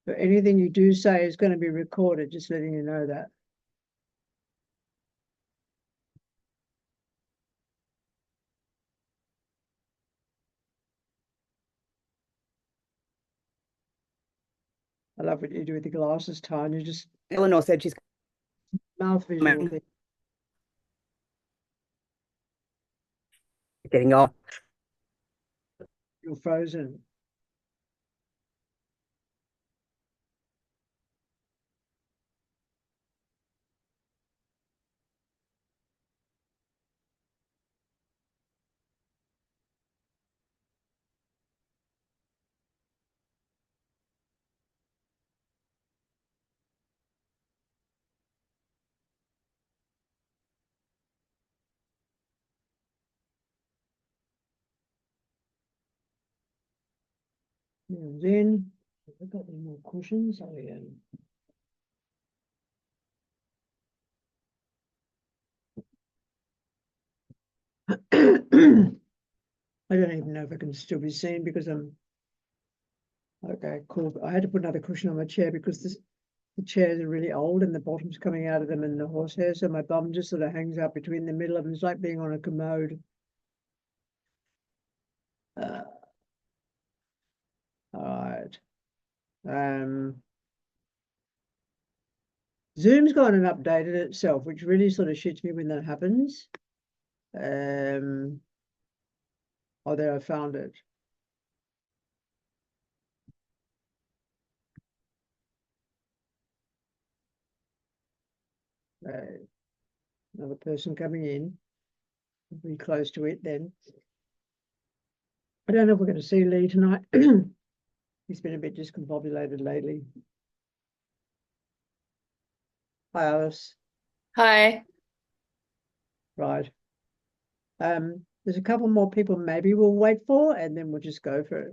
So anything you do say is going to be recorded, just letting you know that. I love what you do with the glasses, Tanya. Just Eleanor said she's mouth visual thing. getting off. You're frozen. And then I've got any more cushions. Oh yeah. I don't even know if I can still be seen because I'm okay, cool. I had to put another cushion on my chair because the chairs are really old and the bottom's coming out of them and the horsehair, so my bum just sort of hangs out between the middle of them. It's like being on a commode. All right. Zoom's gone and updated itself, which really sort of shits me when that happens. Oh, there, I found it. Another person coming in. Be close to it then. I don't know if we're going to see Lee tonight. He's been a bit discombobulated lately. Hi, Alice. Hi. Right. There's a couple more people maybe we'll wait for, and then we'll just go for it.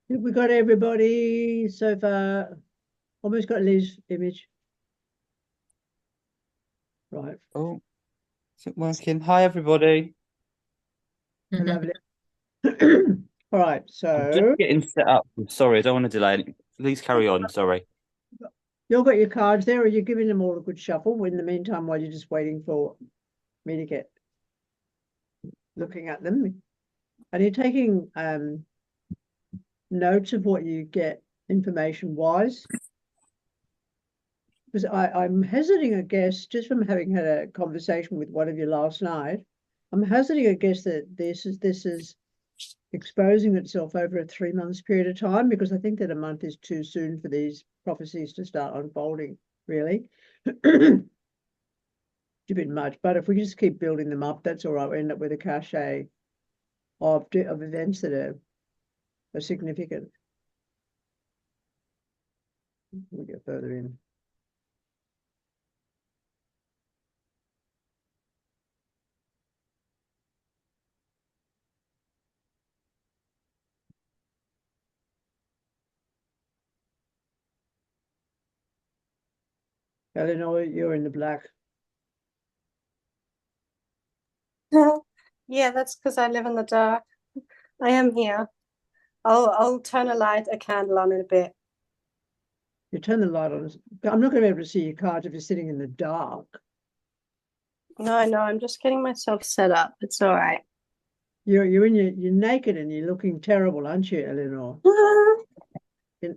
We got everybody so far. Almost got Lee's image. Right. Oh, is it working? Hi, everybody. Lovely. All right, I'm so just getting set up. I'm sorry, I don't want to delay it. Please carry on. Sorry. you've got your cards there, or you're giving them all a good shuffle in the meantime while you're just waiting for me to get looking at them. And you're taking notes of what you get information wise. Because I'm hazarding a guess, just from having had a conversation with one of you last night, I'm hazarding a guess that this is exposing itself over a 3 months period of time, because I think that a month is too soon for these prophecies to start unfolding, really. Too bit much, but if we just keep building them up, that's all right. We end up with a cachet of events that are significant. We get further in. Eleanor, you're in the black. Yeah, that's because I live in the dark. I am here. I'll turn a candle on in a bit. You turn the light on. I'm not going to be able to see your cards if you're sitting in the dark. No, I'm just getting myself set up. It's all right. You're naked and you're looking terrible, aren't you, Eleanor?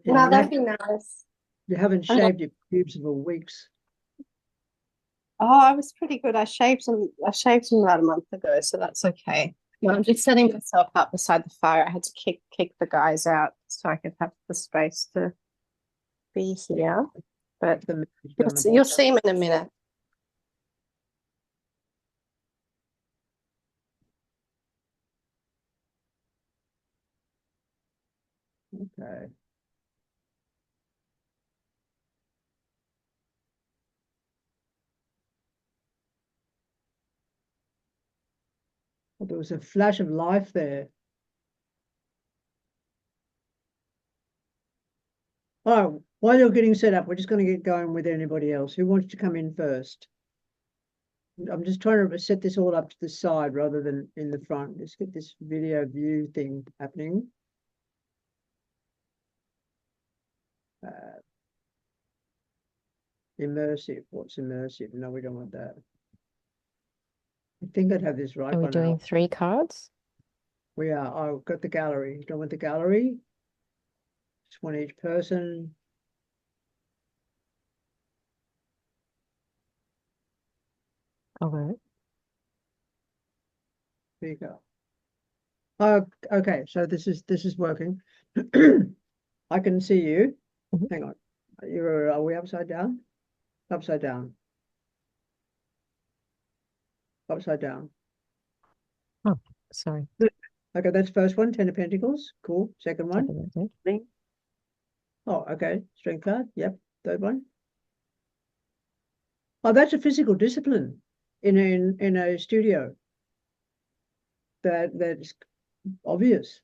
No, that'd be nice. You haven't shaved your pubes for weeks. Oh, I was pretty good. I shaved them about a month ago, so that's okay. No, I'm just setting myself up beside the fire. I had to kick the guys out so I could have the space to be here. But you'll see him in a minute. Okay. Well, there was a flash of life there. Oh, while you're getting set up, we're just going to get going with anybody else. Who wants to come in first? I'm just trying to set this all up to the side rather than in the front. Let's get this video view thing happening. Immersive. What's immersive? No, we don't want that. I think I'd have this right Are we by doing now. 3 cards? We are. I've got the gallery. Don't want the gallery. Just one each person. Okay. Speaker. Oh, okay. So this is working. I can see you. Mhm. Hang on. Are we upside down? Upside down. Upside down. Oh, sorry. Okay, that's first one, 10 of Pentacles. Cool. Second one. Definitely. Oh, okay. Strength card. Yep. Third one. Oh, that's a physical discipline in a studio. That's obvious.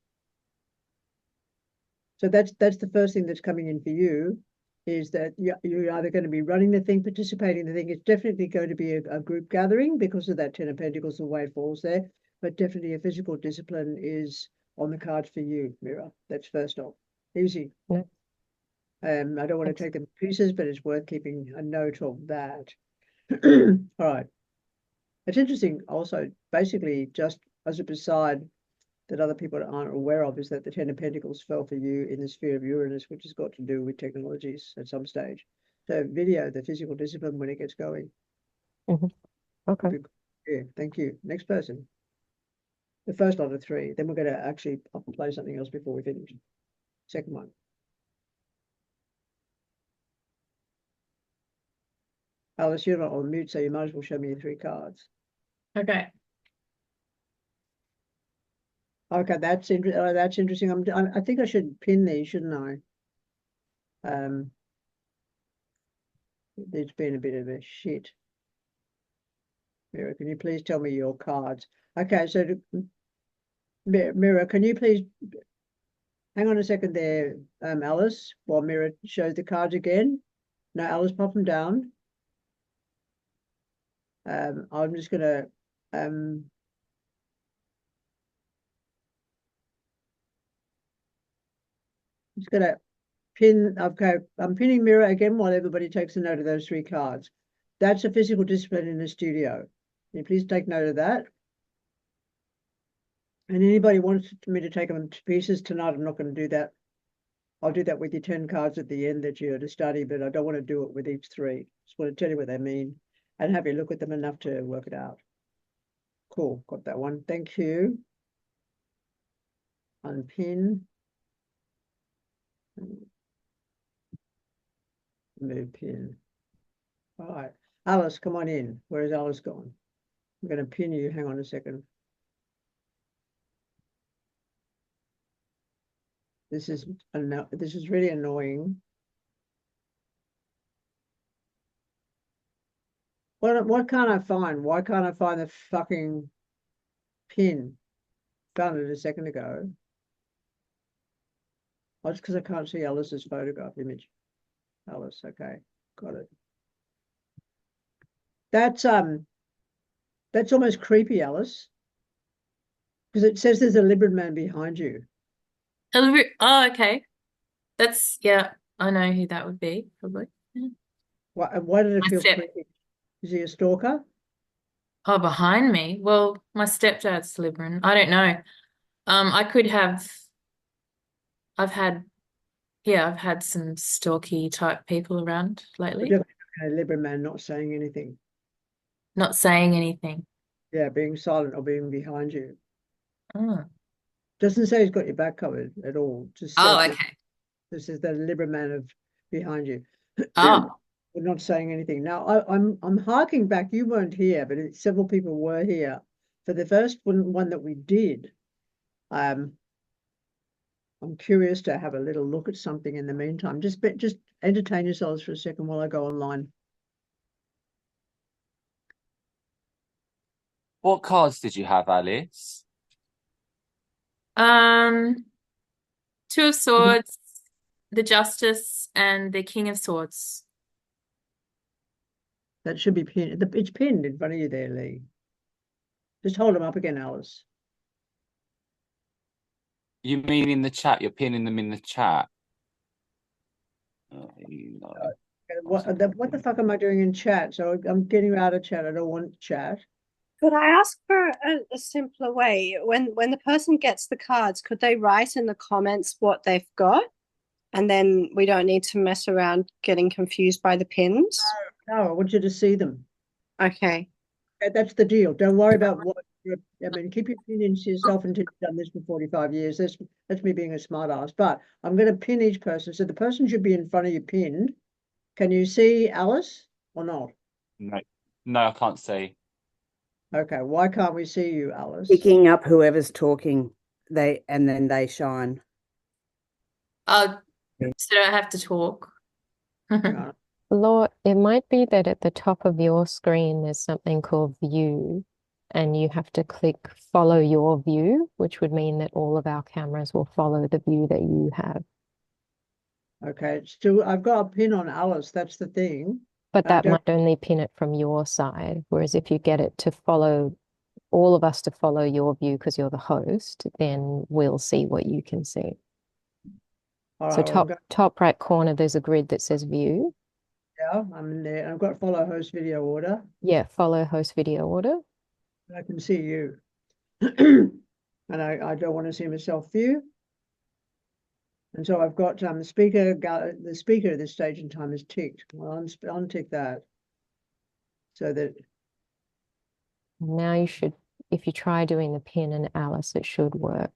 So that's the first thing that's coming in for you, is that you're either going to be running the thing, participating in the thing. It's definitely going to be a group gathering because of that 10 of Pentacles, the way it falls there. But definitely a physical discipline is on the cards for you, Mira. That's first off. Easy. Yeah. I don't want to Thanks. take them to pieces, but it's worth keeping a note of that. All right. It's interesting also, basically, just as a aside, that other people aren't aware of, is that the 10 of Pentacles fell for you in the sphere of Uranus, which has got to do with technologies at some stage. So video, the physical discipline when it gets going. Okay. Yeah, thank you. Next person. The first lot of 3. Then we're going to actually play something else before we finish. Second one. Alice, you're not on mute, so you might as well show me your 3 cards. Okay. Okay, that's interesting. I think I should pin these, shouldn't I? It's been a bit of a shit. Mira, can you please tell me your cards? Okay, so Mira, can you please hang on a second there, Alice, while Mira shows the cards again? No, Alice, pop them down. I'm just gonna pin. Okay, I'm pinning Mira again while everybody takes a note of those 3 cards. That's a physical discipline in the studio. Can you please take note of that? And anybody wants me to take them to pieces tonight, I'm not going to do that. I'll do that with your 10 cards at the end that you're to study, but I don't want to do it with each 3. Just want to tell you what they mean and have you look at them enough to work it out. Cool, got that one. Thank you. Unpin. Move pin. All right. Alice, come on in. Where is Alice gone? I'm going to pin you. Hang on a second. This is really annoying. What can't I find? Why can't I find the fucking pin? Found it a second ago. Oh, it's because I can't see Alice's photograph image. Alice, okay, got it. That's almost creepy, Alice, because it says there's a Libran man behind you. Oh, okay. That's, yeah, I know who that would be, probably. Yeah. Why did it My feel step- creepy? Is he a stalker? Oh, behind me. Well, my stepdad's Slytherin. I don't know. I could have, I've had, yeah, I've had some stalky type people around lately, Definitely a Libran man not saying anything. not saying anything. Yeah, being silent or being behind you. Oh, Doesn't say he's got your back covered at all. Just oh, says okay. this is the Libran man of behind you. Oh, We're not saying anything. Now I'm harking back. You weren't here, but several people were here for the first one that we did. I'm curious to have a little look at something in the meantime. Just entertain yourselves for a second while I go online. What cards did you have, Alice? Two of Swords, the Justice, and the King of Swords. That should be pinned. It's pinned in front of you there, Lee. Just hold them up again, Alice. You mean in the chat? You're pinning them in the chat. What the fuck am I doing in chat? So I'm getting out of chat. I don't want chat. Could I ask for a simpler way? When the person gets the cards, could they write in the comments what they've got? And then we don't need to mess around getting confused by the pins. No, I want you to see them. Okay. That's the deal. Don't worry about what. I mean, keep your opinions to yourself until you've done this for 45 years. That's me being a smart ass. But I'm going to pin each person. So the person should be in front of you pinned. Can you see Alice or not? No, I can't see. Okay, why can't we see you, Alice? Picking up whoever's talking, and then they shine. So I have to talk. Hang on. Laura, it might be that at the top of your screen there's something called view, and you have to click follow your view, which would mean that all of our cameras will follow the view that you have. Okay, still, I've got a pin on Alice. That's the thing. But that might only pin it from your side. Whereas if you get it to follow, all of us to follow your view because you're the host, then we'll see what you can see. All So right, top right corner, there's a grid that says view. yeah, I'm in there. I've got follow host video order. Yeah, follow host video order. I can see you. And I don't want to see myself view. And so I've got the speaker at this stage in time is ticked. I'll untick that. So that Now you should, if you try doing the pin and Alice, it should work.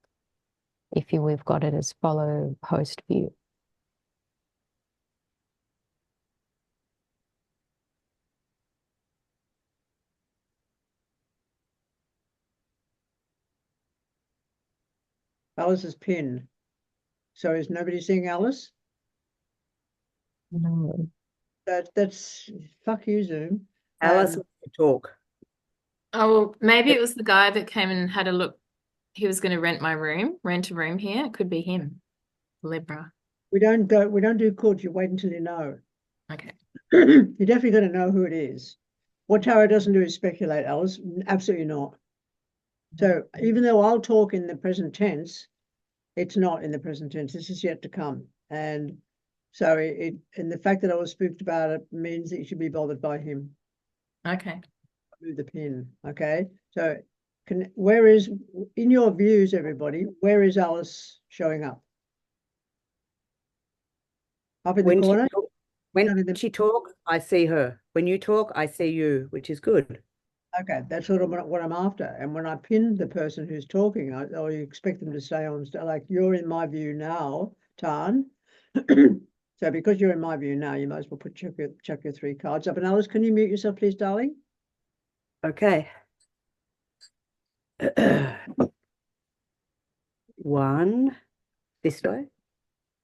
We've got it as follow host view. Alice is pinned. So is nobody seeing Alice? No. That's fuck you, Zoom. Alice, talk. Oh, well, maybe it was the guy that came and had a look. He was going to rent a room here. It could be him, Libra. We don't do court. You wait until you know. Okay. You're definitely going to know who it is. What tarot doesn't do is speculate, Alice. Absolutely not. So even though I'll talk in the present tense, it's not in the present tense. This is yet to come. And so and the fact that I was spooked about it means that you should be bothered by him. Okay. Move the pin. Okay. So where is, in your views, everybody, where is Alice showing up? Up in the corner? When she talks, I see her. When you talk, I see you, which is good. Okay, that's sort of what I'm after. And when I pin the person who's talking, I expect them to stay on, like you're in my view now, Tan. So because you're in my view now, you might as well chuck your 3 cards up. And Alice, can you mute yourself, please, darling? Okay. 1, this way.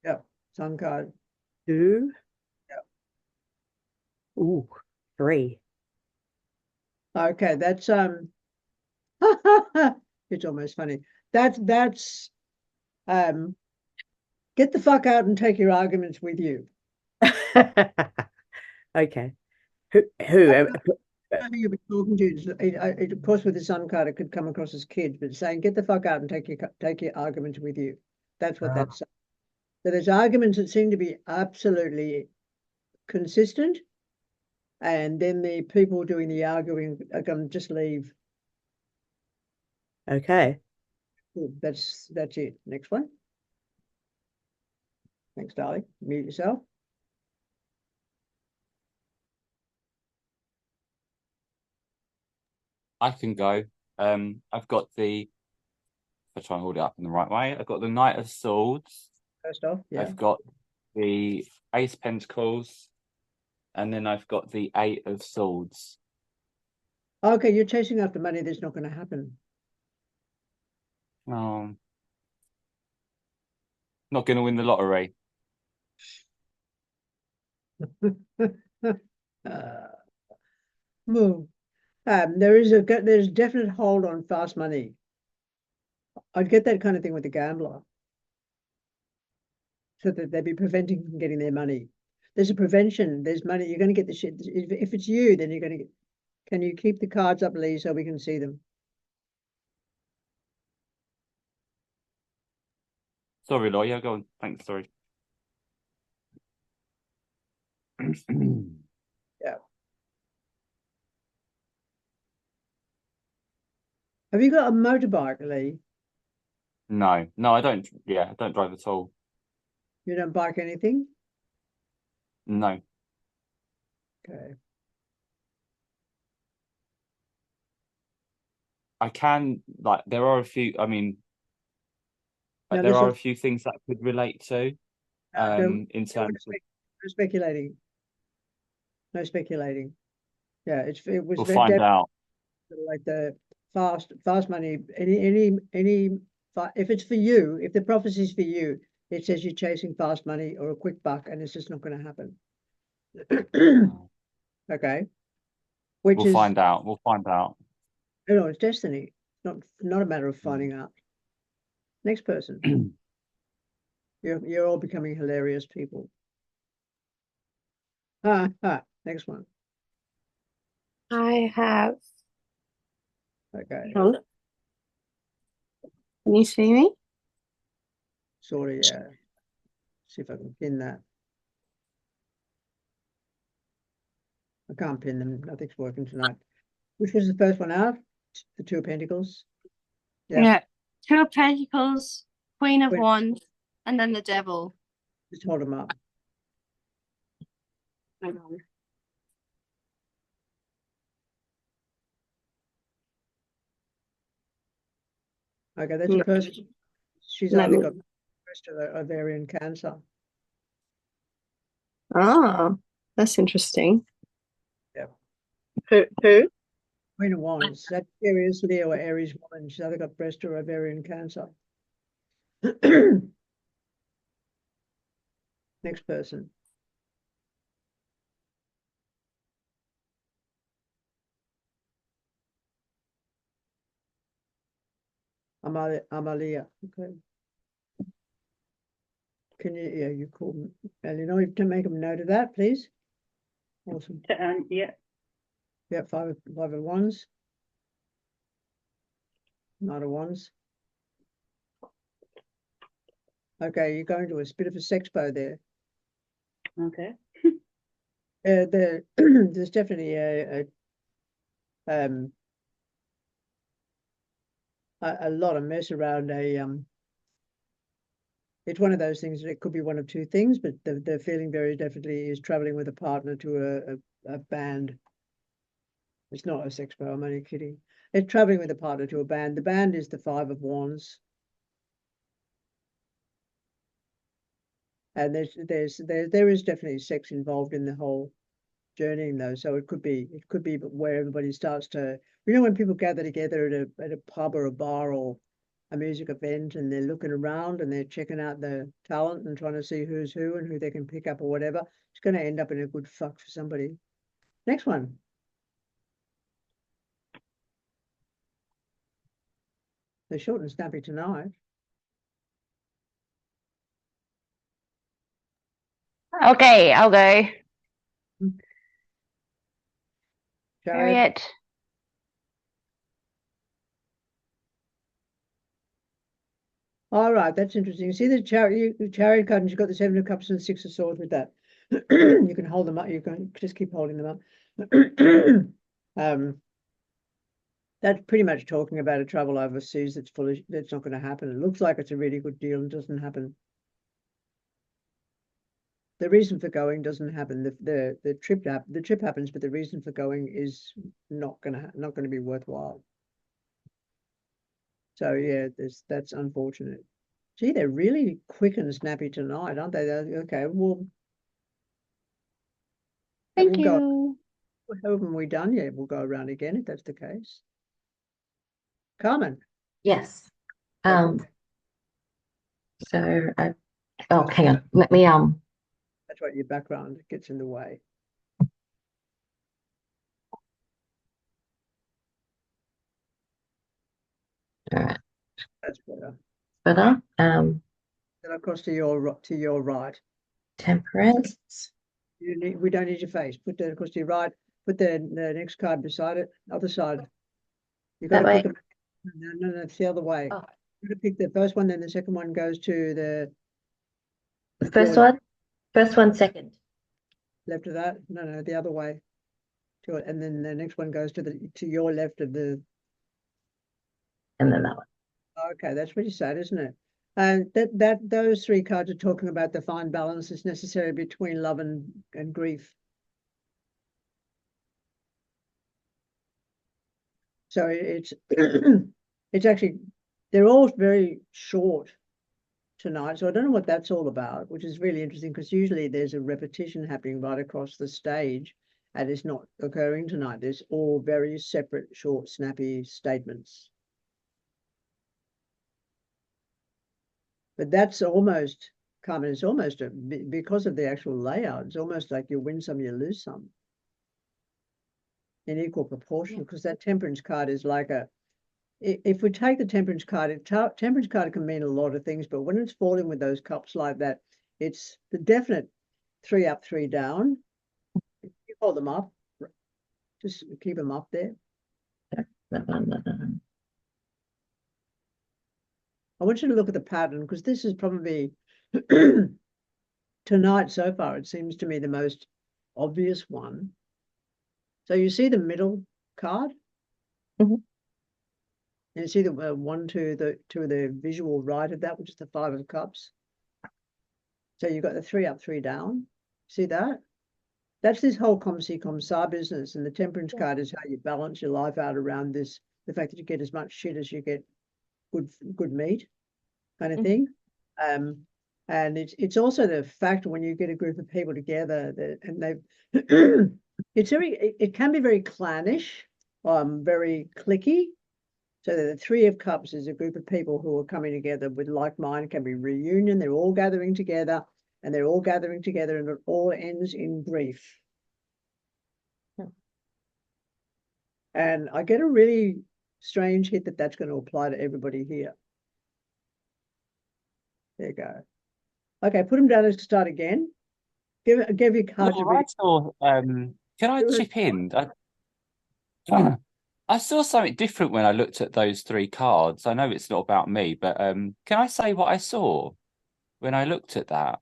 Yep, sun card. 2. Yep. Ooh, 3. Okay, that's it's almost funny. That's get the fuck out and take your arguments with you. Okay. Who? I think you'll be talking to, of course, with the sun card, it could come across as kids, but saying get the fuck out and take your argument with you. That's what that's saying. So there's arguments that seem to be absolutely consistent, and then the people doing the arguing are going to just leave. Okay. Cool. That's it. Next one. Thanks, darling. Mute yourself. I can go. I've got I'll try and hold it up in the right way. I've got the Knight of Swords. First off, yeah. I've got the Ace of Pentacles, and then I've got the 8 of Swords. Okay, you're chasing after money. That's not going to happen. Not going to win the lottery. Move. There's definite hold on fast money. I'd get that kind of thing with the gambler, so that they'd be preventing from getting their money. There's a prevention. There's money. You're going to get the shit. If it's you, then you're going to get. Can you keep the cards up, Lee, so we can see them? Sorry, Law. Yeah, go on. Thanks. Sorry. Yeah. Have you got a motorbike, Lee? No, I don't. Yeah, I don't drive at all. You don't bike anything? No. Okay. I can, like, there are a few, I mean, No, there are listen. a few things that could relate to, No, in terms of, no speculating. No speculating. Yeah, it was we'll very find out. like the fast money. If it's for you, if the prophecy's for you, it says you're chasing fast money or a quick buck, and it's just not going to happen. Okay, which We'll is find out. We'll find out. no, it's destiny. Not a matter of finding out. Next person. You're all becoming hilarious people. Next one. I have. Okay, Hold on. Can you see me? sort of, yeah. See if I can pin that. I can't pin them. Nothing's working tonight. Which was the first one out? The Two of Pentacles. Yeah. Yeah. Two of Pentacles, Queen of Wait. Wands, and then the Devil. Just hold them up. Hang on. Okay, that's a No. person. She's Let either me- got breast or ovarian cancer. Oh, that's interesting. Yeah. Who? Queen of Wands. That's Aries, Leo, or Aries woman. She's either got breast or ovarian cancer. Next person. Amalia. Okay. Can you, yeah, you call me. Eleanor, you can make a note of that, please. Awesome. Yeah. Yeah, five of wands. Knight of wands. Okay, you're going to a bit of a sexpo there. Okay. There's definitely a lot of mess around it's one of those things that it could be one of two things, but the feeling very definitely is traveling with a partner to a band. It's not a sexpo, I'm only kidding. It's traveling with a partner to a band. The band is the Five of Wands. And there is definitely sex involved in the whole journeying though. So it could be where everybody starts to, when people gather together at a pub or a bar or a music event, and they're looking around and they're checking out the talent and trying to see who's who and who they can pick up or whatever. It's going to end up in a good fuck for somebody. Next one. They're short and snappy tonight. Okay, I'll go. Jared, Harriet. all right, that's interesting. See the chariot card, and you've got the Seven of Cups and the Six of Swords with that. You can hold them up. You can just keep holding them up. That's pretty much talking about a travel overseas that's foolish. That's not going to happen. It looks like it's a really good deal and doesn't happen. The reason for going doesn't happen. The trip happens, but the reason for going is not going to be worthwhile. So yeah, that's unfortunate. Gee, they're really quick and snappy tonight, aren't they? Okay, well, Thank we'll go. you. Haven't we done yet? We'll go around again if that's the case. Carmen. Yes. Okay. So Oh, hang on. Let me That's what your background gets in the way. all right, That's better. better. Then across to your right. Temperance. We don't need your face. Put that across to your right. Put the next card beside it. Other side. You got That to way. pick them. No, it's the other way. Oh. You got to pick the first one, then the second one goes to the The first your one. First one, second. left of that. No, the other way. And then the next one goes to your left of the. And then that one. Okay, that's pretty sad, isn't it? And those three cards are talking about the fine balance that's necessary between love and grief. So it's it's actually, they're all very short tonight. So I don't know what that's all about, which is really interesting because usually there's a repetition happening right across the stage and it's not occurring tonight. There's all very separate, short, snappy statements. But that's almost, Carmen, it's almost because of the actual layout, it's almost like you win some, you lose some in equal proportion, because that temperance card is like if we take the temperance card, temperance card can mean a lot of things, but when it's falling with those cups like that, it's the definite 3 up, 3 down. You hold them up, just keep them up there. I want you to look at the pattern, because this is probably tonight so far, it seems to me the most obvious one. So you see the middle card? Mhm. And you see the one to the visual right of that, which is the 5 of cups. So you've got the 3 up, 3 down. See that? That's this whole com si com sa business. And the temperance card is how you balance your life out around this, the fact that you get as much shit as you get good meat kind of thing. And it's also the fact when you get a group of people together that, and they've it can be very clannish, very cliquey. So the 3 of cups is a group of people who are coming together with like mind. It can be reunion. They're all gathering together, and they're all gathering together, and it all ends in grief. And I get a really strange hit that that's going to apply to everybody here. There you go. Okay, put them down and start again. Give your card to I read. saw, can I chip in? I saw something different when I looked at those 3 cards. I know it's not about me, but can I say what I saw when I looked at that?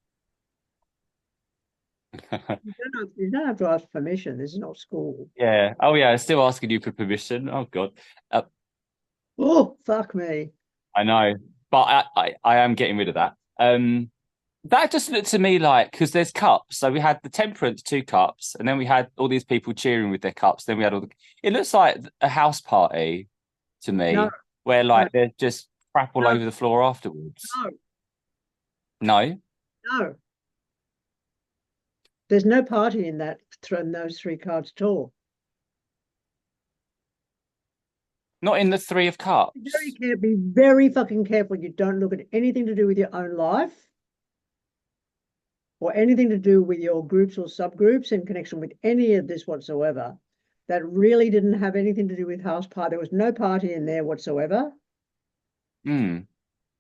You don't have to ask permission. This is not school. Yeah. Oh, yeah. Still asking you for permission. Oh, God. Oh, fuck me. I know, but I am getting rid of that. That just looked to me like, because there's cups. So we had the temperance 2 cups, and then we had all these people cheering with their cups. Then we had it looks like a house party to me, No, where like there's just crap all No. over the floor afterwards. no, No? there's no party in those 3 cards at all. Not in the 3 of cups. Be very fucking careful. You don't look at anything to do with your own life or anything to do with your groups or subgroups in connection with any of this whatsoever. That really didn't have anything to do with house party. There was no party in there whatsoever.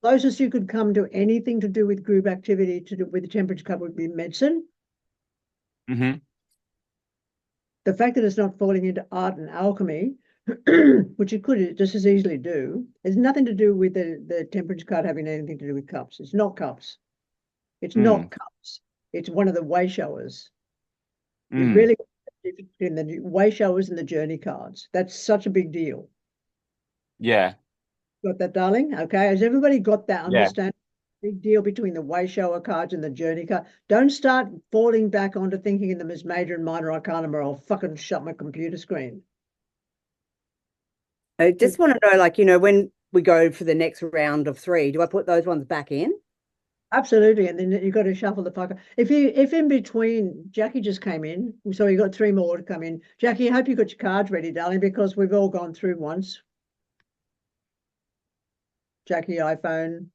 Closest you could come to anything to do with group activity to do with the temperance cup would be medicine. Mm-hmm. The fact that it's not falling into art and alchemy, which it could just as easily do, has nothing to do with the temperance card having anything to do with cups. It's not cups. It's not cups. It's one of the way showers. You really between the way showers and the journey cards. That's such a big deal. Yeah. Got that, darling? Okay. Has everybody got that Yeah. understanding? Big deal between the way shower cards and the journey card. Don't start falling back onto thinking in them as major and minor arcana, or I'll fucking shut my computer screen. I just want to know, like, when we go for the next round of 3, do I put those ones back in? Absolutely, and then you've got to shuffle the fucker. If in between, Jackie just came in, so you got 3 more to come in. Jackie, I hope you got your cards ready, darling, because we've all gone through once. Jackie, iPhone.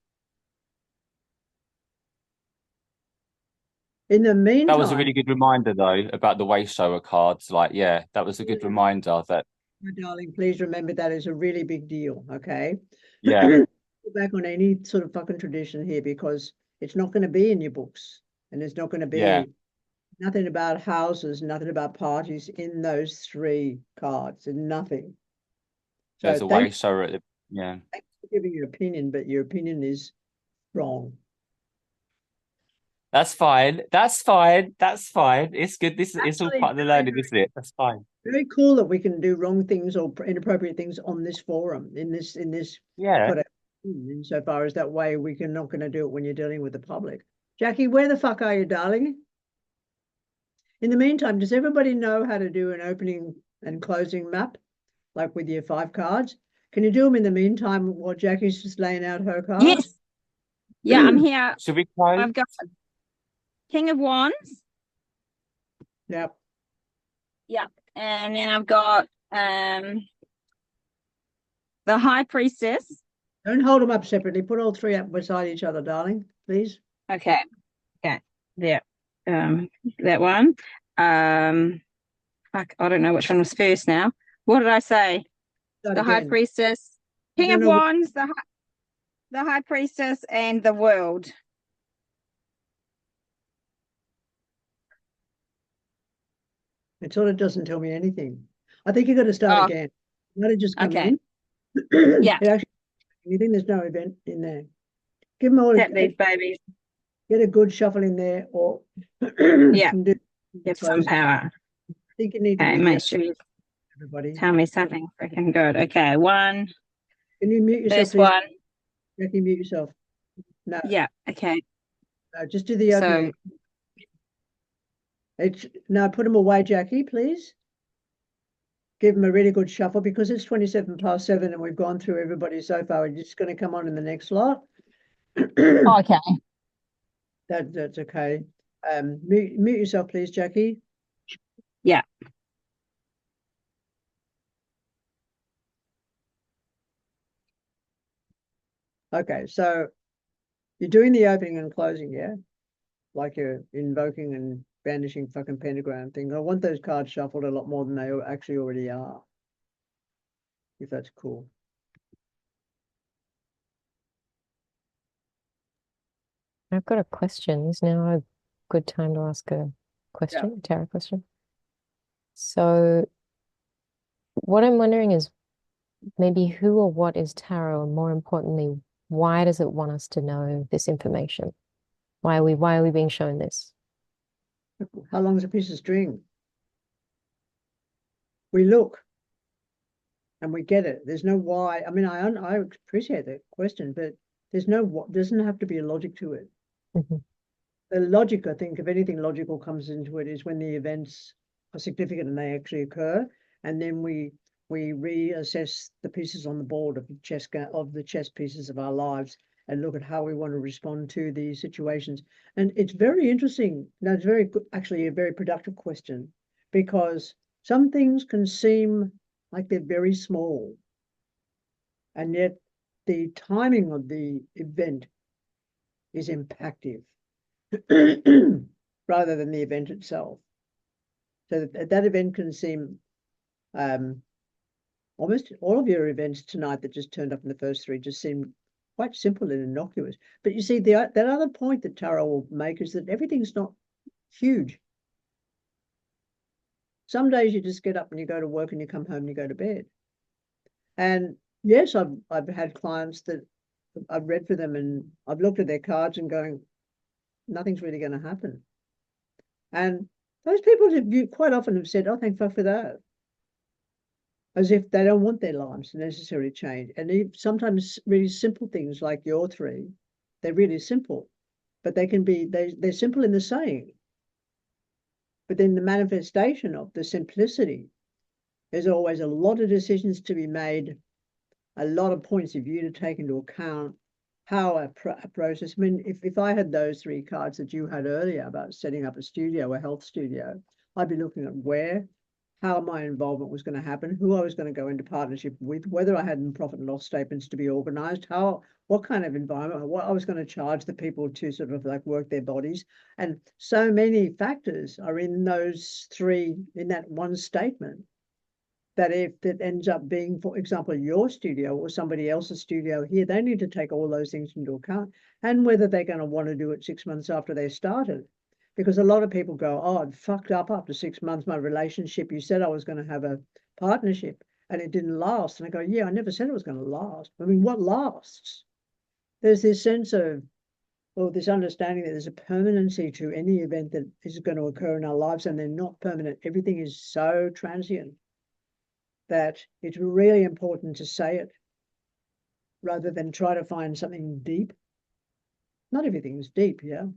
In the That was a meantime, really good reminder, though, about the way shower cards. Like, yeah, that was a good reminder that, my darling, please remember that is a really big deal, okay? yeah, Go back on any sort of fucking tradition here because it's not going to be in your books and there's not going to be yeah, nothing about houses, nothing about parties in those 3 cards and nothing. there's So a way thanks shower at the, yeah. for giving your opinion, but your opinion is wrong. That's fine. That's fine. That's fine. It's good. This is all Actually, part of the learning, isn't it? That's fine. very cool that we can do wrong things or inappropriate things on this forum, in this Yeah. sort of, insofar as that way we can not going to do it when you're dealing with the public. Jackie, where the fuck are you, darling? In the meantime, does everybody know how to do an opening and closing map, like with your 5 cards? Can you do them in the meantime while Jackie's just laying out her cards? Yes. Yeah, I'm here. Should we close? I've got King of Wands. Yep. And then I've got the High Priestess. Don't hold them up separately. Put all 3 up beside each other, darling, please. Okay. There. That one. Fuck, I don't know which one was first now. What did I say? Start The High again. Priestess, King don't of know what- Wands, the High Priestess, and the World. It sort of doesn't tell me anything. I think you've got to start Oh, again. You got to just come okay. in. Yeah. It actually, you think there's no event in there. Give them all Tap these babies. get a good shuffle in there, or Yeah. do Get some close. power. I think you need to Okay, be make sure you everybody. tell me something freaking good. Okay, one. Can you mute yourself, First please? one. Jackie, mute yourself. No, Yeah, okay. no, just do the So opening. No, put them away, Jackie, please. Give them a really good shuffle because it's 27 past 7 and we've gone through everybody so far. We're just going to come on in the next lot. okay. That's okay. Mute yourself, please, Jackie. Yeah. Okay, so you're doing the opening and closing, yeah? Like you're invoking and banishing fucking pentagram thing. I want those cards shuffled a lot more than they actually already are. If that's cool. I've got a question. Is now a good time to ask a question, a tarot question? So what I'm wondering is maybe who or what is tarot, and more importantly, why does it want us to know this information? Why are we being shown this? How long is a piece of string? We look and we get it. There's no why. I mean, I appreciate that question, but there's no what. Doesn't have to be a logic to it. Mhm. The logic, I think, if anything logical comes into it, is when the events are significant and they actually occur, and then we reassess the pieces on the board of the chess pieces of our lives and look at how we want to respond to these situations. And it's very interesting. Now, it's very good, actually a very productive question, because some things can seem like they're very small, and yet the timing of the event is impactful rather than the event itself. So that event can seem almost all of your events tonight that just turned up in the first 3 just seem quite simple and innocuous. But you see, that other point that tarot will make is that everything's not huge. Some days you just get up and you go to work and you come home and you go to bed. And yes, I've had clients that I've read for them and I've looked at their cards and going, nothing's really going to happen. And those people quite often have said, oh, thank fuck for that. As if they don't want their lives to necessarily change. And sometimes really simple things like your 3, they're really simple, but they can be, they're simple in the saying. But then the manifestation of the simplicity, there's always a lot of decisions to be made, a lot of points of view to take into account, how a process. I mean, if I had those 3 cards that you had earlier about setting up a studio, a health studio, I'd be looking at where, how my involvement was going to happen, who I was going to go into partnership with, whether I had profit and loss statements to be organized, what kind of environment, what I was going to charge the people to sort of like work their bodies. And so many factors are in those three, in that one statement, that if it ends up being, for example, your studio or somebody else's studio here, they need to take all those things into account, and whether they're going to want to do it 6 months after they started. Because a lot of people go, oh, it fucked up after 6 months, my relationship. You said I was going to have a partnership and it didn't last. And I go, yeah, I never said it was going to last. I mean, what lasts? There's this sense of, or this understanding that there's a permanency to any event that is going to occur in our lives, and they're not permanent. Everything is so transient that it's really important to say it rather than try to find something deep. Not everything is deep, yeah.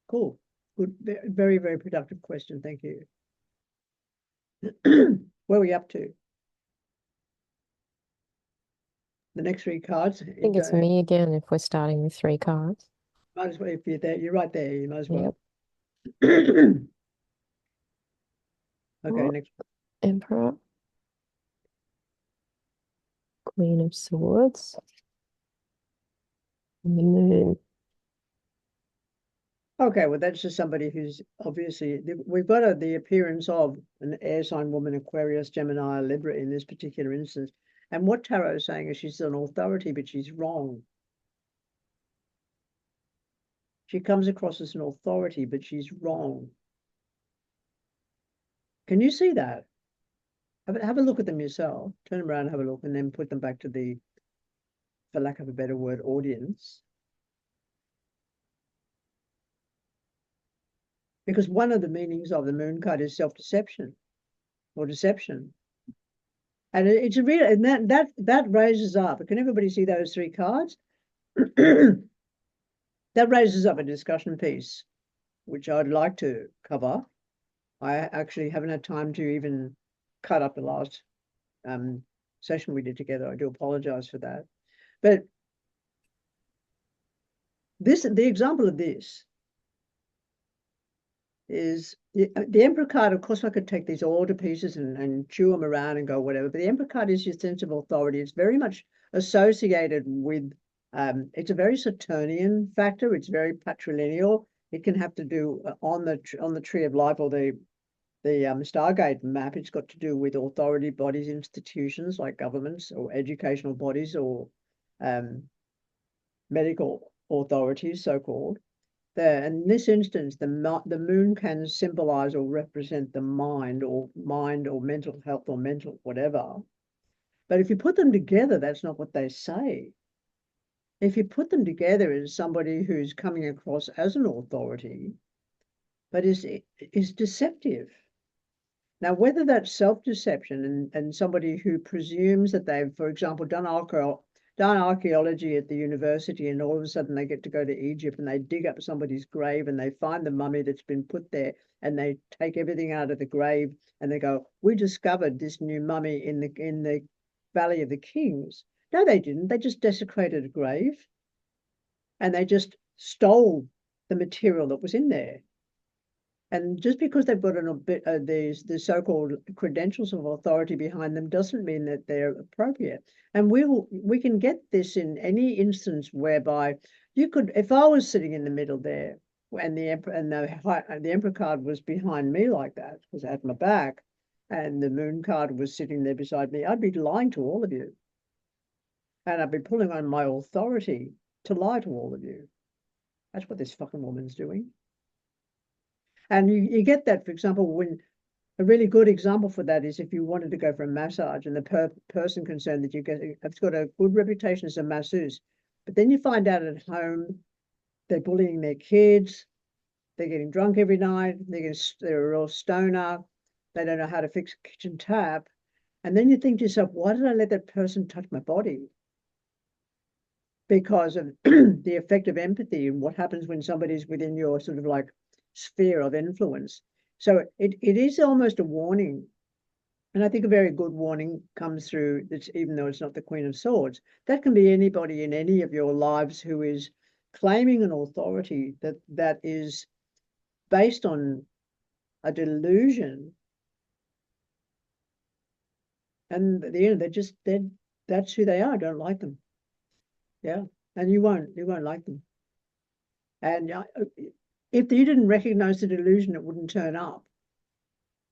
Cool. Good, very, very productive question. Thank you. Where are we up to? The next three cards. I think it's me again if we're starting with 3 cards. Might as well, if you're there, you're right there. You might as well. Yep. Okay, next. Emperor. Queen of Swords. And the Moon. Okay, well, that's just somebody who's obviously, we've got the appearance of an air sign woman, Aquarius, Gemini, Libra in this particular instance. And what tarot is saying is she's an authority, but she's wrong. She comes across as an authority, but she's wrong. Can you see that? Have a look at them yourself. Turn them around, have a look, and then put them back to the, for lack of a better word, audience. Because one of the meanings of the moon card is self-deception or deception. And it's a real, and that raises up. Can everybody see those 3 cards? That raises up a discussion piece, which I'd like to cover. I actually haven't had time to even cut up the last session we did together. I do apologize for that. But the example of this is the Emperor card. Of course, I could take these all to pieces and chew them around and go whatever. But the Emperor card is your sense of authority. It's very much associated with, it's a very Saturnian factor. It's very patrilineal. It can have to do on the tree of life or the Stargate map. It's got to do with authority bodies, institutions like governments or educational bodies or medical authorities, so-called. In this instance, the moon can symbolize or represent the mind or mental health or mental whatever. But if you put them together, that's not what they say. If you put them together as somebody who's coming across as an authority, but is deceptive. Now, whether that's self-deception and somebody who presumes that they've, for example, done archaeology at the university, and all of a sudden they get to go to Egypt and they dig up somebody's grave and they find the mummy that's been put there, and they take everything out of the grave and they go, we discovered this new mummy in the Valley of the Kings. No, they didn't. They just desecrated a grave and they just stole the material that was in there. And just because they've got the so-called credentials of authority behind them doesn't mean that they're appropriate. And we can get this in any instance whereby you could, if I was sitting in the middle there and the Emperor card was behind me like that, was at my back, and the moon card was sitting there beside me, I'd be lying to all of you. And I'd be pulling on my authority to lie to all of you. That's what this fucking woman's doing. And you get that, for example, when a really good example for that is if you wanted to go for a massage and the person concerned that you get, it's got a good reputation as a masseuse, but then you find out at home they're bullying their kids, they're getting drunk every night, they're a real stoner, they don't know how to fix a kitchen tap, and then you think to yourself, why did I let that person touch my body? Because of the effect of empathy and what happens when somebody's within your sort of like sphere of influence. So it is almost a warning. And I think a very good warning comes through, even though it's not the Queen of Swords. That can be anybody in any of your lives who is claiming an authority that is based on a delusion And at the end, that's who they are. I don't like them. Yeah. And you won't like them. And if you didn't recognize the delusion, it wouldn't turn up.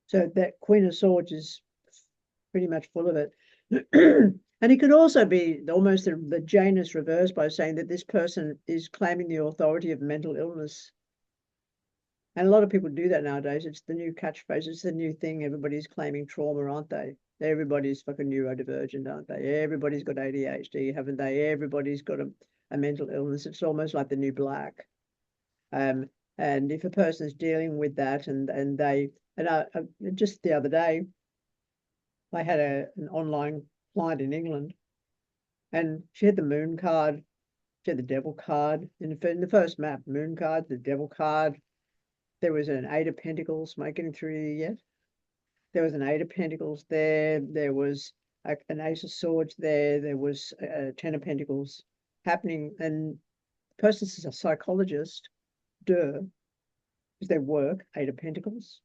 So that Queen of Swords is pretty much full of it. And it could also be almost the Janus reverse by saying that this person is claiming the authority of mental illness. And a lot of people do that nowadays. It's the new catchphrase. It's the new thing. Everybody's claiming trauma, aren't they? Everybody's fucking neurodivergent, aren't they? Everybody's got ADHD, haven't they? Everybody's got a mental illness. It's almost like the new black. And if a person's dealing with that just the other day, I had an online client in England, and she had the moon card, she had the devil card. In the first map, moon card, the devil card. There was an 8 of Pentacles. Am I getting through yet? There was an 8 of Pentacles there. There was an Ace of Swords there. There was a 10 of Pentacles happening. And the person's a psychologist, because they work, 8 of Pentacles.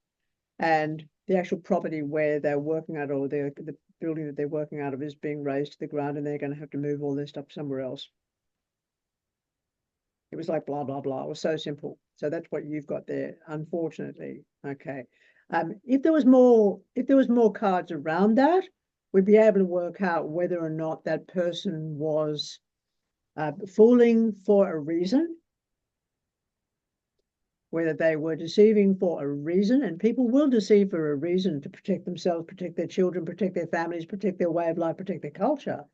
And the actual property where they're working at, or the building that they're working out of, is being razed to the ground, and they're going to have to move all their stuff somewhere else. It was like blah, blah, blah. It was so simple. So that's what you've got there, unfortunately. Okay. If there was more cards around that, we'd be able to work out whether or not that person was fooling for a reason, whether they were deceiving for a reason. And people will deceive for a reason, to protect themselves, protect their children, protect their families, protect their way of life, protect their culture.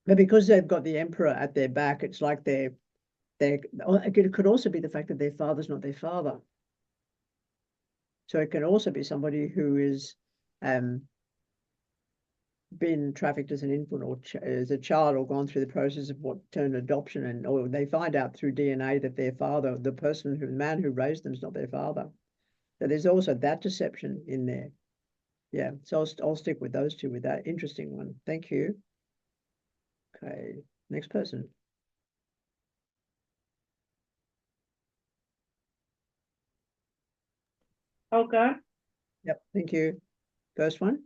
But because they've got the emperor at their back, it's like it could also be the fact that their father's not their father. So it can also be somebody who is been trafficked as an infant, or as a child, or gone through the process of what turned adoption, or they find out through DNA that their father, the man who raised them, is not their father. So there's also that deception in there. Yeah, so I'll stick with those two, with that interesting one. Thank you. Okay, next person. Okay. Yep, thank you. First one.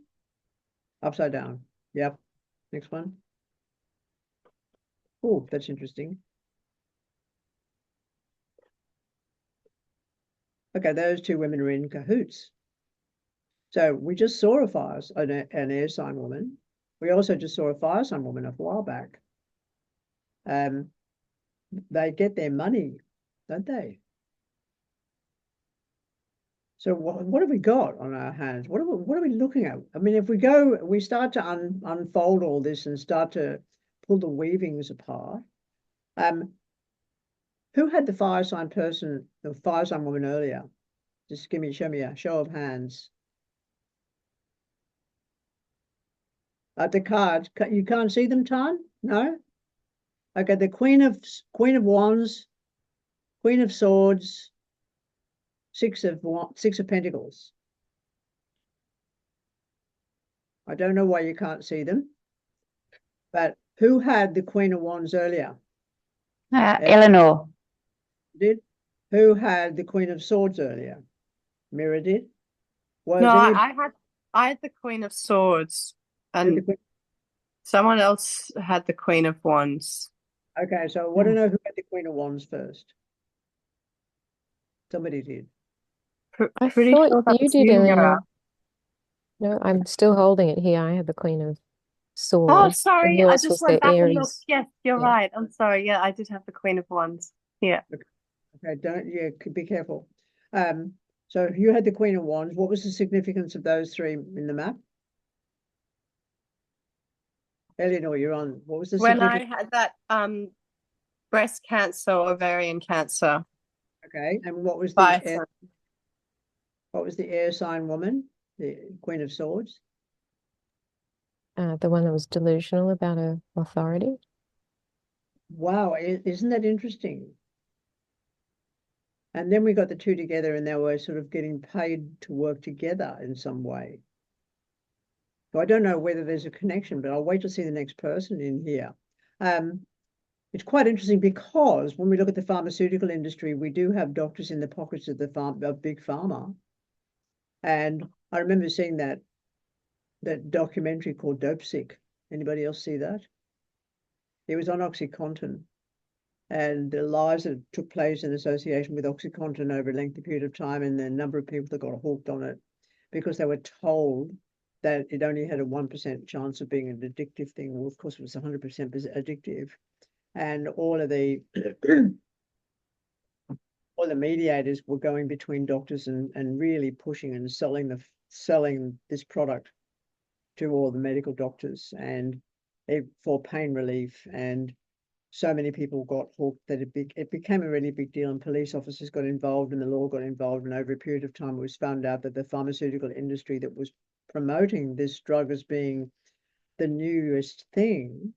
Upside down. Yep. Next one. Oh, that's interesting. Okay, those two women are in cahoots. So we just saw an air sign woman. We also just saw a fire sign woman a while back. They get their money, don't they? So what have we got on our hands? What are we looking at? I mean, if we start to unfold all this and start to pull the weavings apart. Who had the fire sign woman earlier? Just show me a show of hands. The cards, you can't see them, Tan? No? Okay, the Queen of Wands, Queen of Swords, Six of Pentacles. I don't know why you can't see them, but who had the Queen of Wands earlier? Eleanor. Did? Who had the Queen of Swords earlier? Mira did? No, I had the Queen of Swords, and someone else had the Queen of Wands. Okay, so I want to know who had the Queen of Wands first. Somebody did. I Pretty thought sure that you was did, you, Eleanor. Mira. No, I'm still holding it here. I had the Queen of Swords. Oh, and sorry, I yours just was went the back and looked. Aries. Yes, you're Yeah. right. I'm sorry. Yeah, I did have the Queen of Wands. Yeah. Okay, be careful. So you had the Queen of Wands. What was the significance of those three in the map? Eleanor, you're on. What was the When I significance? had that breast cancer, ovarian cancer. Okay, and what was Fire the air sign woman, the Queen of Swords? The one that was delusional about her authority. Wow, isn't that interesting? And then we got the two together, and they were sort of getting paid to work together in some way. So I don't know whether there's a connection, but I'll wait to see the next person in here. It's quite interesting because when we look at the pharmaceutical industry, we do have doctors in the pockets of big pharma. And I remember seeing that that documentary called Dope Sick. Anybody else see that? It was on OxyContin, and the lies that took place in association with OxyContin over a lengthy period of time, and the number of people that got hooked on it because they were told that it only had a 1% chance of being an addictive thing. Well, of course, it was 100% addictive. And all the mediators were going between doctors and really pushing and selling this product to all the medical doctors and for pain relief. And so many people got hooked that it became a really big deal, and police officers got involved and the law got involved. And over a period of time, it was found out that the pharmaceutical industry that was promoting this drug as being the newest thing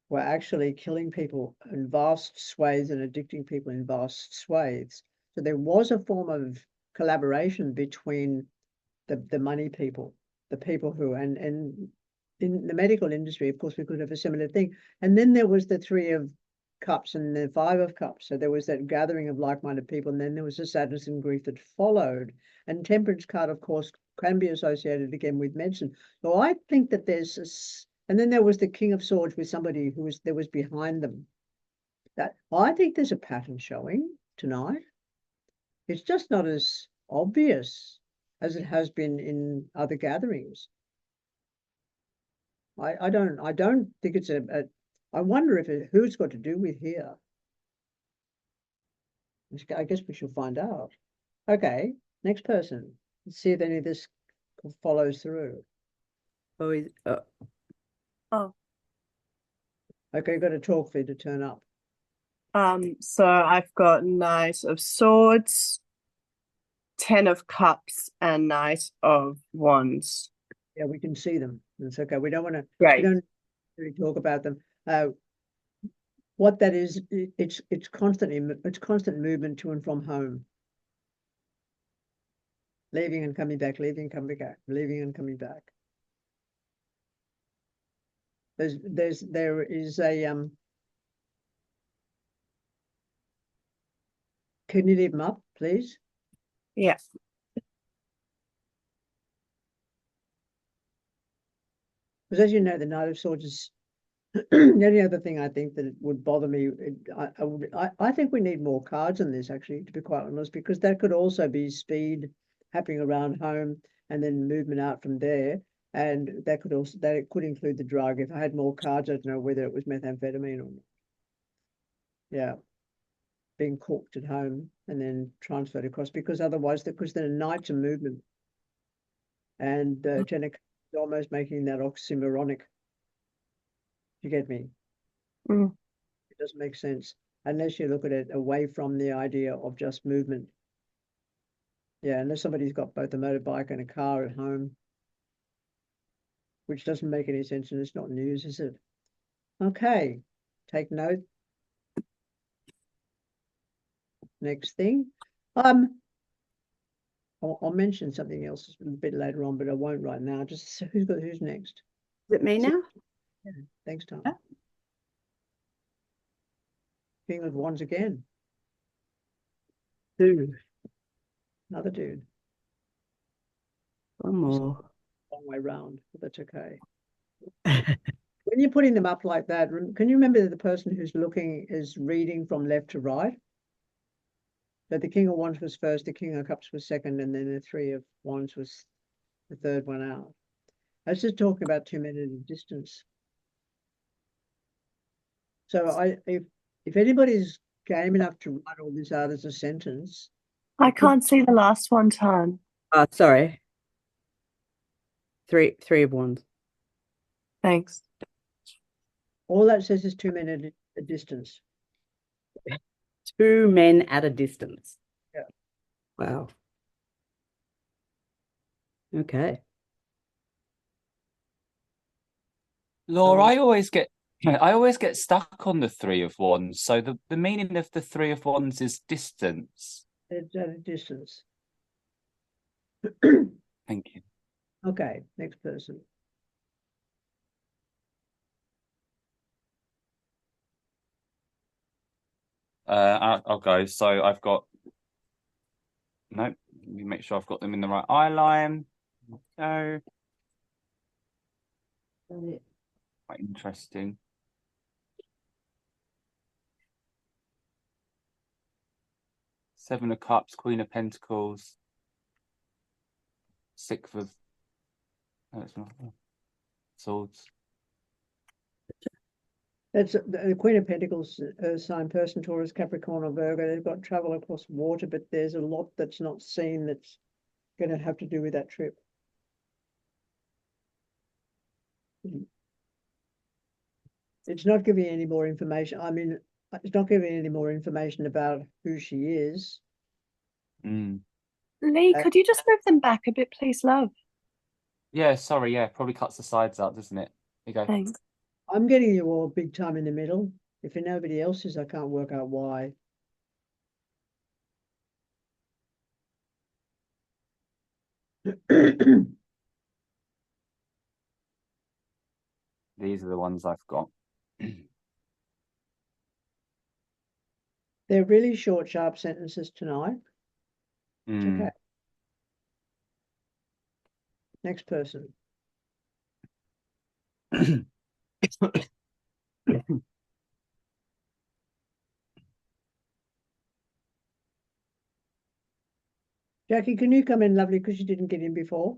were actually killing people in vast swathes and addicting people in vast swathes. So there was a form of collaboration between the money people, the people who, and in the medical industry, of course, we could have a similar thing. And then there was the 3 of Cups and the 5 of Cups. So there was that gathering of like-minded people, and then there was the sadness and grief that followed. And Temperance card, of course, can be associated again with medicine. So I think that there's and then there was the King of Swords with somebody who was behind them. That I think there's a pattern showing tonight. It's just not as obvious as it has been in other gatherings. I don't think it's I wonder if who's got to do with here. I guess we should find out. Okay, next person. Let's see if any of this follows through. Oh, Okay, you've got to talk for you to turn up. so I've got Knight of Swords, 10 of Cups, and Knight of Wands. Yeah, we can see them. It's okay. We don't want to. Great. We don't really talk about them. What that is, it's constant movement to and from home. Leaving and coming back, leaving and coming back, leaving and coming back. There is a can you leave them up, please? Yeah. Because as you know, the Knight of Swords is the only other thing I think that it would bother me. I think we need more cards on this, actually, to be quite honest, because that could also be speed happening around home and then movement out from there. And that could also it could include the drug. If I had more cards, I don't know whether it was methamphetamine or not. Yeah, being cooked at home and then transferred across, because otherwise, because the Knight's a movement, and Jenna is almost making that oxymoronic. You get me? Mm. It doesn't make sense unless you look at it away from the idea of just movement. Yeah, unless somebody's got both a motorbike and a car at home, which doesn't make any sense, and it's not news, is it? Okay, take note. Next thing. I'll mention something else a bit later on, but I won't right now. Just who's next? Is it me now? Yeah, thanks, Tom. Yeah. King of Wands again. 2. Another dude. One more. Long way round, but that's okay. When you're putting them up like that, can you remember that the person who's looking is reading from left to right? That the King of Wands was first, the King of Cups was second, and then the 3 of Wands was the third one out. I was just talking about 2 men at a distance. So if anybody's game enough to write all this out as a sentence. I can't see the last one, Tan. Sorry. 3 of Wands. Thanks. All that says is 2 men at a distance. 2 men at a distance. Yeah. Wow. Okay. Laura, I always get stuck on the 3 of Wands. So the meaning of the 3 of Wands is distance. It's at a distance. Thank you. Okay, next person. I'll go. So I've got no. Let me make sure I've got them in the right eye line. Go. Quite interesting. Seven of Cups, Queen of Pentacles, Sixth of it's not Swords. That's the Queen of Pentacles, sign person, Taurus, Capricorn, or Virgo. They've got travel across water, but there's a lot that's not seen that's going to have to do with that trip. It's not giving any more information. I mean, it's not giving any more information about who she is. Mm. Lee, could you just move them back a bit, please, love? Yeah, sorry, yeah, probably cuts the sides out, doesn't it? There you go. Thanks. I'm getting you all big time in the middle. If nobody else is, I can't work out why. These are the ones I've got. They're really short, sharp sentences tonight. It's Mm. okay. Next person. Jackie, can you come in, lovely, because you didn't get in before?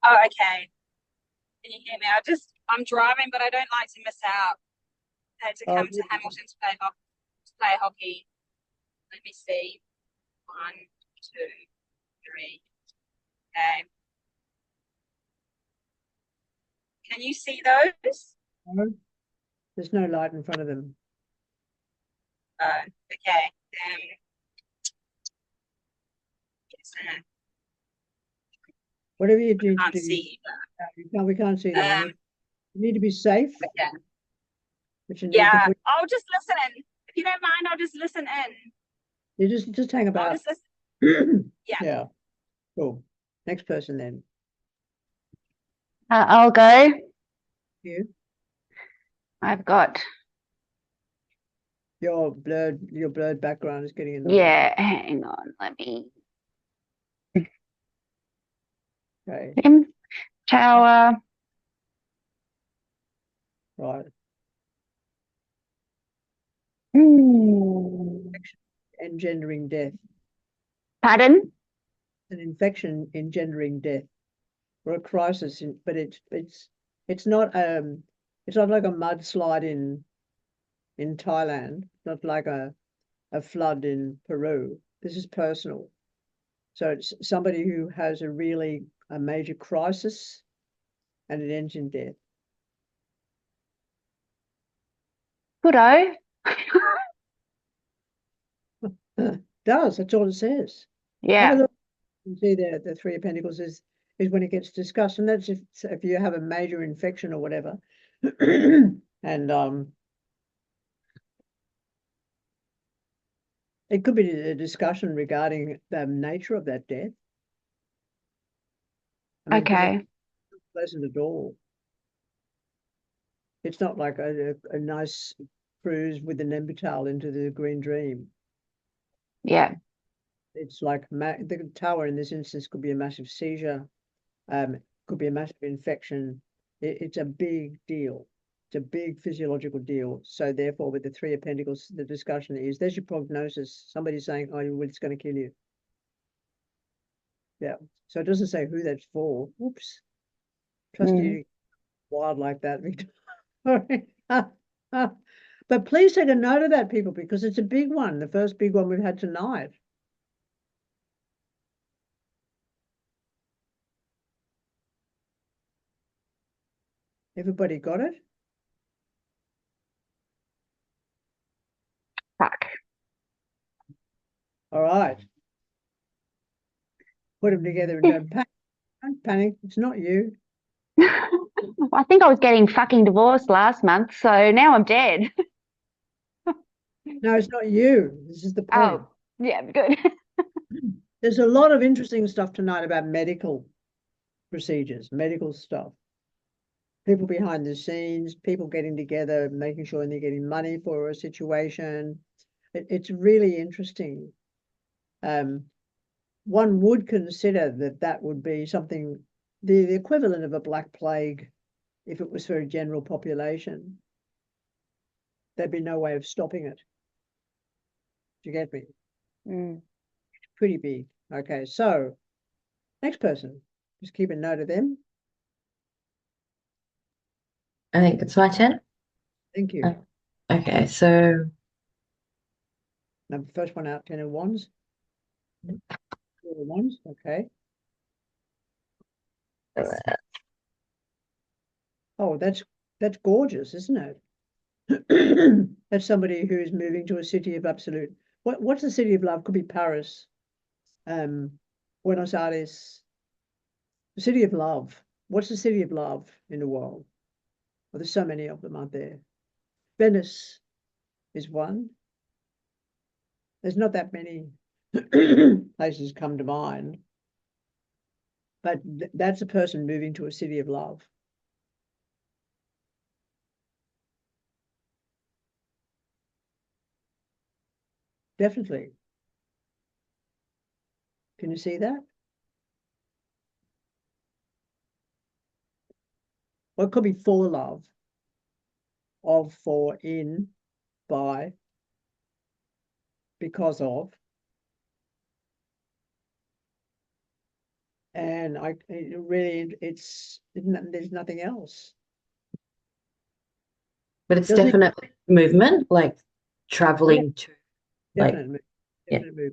Oh, okay. Can you hear me? I'm driving, but I don't like to miss out. I had to come to Hamilton to play hockey. Let me see. 1, 2, 3. Okay. Can you see those? No, there's no light in front of them. Okay. Yes, Whatever you do, can't see. we can't see them. You need to be safe. Okay. But you need Yeah, to put, I'll just listen in. If you don't mind, I'll just listen in. you just hang I'll about. just listen. Yeah. Yeah. Cool. Next person then. I'll go. You. I've got, Your blurred background is getting in the way. yeah, hang on, let me. Okay. Tower, Right. Engendering death. pardon? An infection engendering death, or a crisis, but it's not like a mudslide in Thailand, not like a flood in Peru. This is personal. So it's somebody who has a major crisis and it ends in death. Good-o. That's all it says. Have a Yeah, look. You see the Three of Pentacles is when it gets discussed, and that's if you have a major infection or whatever. And it could be a discussion regarding the nature of that death. I mean, 'cause okay. it's not pleasant at all. It's not like a nice cruise with an Nembutal into the green dream. Yeah, It's like the tower in this instance could be a massive seizure, could be a massive infection. It's a big deal. It's a big physiological deal. So therefore, with the Three of Pentacles, the discussion is there's your prognosis. Somebody's saying, "Oh, well, it's going to kill you." Yeah. So it doesn't say who that's for. Oops. Trust you wild like that, Victor. But please take a note of that, people, because it's a big one. The first big one we've had tonight. Everybody got it? fuck. All right. Put them together and don't panic. Don't panic. It's not you. I think I was getting fucking divorced last month, so now I'm dead. No, it's not you. This is the point. Oh, yeah, good. There's a lot of interesting stuff tonight about medical procedures, medical stuff. People behind the scenes, people getting together, making sure they're getting money for a situation. It's really interesting. One would consider that would be something, the equivalent of a black plague if it was for a general population, there'd be no way of stopping it. Do you get me? Mm. Pretty big. Okay, so next person. Just keep a note of them. I think it's my turn. Thank you. Okay, so Number first one out, 10 of wands. 4 of wands, okay. Oh, that's gorgeous, isn't it? That's somebody who is moving to a city of absolute. What's the city of love? Could be Paris, Buenos Aires. The city of love. What's the city of love in the world? Well, there's so many of them, aren't there? Venice is one. There's not that many places come to mind, but that's a person moving to a city of love. Definitely. Can you see that? Well, it could be for love, of, for, in, by, because of. And there's nothing else. but it's Doesn't it- definitely movement, like traveling to like Definite yeah. move.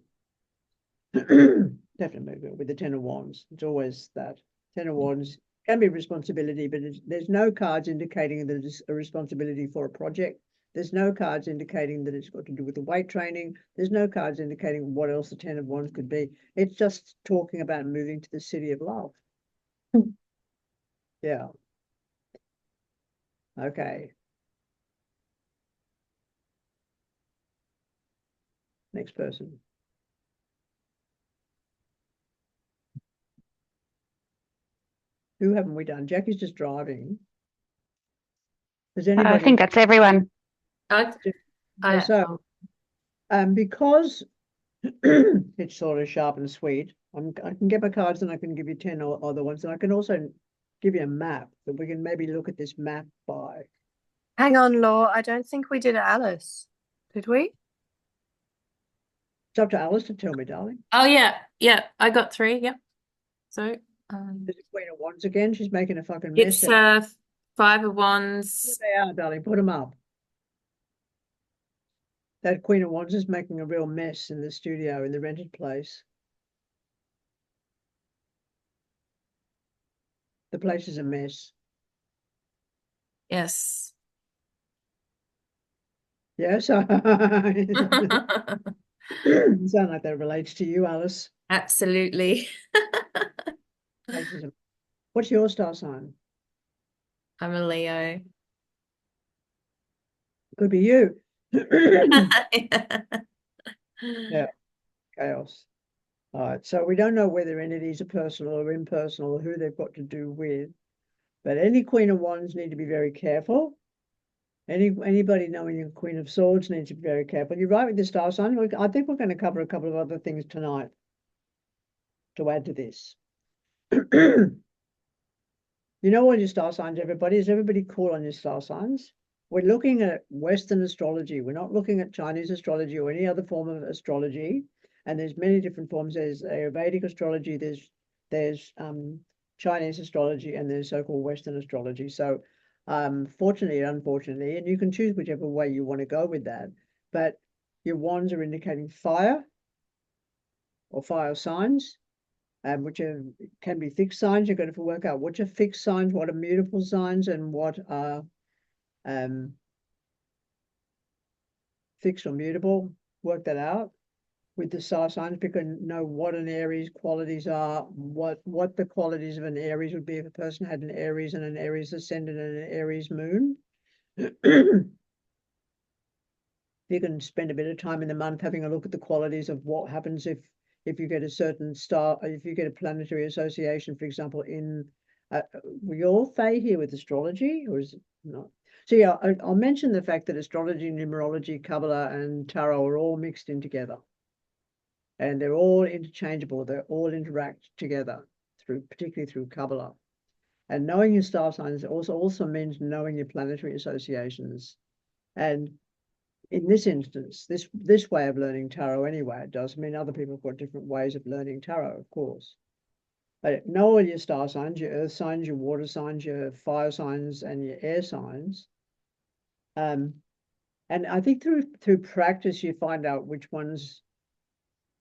Definite movement with the 10 of wands. It's always that. 10 of wands can be responsibility, but there's no cards indicating that it's a responsibility for a project. There's no cards indicating that it's got to do with the weight training. There's no cards indicating what else the 10 of wands could be. It's just talking about moving to the city of love. Yeah. Okay. Next person. Who haven't we done? Jackie's just driving. Does I anybody? think that's everyone. So, because it's sort of sharp and sweet, I can get my cards and I can give you 10 other ones, and I can also give you a map that we can maybe look at this map by. Hang on, Law. I don't think we did Alice. Did we? It's up to Alice to tell me, darling. Oh yeah, I got 3. Yep. So There's the Queen of Wands again. She's making a fucking mess. it's 5 of Wands. There they are, darling. Put them up. That Queen of Wands is making a real mess in the studio, in the rented place. The place is a mess. Yes. Yes. Sound like that relates to you, Alice. Absolutely. What's your star sign? I'm a Leo. Could be you. Yeah. Chaos. All right. So we don't know whether entities are personal or impersonal or who they've got to do with. But any Queen of Wands need to be very careful. Anybody knowing a Queen of Swords needs to be very careful. You're right with the star sign. I think we're going to cover a couple of other things tonight to add to this. You know all your star signs, everybody. Is everybody cool on your star signs? We're looking at Western astrology. We're not looking at Chinese astrology or any other form of astrology. And there's many different forms. There's Ayurvedic astrology, there's Chinese astrology, and there's so-called Western astrology. So fortunately and unfortunately, and you can choose whichever way you want to go with that, but your wands are indicating fire or fire signs, which can be fixed signs. You're going to work out which are fixed signs, what are mutable signs, and what are fixed or mutable. Work that out with the star signs, because know what an Aries qualities are, what the qualities of an Aries would be if a person had an Aries and an Aries ascendant and an Aries moon. You can spend a bit of time in the month having a look at the qualities of what happens if you get a certain star, if you get a planetary association, for example, in we all Faye here with astrology, or is it not? So yeah, I'll mention the fact that astrology, numerology, Kabbalah, and tarot are all mixed in together. And they're all interchangeable. They all interact together, particularly through Kabbalah. And knowing your star signs also means knowing your planetary associations. And in this instance, this way of learning tarot anyway, it does mean other people have got different ways of learning tarot, of course. But know all your star signs, your earth signs, your water signs, your fire signs, and your air signs. And I think through practice, you find out which ones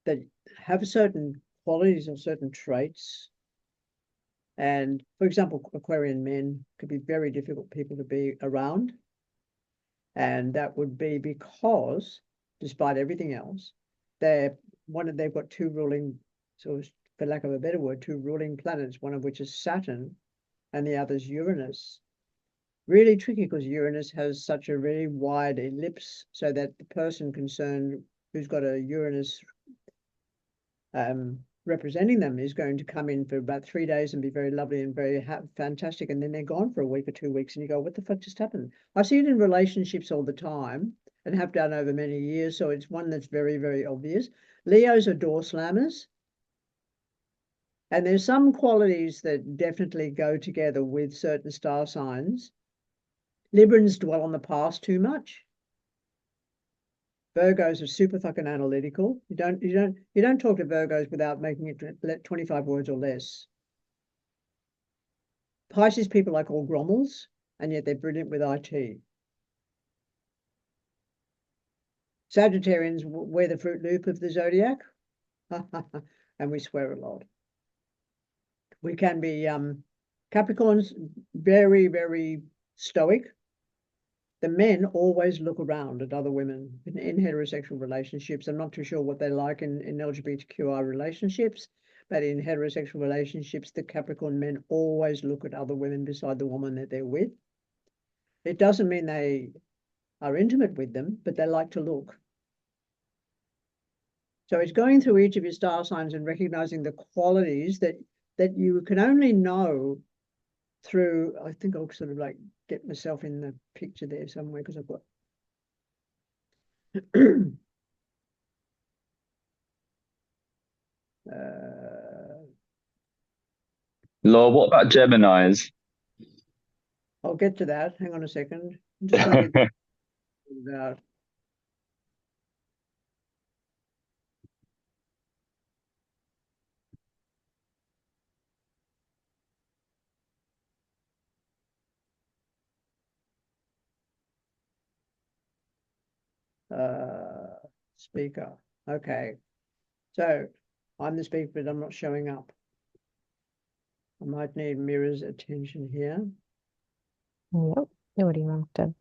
that have certain qualities or certain traits. And for example, Aquarian men could be very difficult people to be around. And that would be because, despite everything else, they've got two ruling, so for lack of a better word, two ruling planets, one of which is Saturn and the other is Uranus. Really tricky because Uranus has such a really wide ellipse so that the person concerned who's got a Uranus representing them is going to come in for about 3 days and be very lovely and very fantastic, and then they're gone for a week or 2 weeks and you go, what the fuck just happened? I see it in relationships all the time and have done over many years, so it's one that's very, very obvious. Leos are door slammers, and there's some qualities that definitely go together with certain star signs. Librans dwell on the past too much. Virgos are super fucking analytical. You don't talk to Virgos without making it 25 words or less. Pisces people I call grommels, and yet they're brilliant with IT. Sagittarians wear the Fruit Loop of the zodiac, and we swear a lot. We can be Capricorns, very, very stoic. The men always look around at other women in heterosexual relationships. I'm not too sure what they like in LGBTQI relationships, but in heterosexual relationships, the Capricorn men always look at other women beside the woman that they're with. It doesn't mean they are intimate with them, but they like to look. So it's going through each of your star signs and recognizing the qualities that you can only know through, I think I'll sort of like get myself in the picture there somewhere because I've got Laura, what about Geminis? I'll get to that. Hang on a second. I'm just trying to about speaker. Okay. So I'm the speaker, but I'm not showing up. I might need Mira's attention here. Yep. What are you after?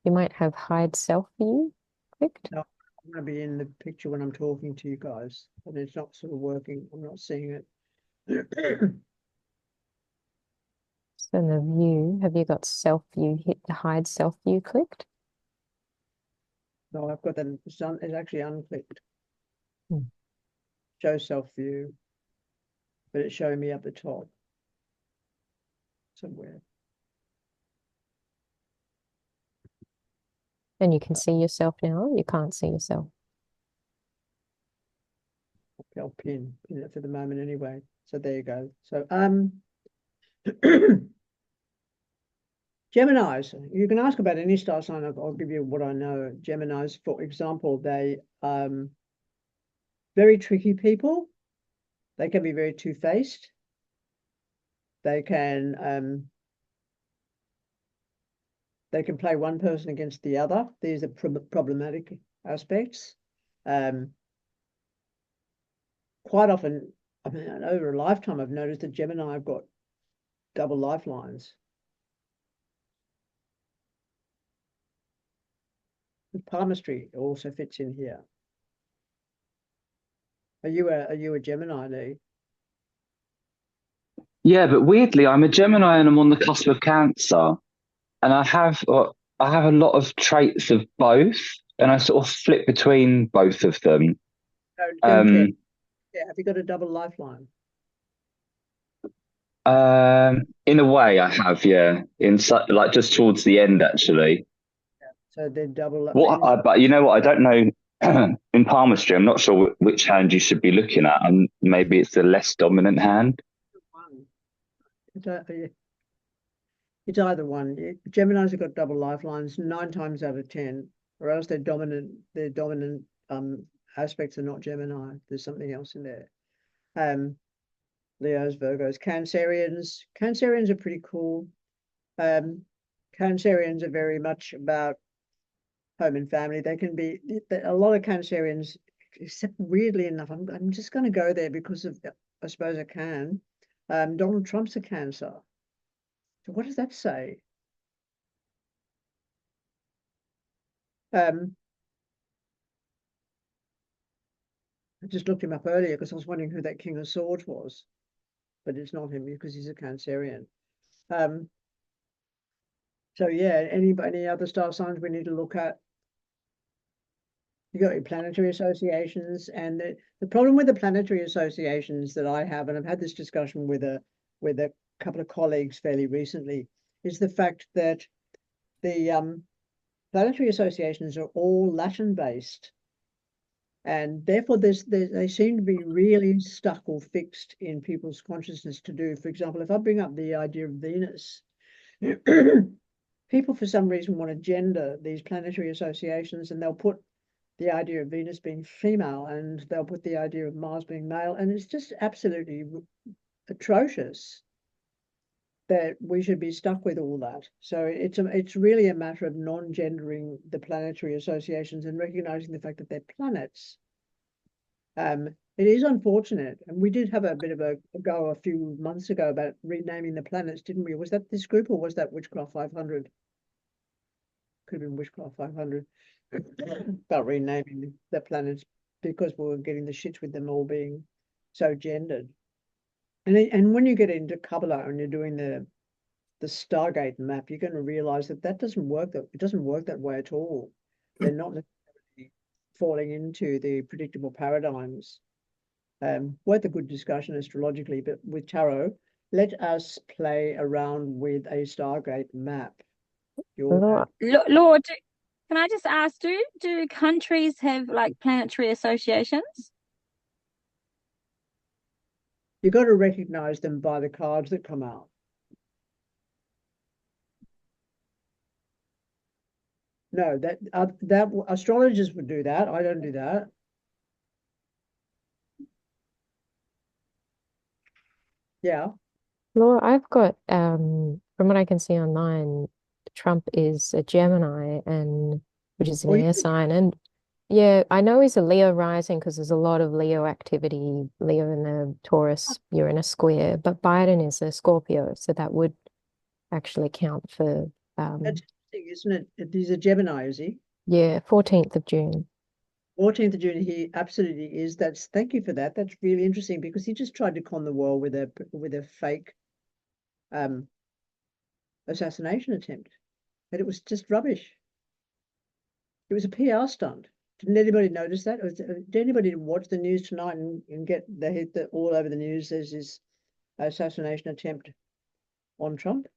You might have hide self view clicked. No, I'm going to be in the picture when I'm talking to you guys, and it's not sort of working. I'm not seeing it. So in the view, have you got self view, hit the hide self view clicked? No, I've got that. It's actually unclicked. Hmm. Show self view, but it's showing me up the top somewhere. And you can see yourself now. You can't see yourself. I'll pin it for the moment anyway. So there you go. So Geminis, you can ask about any star sign. I'll give you what I know. Geminis, for example, they very tricky people. They can be very two-faced. They can play one person against the other. These are problematic aspects. Quite often, I mean, over a lifetime, I've noticed that Gemini have got double lifelines. The palmistry also fits in here. Are you a Gemini, Lee? Yeah, but weirdly, I'm a Gemini and I'm on the cusp of Cancer, and I have a lot of traits of both, and I sort of flip between both of them. Don't care. Yeah, have you got a double lifeline? In a way, I have, yeah. Like just towards the end, actually. So they're double. But you know what? I don't know. In palmistry, I'm not sure which hand you should be looking at, and maybe it's the less dominant hand. It's either one. Geminis have got double lifelines 9 times out of 10, or else their dominant aspects are not Gemini. There's something else in there. Leos, Virgos, Cancerians. Cancerians are pretty cool. Cancerians are very much about home and family. They can be a lot of Cancerians, except weirdly enough, I'm just going to go there because of, I suppose I can. Donald Trump's a Cancer. So what does that say? I just looked him up earlier because I was wondering who that King of Swords was, but it's not him because he's a Cancerian. So yeah, any other star signs we need to look at? You got your planetary associations, and the problem with the planetary associations that I have, and I've had this discussion with a couple of colleagues fairly recently, is the fact that the planetary associations are all Latin based, and therefore they seem to be really stuck or fixed in people's consciousness to do. For example, if I bring up the idea of Venus, people for some reason want to gender these planetary associations, and they'll put the idea of Venus being female, and they'll put the idea of Mars being male, and it's just absolutely atrocious that we should be stuck with all that. So it's really a matter of non-gendering the planetary associations and recognizing the fact that they're planets. It is unfortunate, and we did have a bit of a go a few months ago about renaming the planets, didn't we? Was that this group or was that Witchcraft 500? Could have been Witchcraft 500. About renaming the planets because we were getting the shits with them all being so gendered. And when you get into Kabbalah and you're doing the Stargate map, you're going to realize that doesn't work. It doesn't work that way at all. They're not necessarily falling into the predictable paradigms. Worth a good discussion astrologically, but with tarot, let us play around with a Stargate map. Laura, Lord, can I just ask, do countries have like planetary associations? You got to recognize them by the cards that come out. No, that astrologers would do that. I don't do that. Yeah. Laura, I've got from what I can see online, Trump is a Gemini, and which is an air sign, and yeah, I know he's a Leo rising because there's a lot of Leo activity, Leo in the Taurus, you're in a square, but Biden is a Scorpio, so that would actually count for That's interesting, isn't it? He's a Gemini, is he? yeah, 14th of June. 14th of June, he absolutely is. Thank you for that. That's really interesting because he just tried to con the world with a fake assassination attempt, and it was just rubbish. It was a PR stunt. Didn't anybody notice that? Did anybody watch the news tonight and get the hit that all over the news there's this assassination attempt on Trump?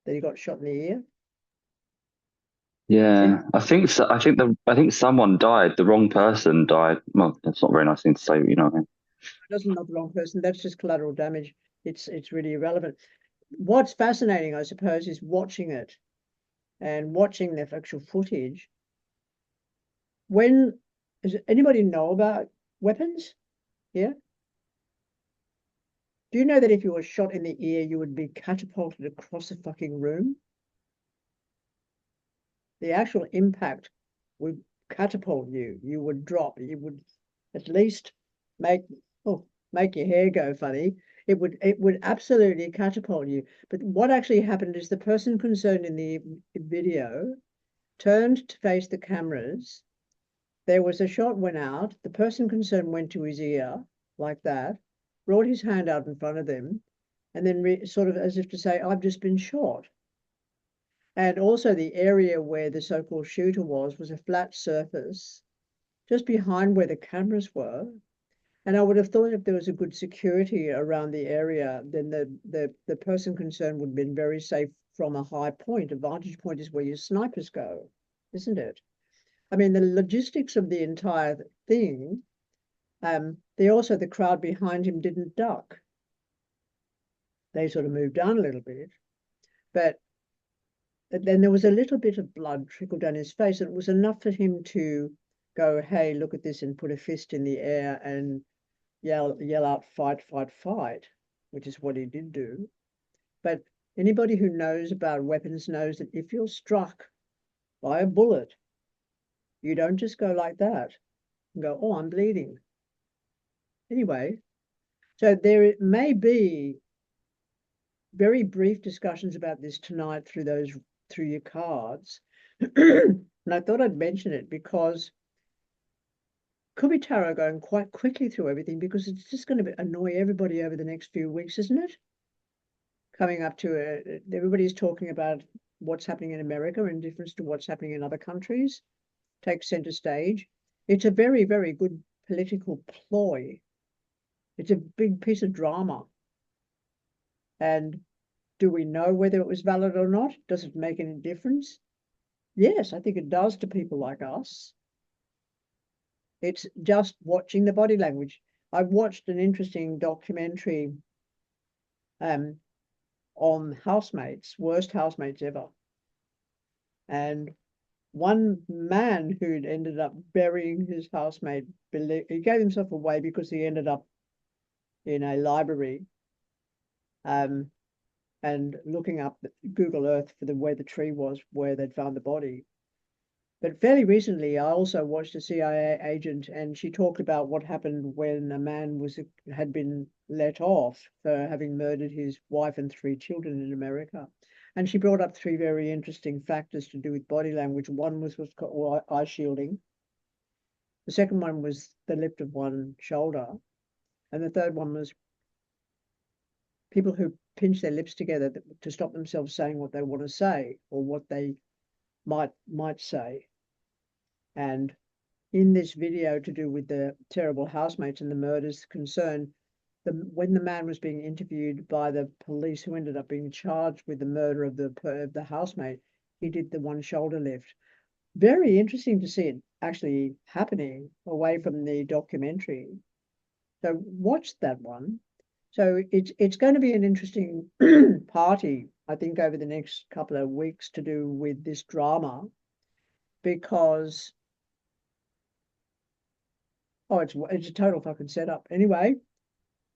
That he got shot in the ear? Yeah, I think so. I think someone died. The wrong person died. Well, that's not a very nice thing to say, but you know what I mean. That's not the wrong person. That's just collateral damage. It's really irrelevant. What's fascinating, I suppose, is watching it and watching the actual footage. Does anybody know about weapons here? Do you know that if you were shot in the ear, you would be catapulted across the fucking room? The actual impact would catapult you. You would drop. You would at least make your hair go funny. It would absolutely catapult you. But what actually happened is the person concerned in the video turned to face the cameras. There was a shot went out. The person concerned went to his ear like that, brought his hand out in front of them, and then sort of as if to say, I've just been shot. And also the area where the so-called shooter was a flat surface just behind where the cameras were. And I would have thought if there was a good security around the area, then the person concerned would have been very safe from a high point. A vantage point is where your snipers go, isn't it? I mean, the logistics of the entire thing, the crowd behind him didn't duck. They sort of moved down a little bit. But then there was a little bit of blood trickled down his face, and it was enough for him to go, hey, look at this, and put a fist in the air and yell out, fight, fight, fight, which is what he did do. But anybody who knows about weapons knows that if you're struck by a bullet, you don't just go like that and go, oh, I'm bleeding. Anyway, so there may be very brief discussions about this tonight through your cards. And I thought I'd mention it because could be tarot going quite quickly through everything, because it's just going to annoy everybody over the next few weeks, isn't it? Coming up to everybody's talking about what's happening in America in difference to what's happening in other countries. Takes center stage. It's a very, very good political ploy. It's a big piece of drama. And do we know whether it was valid or not? Does it make any difference? Yes, I think it does to people like us. It's just watching the body language. I've watched an interesting documentary on housemates, worst housemates ever. And one man who'd ended up burying his housemate, he gave himself away because he ended up in a library and looking up Google Earth for where the tree was, where they'd found the body. But fairly recently, I also watched a CIA agent, and she talked about what happened when a man had been let off for having murdered his wife and 3 children in America. And she brought up 3 very interesting factors to do with body language. One was what's called eye shielding. The second one was the lift of one shoulder. And the third one was people who pinch their lips together to stop themselves saying what they want to say or what they might say. And in this video to do with the terrible housemates and the murders concern, when the man was being interviewed by the police who ended up being charged with the murder of the housemate, he did the one shoulder lift. Very interesting to see it actually happening away from the documentary. So watch that one. So it's going to be an interesting party, I think, over the next couple of weeks to do with this drama, because it's a total fucking setup. Anyway,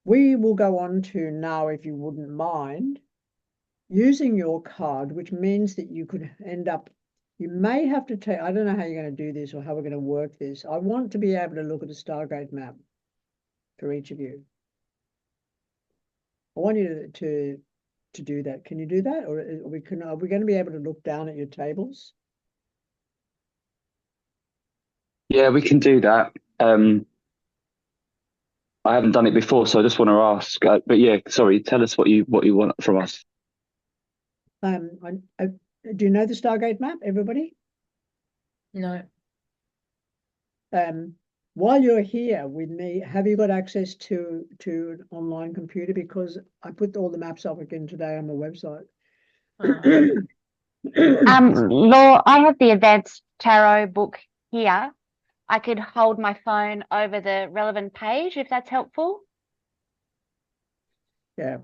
we will go on to now, if you wouldn't mind, using your card, which means that you could end up, you may have to take, I don't know how you're going to do this or how we're going to work this. I want to be able to look at a Stargate map for each of you. I want you to do that. Can you do that? Or are we going to be able to look down at your tables? Yeah, we can do that. I haven't done it before, so I just want to ask. But yeah, sorry, tell us what you want from us. Do you know the Stargate map, everybody? No. While you're here with me, have you got access to an online computer? Because I put all the maps up again today on my website. Law, I have the advanced tarot book here. I could hold my phone over the relevant page if that's helpful. Yeah.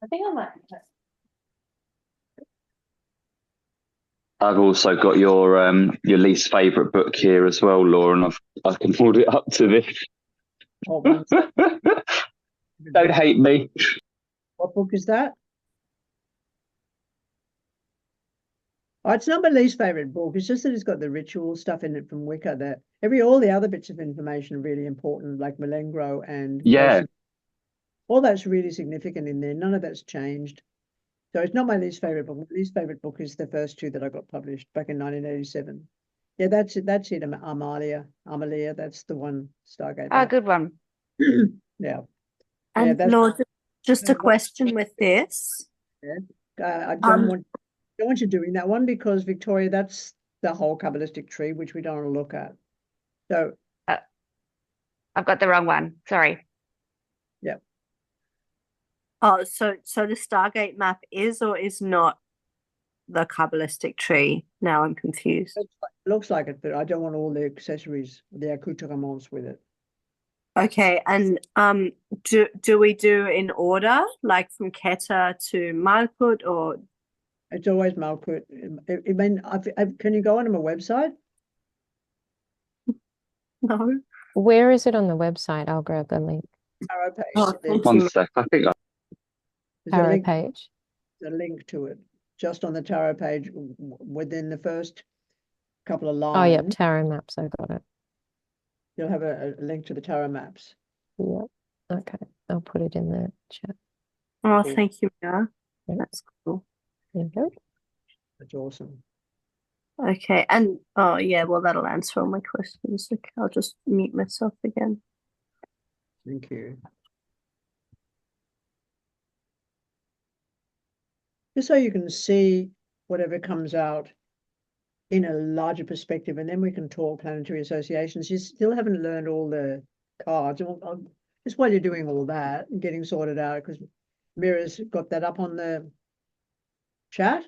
I think I might. I've also got your least favourite book here as well, Laura, and I can hold it up to this. Oh, Don't hate me. what book is that? Oh, it's not my least favorite book. It's just that it's got the ritual stuff in it from Wicca. That all the other bits of information are really important, like Malengro and all that's really significant in there. None of that's changed. So it's not my least favorite book. My least favorite book is the first 2 that I got published back in 1987. Yeah, that's it. That's it. Amalia. That's the one. Stargate. Oh, good one. Yeah. And that's Lord, just a question with this. I don't want you doing that one because, Victoria, that's the whole Kabbalistic tree, which we don't want to look at. So I've got the wrong one. Sorry. Yeah. Oh, so the Stargate map is or is not the Kabbalistic tree? Now I'm confused. It looks like it, but I don't want all the accessories, the accoutrements with it. Okay, and do we do in order, like from Keter to Malkut, or It's always Malkut. I mean, can you go onto my website? no? Where is it on the website? I'll grab the link. Tarot page. Oh, There's thank One you. sec. I think a Tarot link. page. There's a link to it just on the tarot page within the first couple of Oh, yep, lines. tarot maps. I got it. You'll have a link to the tarot maps. Yep. Okay, I'll put it in the chat. Oh, Cool. thank you, Mia. Yep. That's cool. There you go. That's awesome. Okay, and oh yeah, well that'll answer all my questions. Okay, I'll just mute myself again. Thank you. Just so you can see whatever comes out in a larger perspective, and then we can talk planetary associations. You still haven't learned all the cards. Just while you're doing all that and getting sorted out, because Mira's got that up on the chat.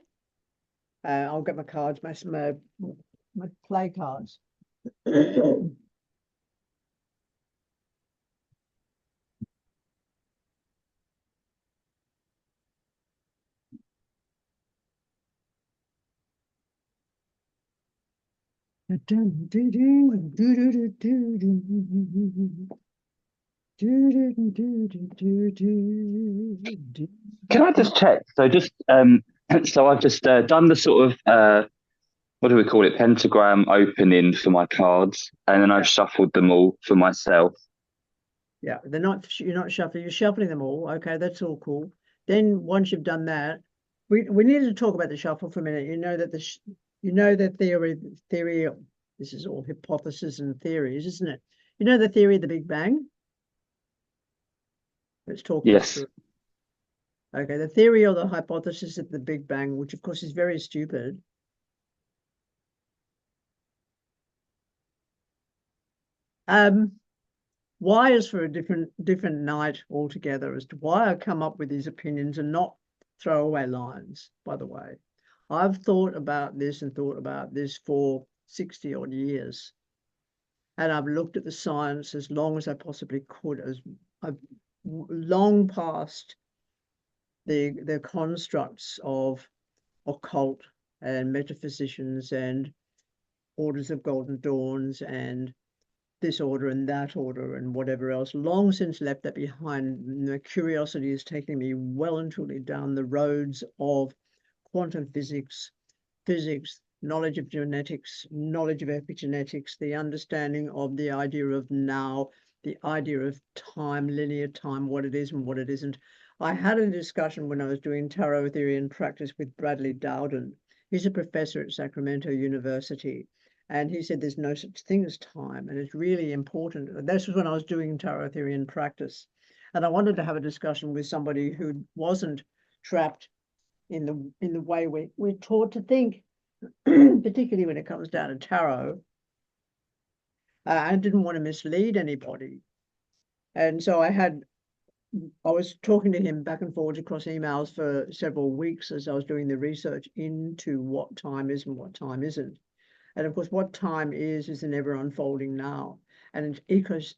I'll get my cards, my play cards. can I just check? So just so I've just done the sort of what do we call it? Pentagram opening for my cards, and then I've shuffled them all for myself. Yeah, you're not shuffling, you're shuffling them all. Okay, that's all cool. Then once you've done that, we need to talk about the shuffle for a minute. You know that theory, this is all hypothesis and theories, isn't it? You know the theory of the Big Bang? Let's talk that Yes. through. Okay, the theory or the hypothesis of the Big Bang, which of course is very stupid. Why is for a different night altogether as to why I come up with these opinions and not throwaway lines, by the way. I've thought about this and thought about this for 60 odd years. And I've looked at the science as long as I possibly could, as I've long past the constructs of occult and metaphysicians and orders of golden dawns and this order and that order and whatever else, long since left that behind. The curiosity is taking me well and truly down the roads of quantum physics, knowledge of genetics, knowledge of epigenetics, the understanding of the idea of now, the idea of time, linear time, what it is and what it isn't. I had a discussion when I was doing tarot theory and practice with Bradley Dowden. He's a professor at Sacramento University. And he said there's no such thing as time, and it's really important. This was when I was doing tarot theory in practice. And I wanted to have a discussion with somebody who wasn't trapped in the way we're taught to think, particularly when it comes down to tarot. I didn't want to mislead anybody. And so I was talking to him back and forwards across emails for several weeks as I was doing the research into what time is and what time isn't. And of course, what time is an ever unfolding now. And it's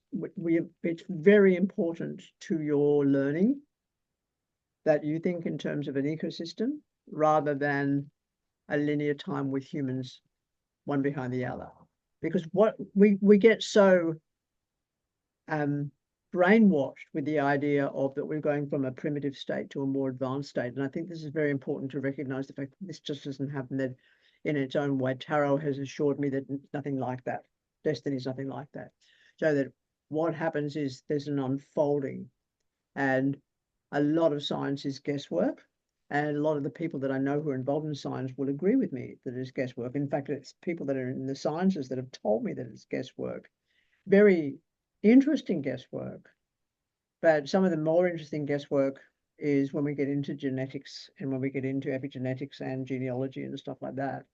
very important to your learning that you think in terms of an ecosystem rather than a linear time with humans, one behind the other. Because what we get so brainwashed with the idea of that we're going from a primitive state to a more advanced state. And I think this is very important to recognize the fact that this just doesn't happen, that in its own way. Tarot has assured me that nothing like that. Destiny is nothing like that. So that what happens is there's an unfolding, and a lot of science is guesswork. And a lot of the people that I know who are involved in science will agree with me that it's guesswork. In fact, it's people that are in the sciences that have told me that it's guesswork. Very interesting guesswork. But some of the more interesting guesswork is when we get into genetics and when we get into epigenetics and genealogy and stuff like that,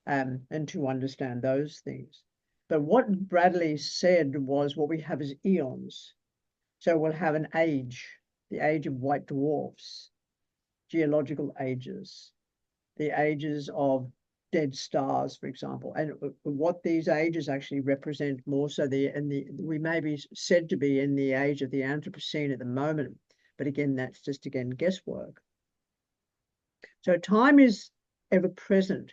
and to understand those things. But what Bradley said was what we have is eons. So we'll have an age, the age of white dwarfs, geological ages, the ages of dead stars, for example, and what these ages actually represent more so we may be said to be in the age of the Anthropocene at the moment, but again, that's just again guesswork. So time is ever present.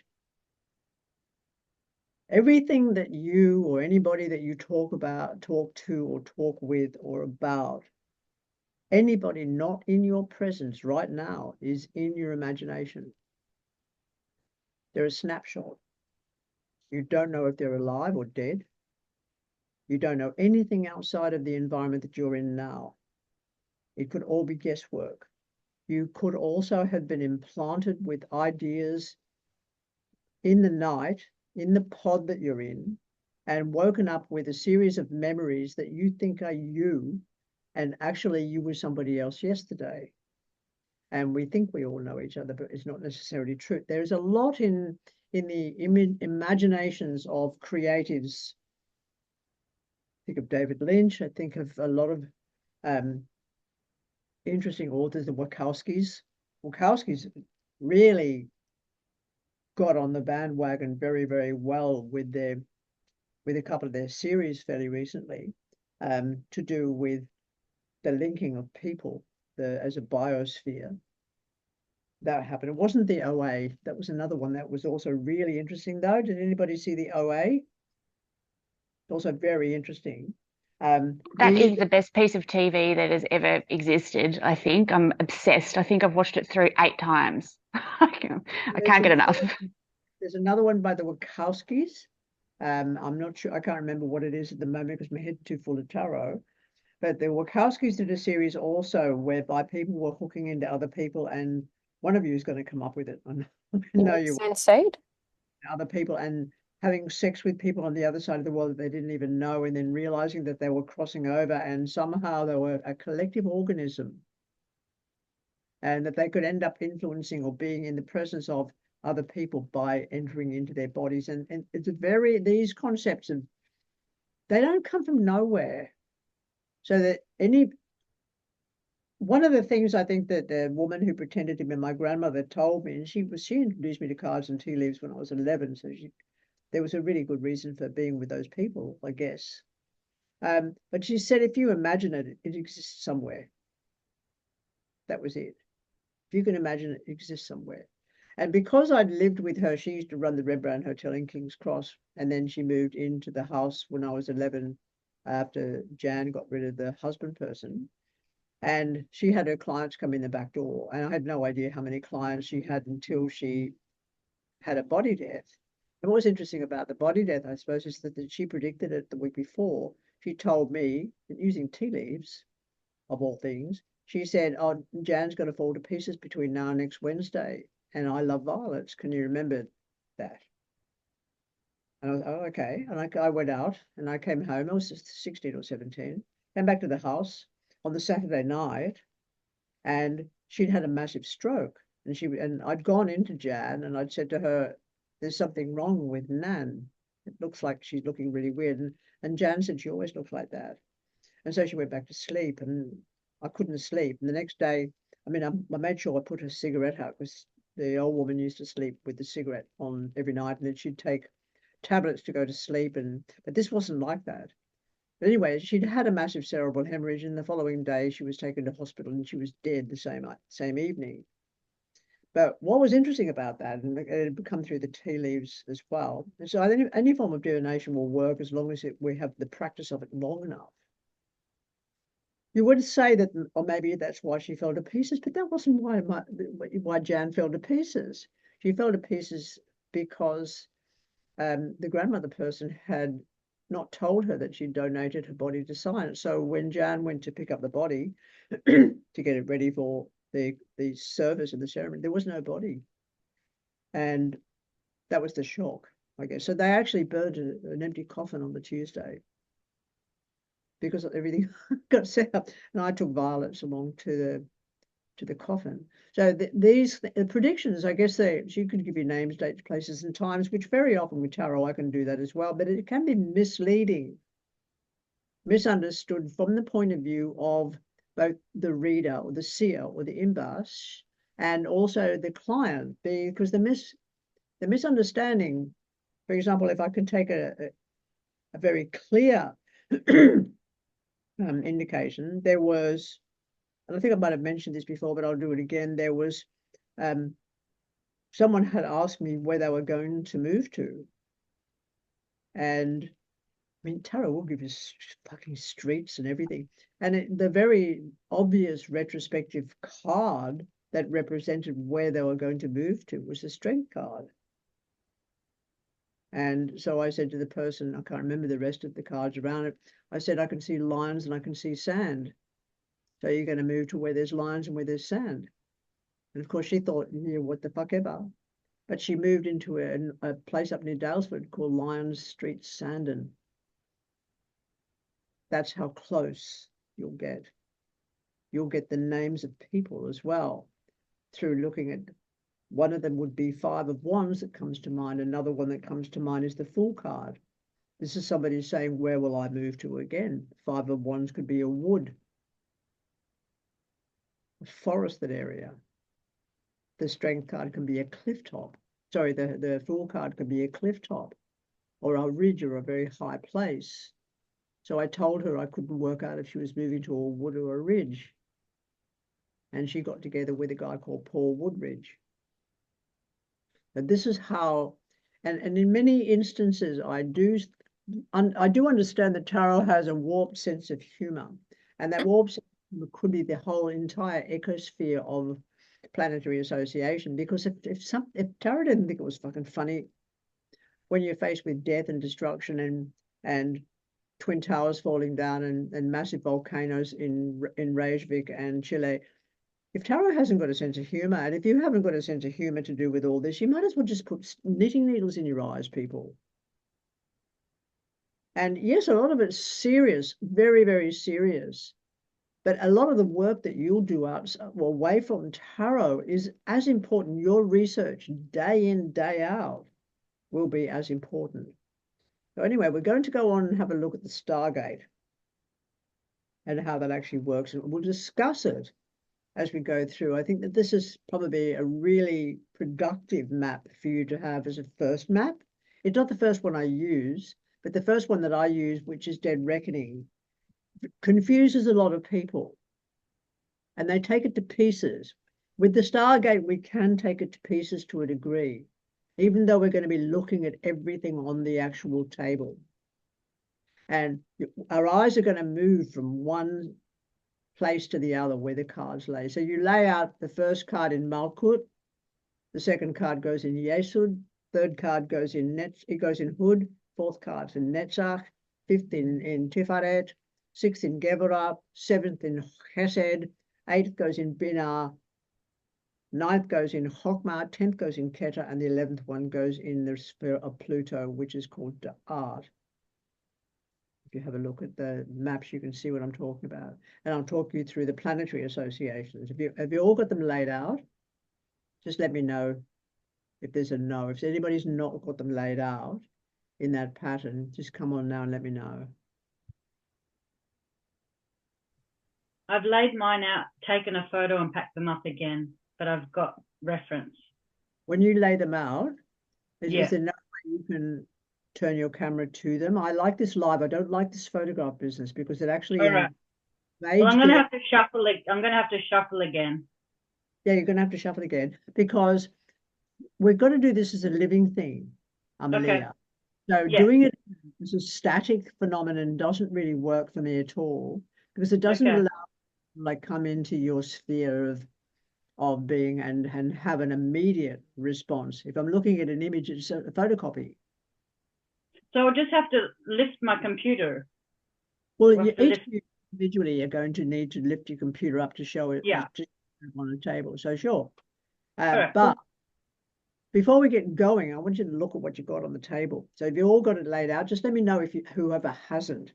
Everything that you or anybody that you talk to or talk with or about, anybody not in your presence right now is in your imagination. They're a snapshot. You don't know if they're alive or dead. You don't know anything outside of the environment that you're in now. It could all be guesswork. You could also have been implanted with ideas in the night, in the pod that you're in, and woken up with a series of memories that you think are you, and actually you were somebody else yesterday. And we think we all know each other, but it's not necessarily true. There's a lot in the imaginations of creatives. I think of David Lynch. I think of a lot of interesting authors, the Wachowskis. Wachowskis really got on the bandwagon very, very well with a couple of their series fairly recently, to do with the linking of people as a biosphere. That happened. It wasn't the OA. That was another one that was also really interesting, though. Did anybody see the OA? Also very interesting. That is the best piece of TV that has ever existed, I think. I'm obsessed. I think I've watched it through 8 times. I can't get enough. There's another one by the Wachowskis. I'm not sure. I can't remember what it is at the moment because my head's too full of tarot. But the Wachowskis did a series also whereby people were hooking into other people, and one of you is going to come up with it. I know you. Sensate? Other people and having sex with people on the other side of the world that they didn't even know, and then realizing that they were crossing over and somehow they were a collective organism, and that they could end up influencing or being in the presence of other people by entering into their bodies. And it's these concepts they don't come from nowhere. So that one of the things I think that the woman who pretended to be my grandmother told me, and she introduced me to cards and tea leaves when I was 11, so there was a really good reason for being with those people, I guess. But she said, if you imagine it, it exists somewhere. That was it. If you can imagine it, it exists somewhere. And because I'd lived with her, she used to run the Red Brown Hotel in King's Cross, and then she moved into the house when I was 11 after Jan got rid of the husband person. And she had her clients come in the back door, and I had no idea how many clients she had until she had a body death. And what was interesting about the body death, I suppose, is that she predicted it the week before. She told me, using tea leaves, of all things, she said, oh, Jan's going to fall to pieces between now and next Wednesday, and I love violets. Can you remember that? And I was, oh, okay. And I went out, and I came home. I was 16 or 17. Came back to the house on the Saturday night, and she'd had a massive stroke. And I'd gone into Jan, and I'd said to her, there's something wrong with Nan. It looks like she's looking really weird. And Jan said, she always looks like that. And so she went back to sleep, and I couldn't sleep. And the next day, I made sure I put her cigarette out, because the old woman used to sleep with the cigarette on every night, and then she'd take tablets to go to sleep. But this wasn't like that. But anyway, she'd had a massive cerebral hemorrhage, and the following day she was taken to hospital, and she was dead the same evening. But what was interesting about that, and it had come through the tea leaves as well, and so I think any form of divination will work as long as we have the practice of it long enough. You would say that, or maybe that's why she fell to pieces, but that wasn't why Jan fell to pieces. She fell to pieces because the grandmother person had not told her that she donated her body to science. So when Jan went to pick up the body to get it ready for the service of the ceremony, there was no body. And that was the shock, I guess. So they actually burned an empty coffin on the Tuesday because everything got set up. And I took violets along to the coffin. So these predictions, I guess she could give you names, dates, places, and times, which very often with tarot I can do that as well, but it can be misleading, misunderstood from the point of view of both the reader or the seer or the imbash, and also the client, because the misunderstanding, for example, if I can take a very clear indication, there was, and I think I might have mentioned this before, but I'll do it again. There was someone had asked me where they were going to move to. And I mean, tarot will give you fucking streets and everything. And the very obvious retrospective card that represented where they were going to move to was the strength card. And so I said to the person, I can't remember the rest of the cards around it, I said, I can see lions and I can see sand. So you're going to move to where there's lions and where there's sand. And of course she thought, yeah, what the fuck ever. But she moved into a place up near Dalesford called Lions Street, Sandon. That's how close you'll get. You'll get the names of people as well through looking at, one of them would be 5 of Wands that comes to mind. Another one that comes to mind is the Fool card. This is somebody saying, where will I move to again? 5 of Wands could be a wood, a forested area. The Strength card can be a cliff top. Sorry, the Fool card could be a cliff top or a ridge or a very high place. So I told her I couldn't work out if she was moving to a wood or a ridge. And she got together with a guy called Paul Woodridge. And this is how, and in many instances, I do understand that tarot has a warped sense of humor. And that warped sense of humor could be the whole entire ecosphere of planetary association. Because if tarot didn't think it was fucking funny, when you're faced with death and destruction and twin towers falling down and massive volcanoes in Reykjavik and Chile, if tarot hasn't got a sense of humor, and if you haven't got a sense of humor to do with all this, you might as well just put knitting needles in your eyes, people. And yes, a lot of it's serious, very, very serious. But a lot of the work that you'll do away from tarot is as important. Your research day in, day out will be as important. So anyway, we're going to go on and have a look at the Stargate and how that actually works. And we'll discuss it as we go through. I think that this is probably a really productive map for you to have as a first map. It's not the first one I use, but the first one that I use, which is Dead Reckoning, confuses a lot of people. And they take it to pieces. With the Stargate, we can take it to pieces to a degree, even though we're going to be looking at everything on the actual table. And our eyes are going to move from one place to the other where the cards lay. So you lay out the first card in Malkut, the second card goes in Yesud, third card goes in Hud, fourth card's in Netzach, fifth in Tiferet, sixth in Gevorah, seventh in Chesed, eighth goes in Binah, ninth goes in Chokmah, 10th goes in Keter, and the 11th one goes in the sphere of Pluto, which is called Da'at. If you have a look at the maps, you can see what I'm talking about. And I'll talk you through the planetary associations. Have you all got them laid out? Just let me know if there's a no. If anybody's not got them laid out in that pattern, just come on now and let me know. I've laid mine out, taken a photo and packed them up again, but I've got reference. When you lay them out, Yeah. is there no way you can turn your camera to them? I like this live. I don't like this photograph business because it actually All right. Well, I'm going to have to shuffle it. I'm going to have to shuffle again. Yeah, you're going to have to shuffle again because we've got to do this as a living thing, Amelia. Okay. So Yeah. doing it as a static phenomenon doesn't really work for me at all because it doesn't Okay. allow like come into your sphere of being and have an immediate response. If I'm looking at an image, it's a photocopy. So I'll just have to lift my computer. Well, We'll have to each lift- of you individually, you're going to need to lift your computer up to show it Yeah. on a table. So sure. right, But before we get going, I want you to look at what you've got on the table. So if you all got it laid out, just let me know if whoever hasn't.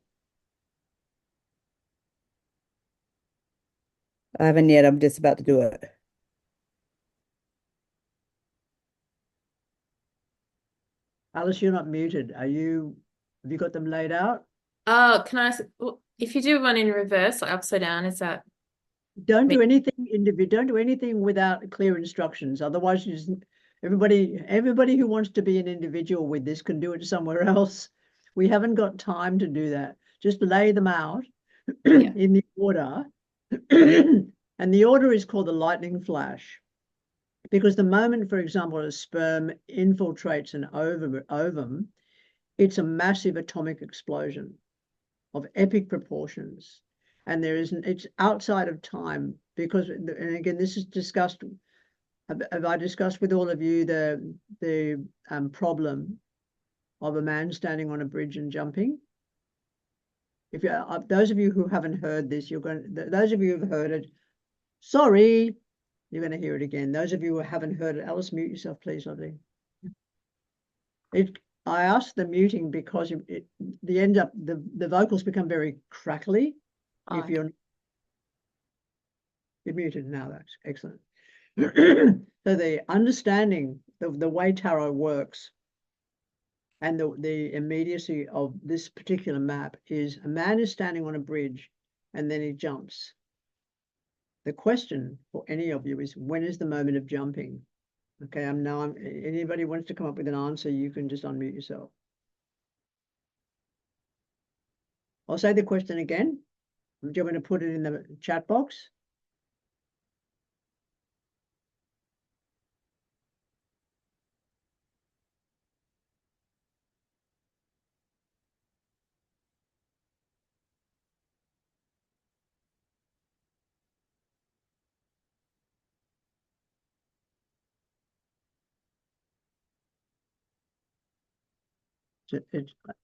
I haven't yet. I'm just about to do it. Alice, you're not muted. Have you got them laid out? Oh, can I, if you do one in reverse, like upside down, is that? Don't do anything without clear instructions. Otherwise, Everybody who wants to be an individual with this can do it somewhere else. We haven't got time to do that. Just lay them out in the order. And the order is called the lightning flash. Because the moment, for example, a sperm infiltrates an ovum, it's a massive atomic explosion of epic proportions. And it's outside of time because, and again, this is discussed. Have I discussed with all of you the problem of a man standing on a bridge and jumping? If you, those of you who haven't heard this, those of you who have heard it, sorry, you're going to hear it again. Those of you who haven't heard it, Alice, mute yourself, please, lovely. I asked the muting because the vocals become very crackly if you're muted now. That's excellent. So the understanding the way tarot works and the immediacy of this particular map is a man is standing on a bridge and then he jumps. The question for any of you is, when is the moment of jumping? Okay, anybody wants to come up with an answer, you can just unmute yourself. I'll say the question again. Do you want me to put it in the chat box?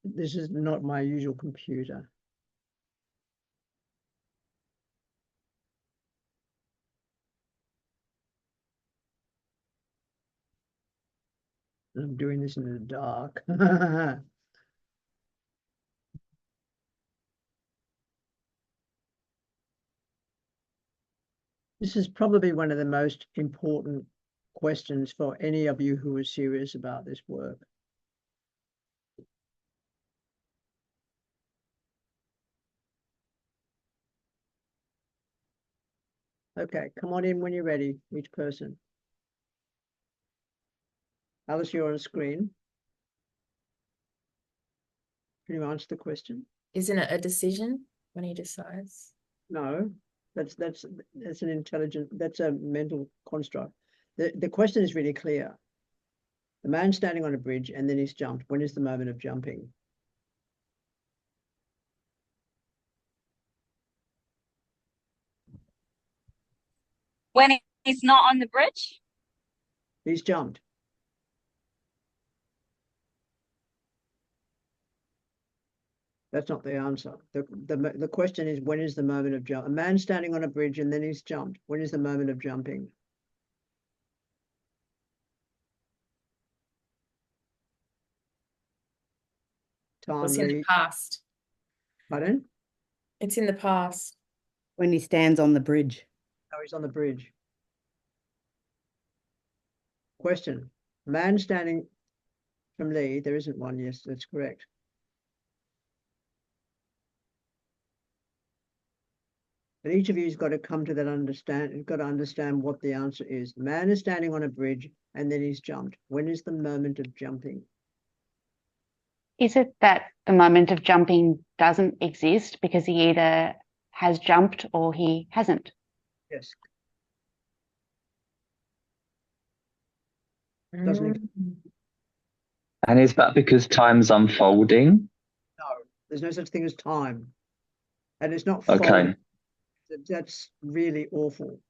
This is not my usual computer. I'm doing this in the dark. This is probably one of the most important questions for any of you who are serious about this work. Okay, come on in when you're ready, each person. Alice, you're on screen. Can you answer the question? Isn't it a decision when he decides? No, that's an intelligent, that's a mental construct. The question is really clear. The man standing on a bridge and then he's jumped. When is the moment of jumping? When he's not on the bridge? He's jumped. That's not the answer. The question is, when is the moment of jump? A man standing on a bridge and then he's jumped. When is the moment of jumping? Time. It's in the past. Pardon? It's in the past. When he stands on the bridge. No, he's on the bridge. Question. Man standing from Lee, there isn't one. Yes, that's correct. But each of you has got to come to that got to understand what the answer is. The man is standing on a bridge and then he's jumped. When is the moment of jumping? Is it that the moment of jumping doesn't exist because he either has jumped or he hasn't? Yes. Doesn't exist. And is that because time's unfolding? No, there's no such thing as time. And it's not Okay. folding. That's really awful.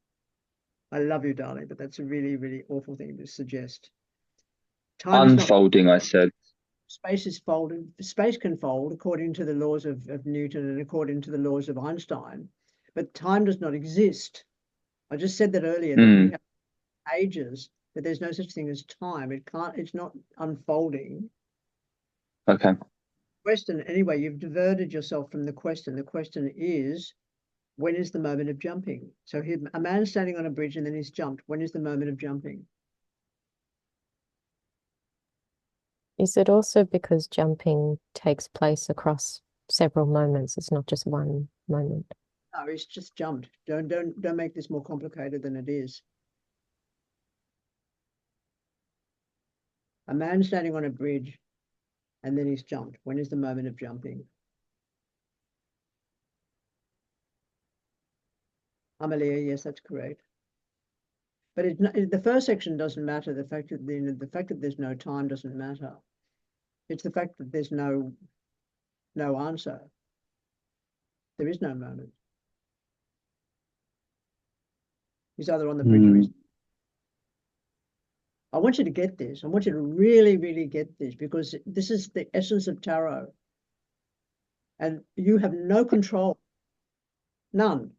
I love you, darling, but that's a really, really awful thing to suggest. Time is not, Unfolding, I said. space is folded. Space can fold according to the laws of Newton and according to the laws of Einstein, but time does not exist. I just said that earlier, that we have ages, but there's no such thing as time. It's not unfolding. Okay. Question, anyway, you've diverted yourself from the question. The question is, when is the moment of jumping? So a man standing on a bridge and then he's jumped. When is the moment of jumping? Is it also because jumping takes place across several moments? It's not just one moment. No, he's just jumped. Don't make this more complicated than it is. A man standing on a bridge, and then he's jumped. When is the moment of jumping? Amalia, yes, that's correct. But the first section doesn't matter. The fact that there's no time doesn't matter. It's the fact that there's no answer. There is no moment. He's either on the bridge or he's. I want you to get this. I want you to really, really get this, because this is the essence of tarot. And you have no control. None.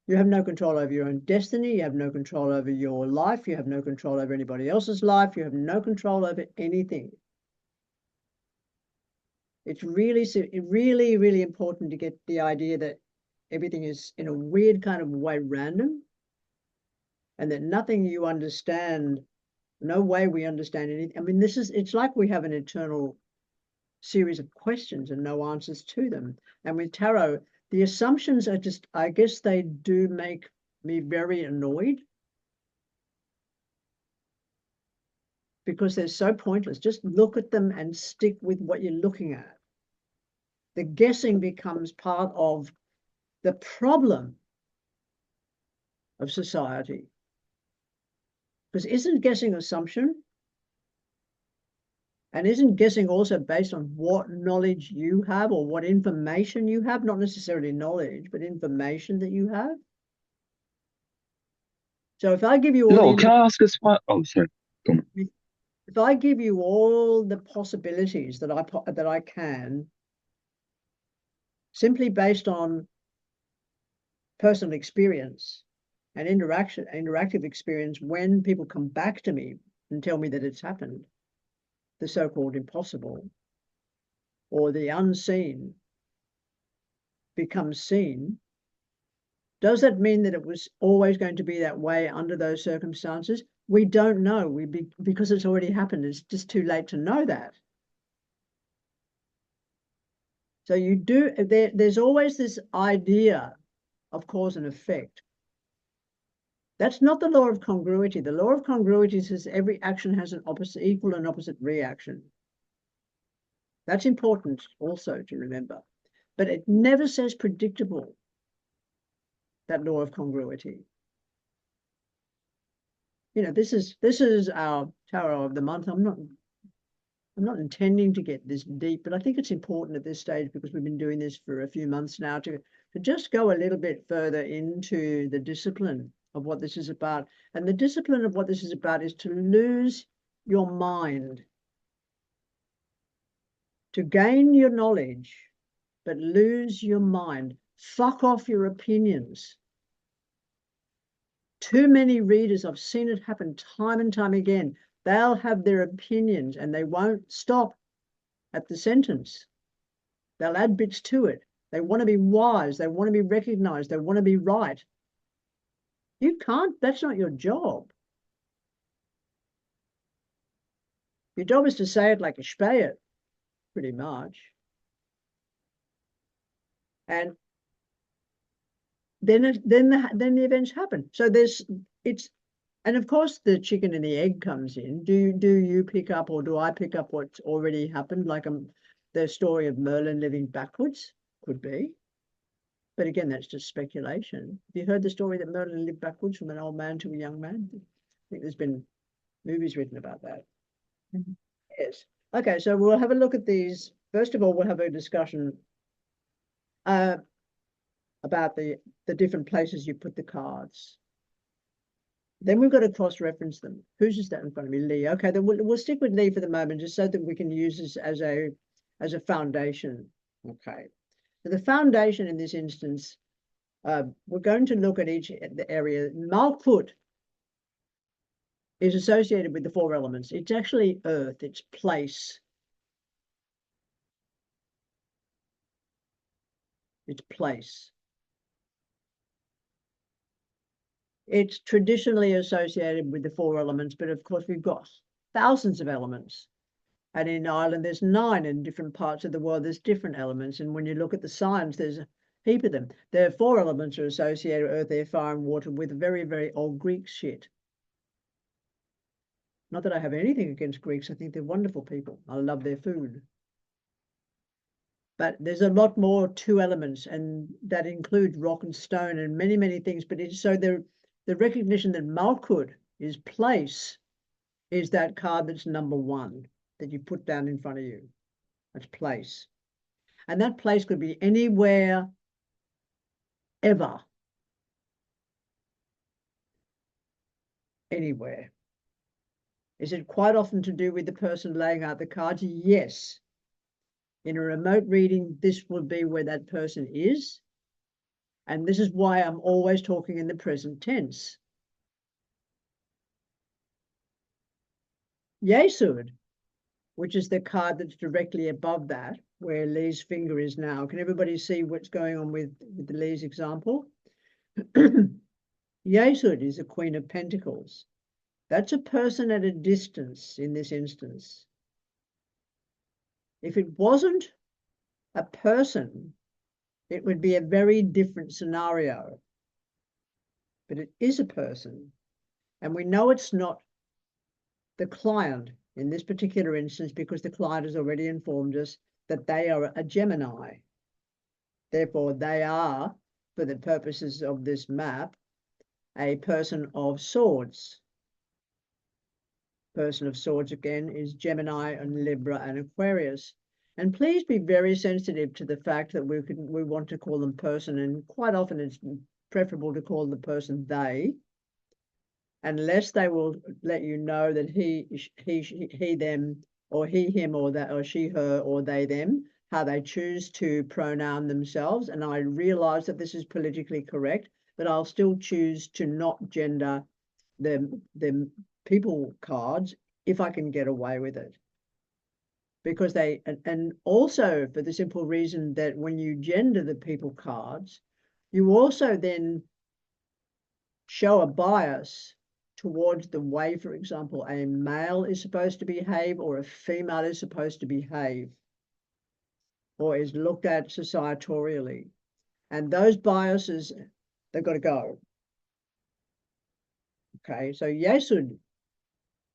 You have no control over your own destiny. You have no control over your life. You have no control over anybody else's life. You have no control over anything. It's really, really, really important to get the idea that everything is in a weird kind of way random, and that nothing you understand, no way we understand anything. I mean, it's like we have an eternal series of questions and no answers to them. And with tarot, the assumptions are just, I guess they do make me very annoyed, because they're so pointless. Just look at them and stick with what you're looking at. The guessing becomes part of the problem of society. Because isn't guessing assumption? And isn't guessing also based on what knowledge you have or what information you have? Not necessarily knowledge, but information that you have. So if I give you all Lord, can I ask us what? Oh, sorry. Go on. If I give you all the possibilities that I can, simply based on personal experience and interactive experience, when people come back to me and tell me that it's happened, the so-called impossible or the unseen becomes seen, does that mean that it was always going to be that way under those circumstances? We don't know. Because it's already happened. It's just too late to know that. So there's always this idea of cause and effect. That's not the law of congruity. The law of congruity says every action has an equal and opposite reaction. That's important also to remember. But it never says predictable, that law of congruity. You know, this is our tarot of the month. I'm not intending to get this deep, but I think it's important at this stage, because we've been doing this for a few months now, to just go a little bit further into the discipline of what this is about. And the discipline of what this is about is to lose your mind, to gain your knowledge, but lose your mind. Fuck off your opinions. Too many readers, I've seen it happen time and time again. They'll have their opinions and they won't stop at the sentence. They'll add bits to it. They want to be wise. They want to be recognized. They want to be right. You can't. That's not your job. Your job is to say it like you spay it, pretty much. And then the events happen. So and of course the chicken and the egg comes in. Do you pick up, or do I pick up what's already happened? Like the story of Merlin living backwards could be. But again, that's just speculation. Have you heard the story that Merlin lived backwards from an old man to a young man? I think there's been movies written about that. Mm-hmm. Yes. Okay, so we'll have a look at these. First of all, we'll have a discussion about the different places you put the cards. Then we've got to cross-reference them. Who's just that in front of me? Lee. Okay, then we'll stick with Lee for the moment, just so that we can use this as a foundation. Okay. So the foundation in this instance, we're going to look at the area. Malkut is associated with the 4 elements. It's actually earth, it's place. It's place. It's traditionally associated with the 4 elements, but of course we've got thousands of elements. And in Ireland, there's 9. In different parts of the world, there's different elements. And when you look at the signs, there's a heap of them. There are 4 elements are associated with earth, air, fire, and water with very, very old Greek shit. Not that I have anything against Greeks. I think they're wonderful people. I love their food. But there's a lot more to elements, and that includes rock and stone and many, many things. But it's so the recognition that Malkut is place is that card that's number 1 that you put down in front of you. That's place. And that place could be anywhere, ever. Anywhere. Is it quite often to do with the person laying out the cards? Yes. In a remote reading, this will be where that person is. And this is why I'm always talking in the present tense. Yesud, which is the card that's directly above that, where Lee's finger is now. Can everybody see what's going on with the Lee's example? Yesud is a Queen of Pentacles. That's a person at a distance in this instance. If it wasn't a person, it would be a very different scenario. But it is a person. And we know it's not the client in this particular instance because the client has already informed us that they are a Gemini. Therefore, they are, for the purposes of this map, a person of swords. Person of swords, again, is Gemini and Libra and Aquarius. And please be very sensitive to the fact that we want to call them person, and quite often it's preferable to call the person they, unless they will let you know that he, them, or he, him, or that, or she, her, or they, them, how they choose to pronoun themselves. And I realize that this is politically correct, but I'll still choose to not gender the people cards if I can get away with it. Because and also for the simple reason that when you gender the people cards, you also then show a bias towards the way, for example, a male is supposed to behave or a female is supposed to behave or is looked at societorially. And those biases, they've got to go. Okay, so Yesud,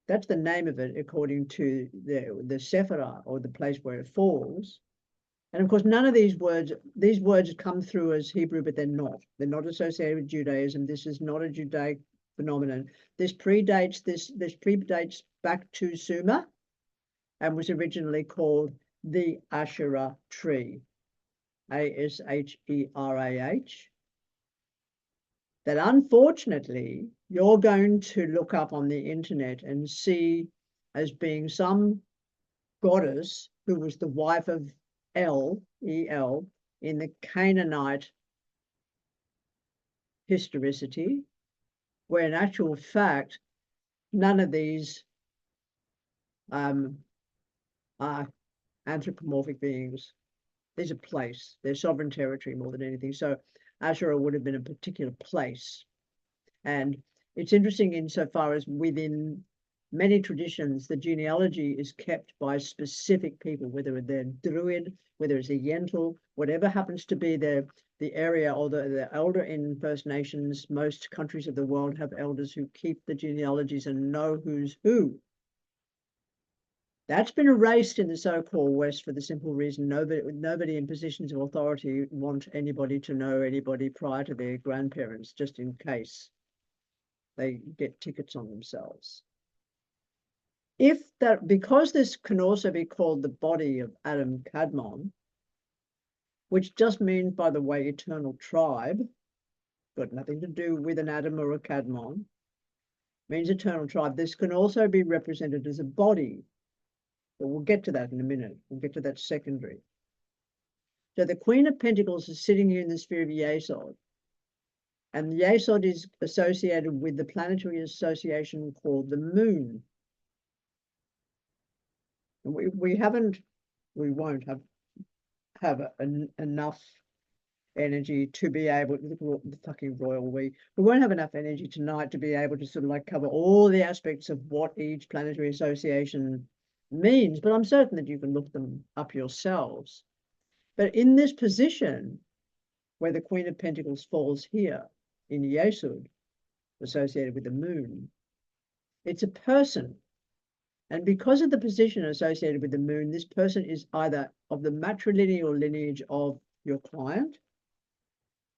that's the name of it according to the Sephirah, or the place where it falls. And of course, none of these words come through as Hebrew, but they're not. They're not associated with Judaism. This is not a Judaic phenomenon. This predates back to Sumer and was originally called the Asherah tree, Asherah. That unfortunately, you're going to look up on the internet and see as being some goddess who was the wife of El, E-L, in the Canaanite historicity, where in actual fact, none of these are anthropomorphic beings. These are place, they're sovereign territory more than anything. So Asherah would have been a particular place. And it's interesting insofar as within many traditions, the genealogy is kept by specific people, whether they're druid, whether it's a yentl, whatever happens to be the area, or the elder in First Nations. Most countries of the world have elders who keep the genealogies and know who's who. That's been erased in the so-called West for the simple reason nobody in positions of authority want anybody to know anybody prior to their grandparents, just in case they get tickets on themselves. Because this can also be called the body of Adam Kadmon, which just means, by the way, eternal tribe, got nothing to do with an Adam or a Kadmon, means eternal tribe. This can also be represented as a body. But we'll get to that in a minute. We'll get to that secondary. So the Queen of Pentacles is sitting here in the sphere of Yesod. And Yesod is associated with the planetary association called the moon. And we won't have enough energy to be able to, the fucking royal we won't have enough energy tonight to be able to sort of like cover all the aspects of what each planetary association means, but I'm certain that you can look them up yourselves. But in this position where the Queen of Pentacles falls here in Yesod, associated with the moon, it's a person. And because of the position associated with the moon, this person is either of the matrilineal lineage of your client,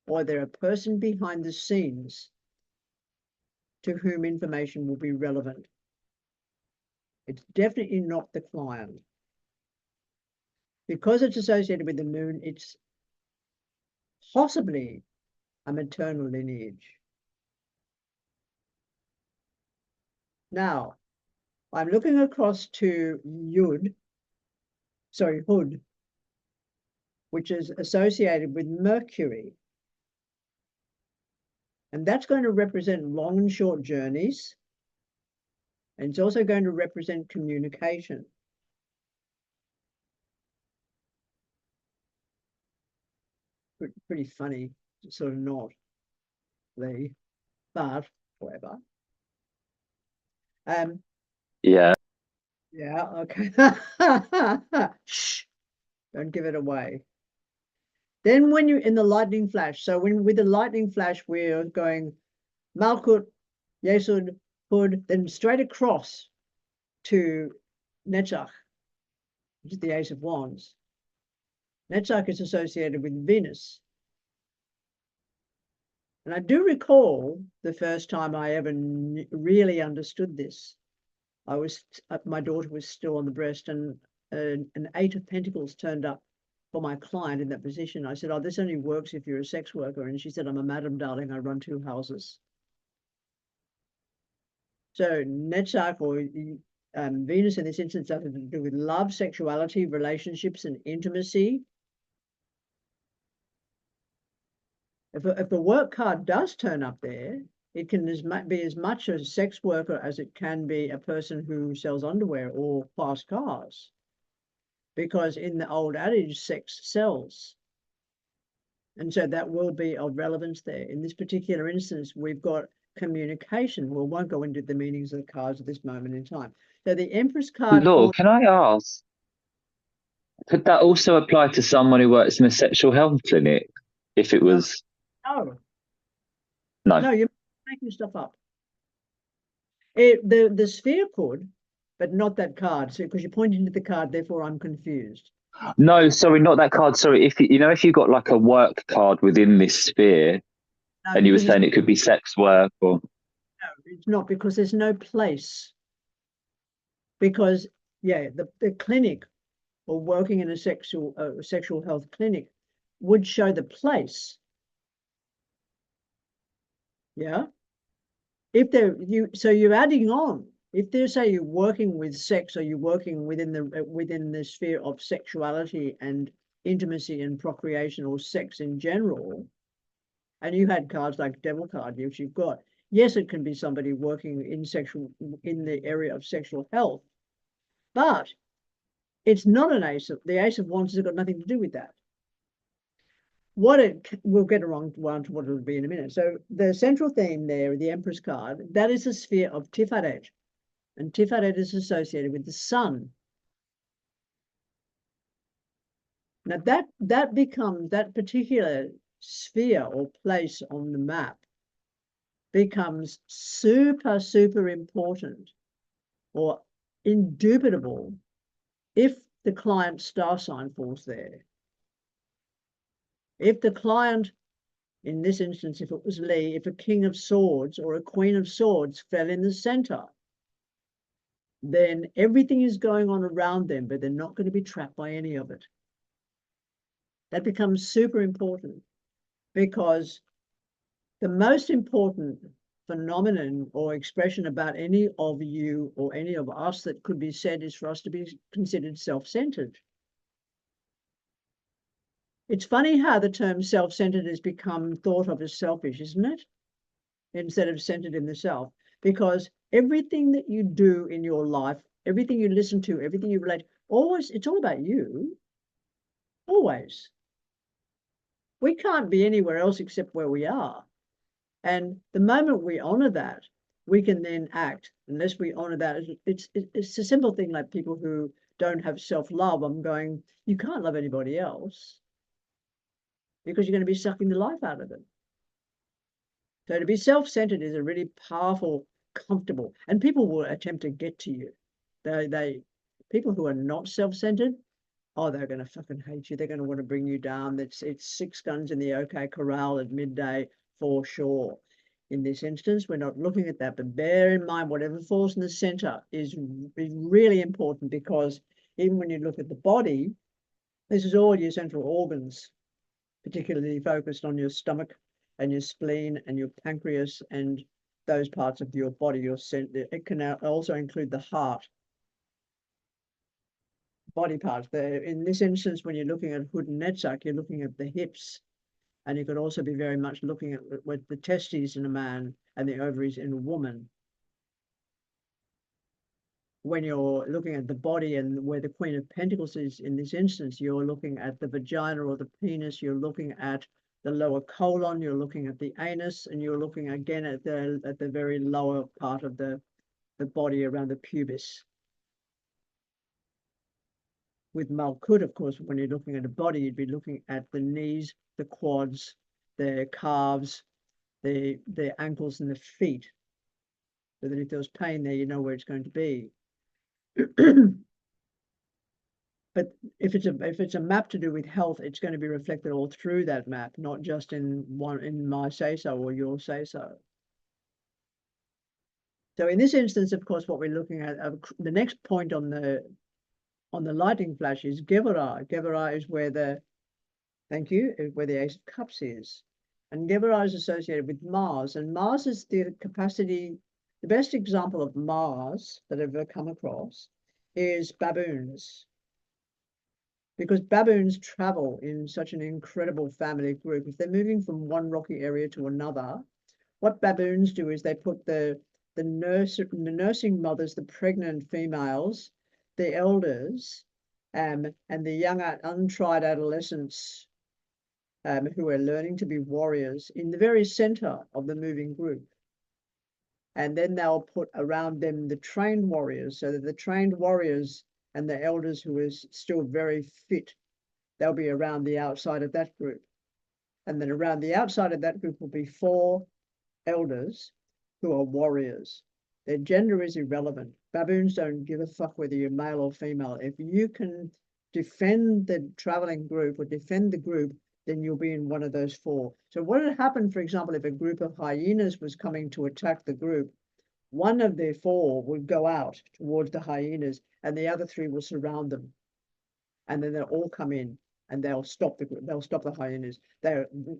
or they're a person behind the scenes to whom information will be relevant. It's definitely not the client. Because it's associated with the moon, it's possibly a maternal lineage. Now, I'm looking across to Hood, which is associated with Mercury. And that's going to represent long and short journeys. And it's also going to represent communication. Pretty funny, sort of not, Lee, but whatever. Yeah. Yeah, okay. Shh, don't give it away. Then when you're in the lightning flash, so when with the lightning flash, we're going Malkut, Yesod, Hood, then straight across to Netzach, which is the Ace of Wands. Netzach is associated with Venus. And I do recall the first time I ever really understood this. My daughter was still on the breast, and an 8 of Pentacles turned up for my client in that position. I said, oh, this only works if you're a sex worker. And she said, I'm a madam, darling, I run 2 houses. So Netzach, or Venus in this instance, has to do with love, sexuality, relationships, and intimacy. If the work card does turn up there, it can be as much a sex worker as it can be a person who sells underwear or fast cars. Because in the old adage, sex sells. And so that will be of relevance there. In this particular instance, we've got communication. We won't go into the meanings of the cards at this moment in time. So the Empress card... Law, can I ask, could that also apply to someone who works in a sexual health clinic? If it was... No, you're making stuff up. The sphere could, but not that card. So because you're pointing to the card, therefore I'm confused. No, sorry, not that card. Sorry, if if you got like a work card within this sphere, and you were saying it could be sex work or... No, it's not, because there's no place. Because, yeah, the clinic or working in a sexual health clinic would show the place. Yeah. So you're adding on. If they say you're working with sex, or you're working within the sphere of sexuality and intimacy and procreation, or sex in general, and you had cards like Devil card, which you've got, yes, it can be somebody working in the area of sexual health, but it's not an ace. The Ace of Wands has got nothing to do with that. We'll get around to what it'll be in a minute. So the central theme there, the Empress card, that is a sphere of Tiferet, and Tiferet is associated with the sun. Now that becomes, that particular sphere or place on the map becomes super, super important or indubitable if the client's star sign falls there. If the client, in this instance, if it was Lee, if a King of Swords or a Queen of Swords fell in the center, then everything is going on around them, but they're not going to be trapped by any of it. That becomes super important, because the most important phenomenon or expression about any of you or any of us that could be said is for us to be considered self-centered. It's funny how the term self-centered has become thought of as selfish, isn't it? Instead of centered in the self. Because everything that you do in your life, everything you listen to, everything you relate, always, it's all about you. Always. We can't be anywhere else except where we are. And the moment we honor that, we can then act. Unless we honor that, it's a simple thing, like people who don't have self-love. I'm going, you can't love anybody else, because you're going to be sucking the life out of them. So to be self-centered is a really powerful, comfortable, and people will attempt to get to you. People who are not self-centered, oh, they're going to fucking hate you. They're going to want to bring you down. It's 6 guns in the OK Corral at midday for sure. In this instance, we're not looking at that, but bear in mind whatever falls in the center is really important, because even when you look at the body, this is all your central organs, particularly focused on your stomach and your spleen and your pancreas and those parts of your body. It can also include the heart. Body parts. In this instance, when you're looking at hood and netzach, you're looking at the hips, and you could also be very much looking at with the testes in a man and the ovaries in a woman. When you're looking at the body and where the Queen of Pentacles is in this instance, you're looking at the vagina or the penis, you're looking at the lower colon, you're looking at the anus, and you're looking again at the very lower part of the body around the pubis. With Malkut, of course, when you're looking at a body, you'd be looking at the knees, the quads, the calves, the ankles and the feet, so that if there's pain there, you know where it's going to be. But if it's a map to do with health, it's going to be reflected all through that map, not just in my say-so or your say-so. So in this instance, of course, what we're looking at, the next point on the lightning flash is Gevurah. Gevurah is where the Ace of Cups is. And Gevurah is associated with Mars. And Mars is the capacity, the best example of Mars that I've ever come across is baboons. Because baboons travel in such an incredible family group. If they're moving from one rocky area to another, what baboons do is they put the nursing mothers, the pregnant females, the elders, and the young untried adolescents who are learning to be warriors in the very center of the moving group. And then they'll put around them the trained warriors, so that the trained warriors and the elders who are still very fit, they'll be around the outside of that group. And then around the outside of that group will be 4 elders who are warriors. Their gender is irrelevant. Baboons don't give a fuck whether you're male or female. If you can defend the traveling group or defend the group, then you'll be in one of those 4. So what would happen, for example, if a group of hyenas was coming to attack the group, one of their 4 would go out towards the hyenas and the other 3 will surround them. And then they'll all come in and they'll stop the group. They'll stop the hyenas.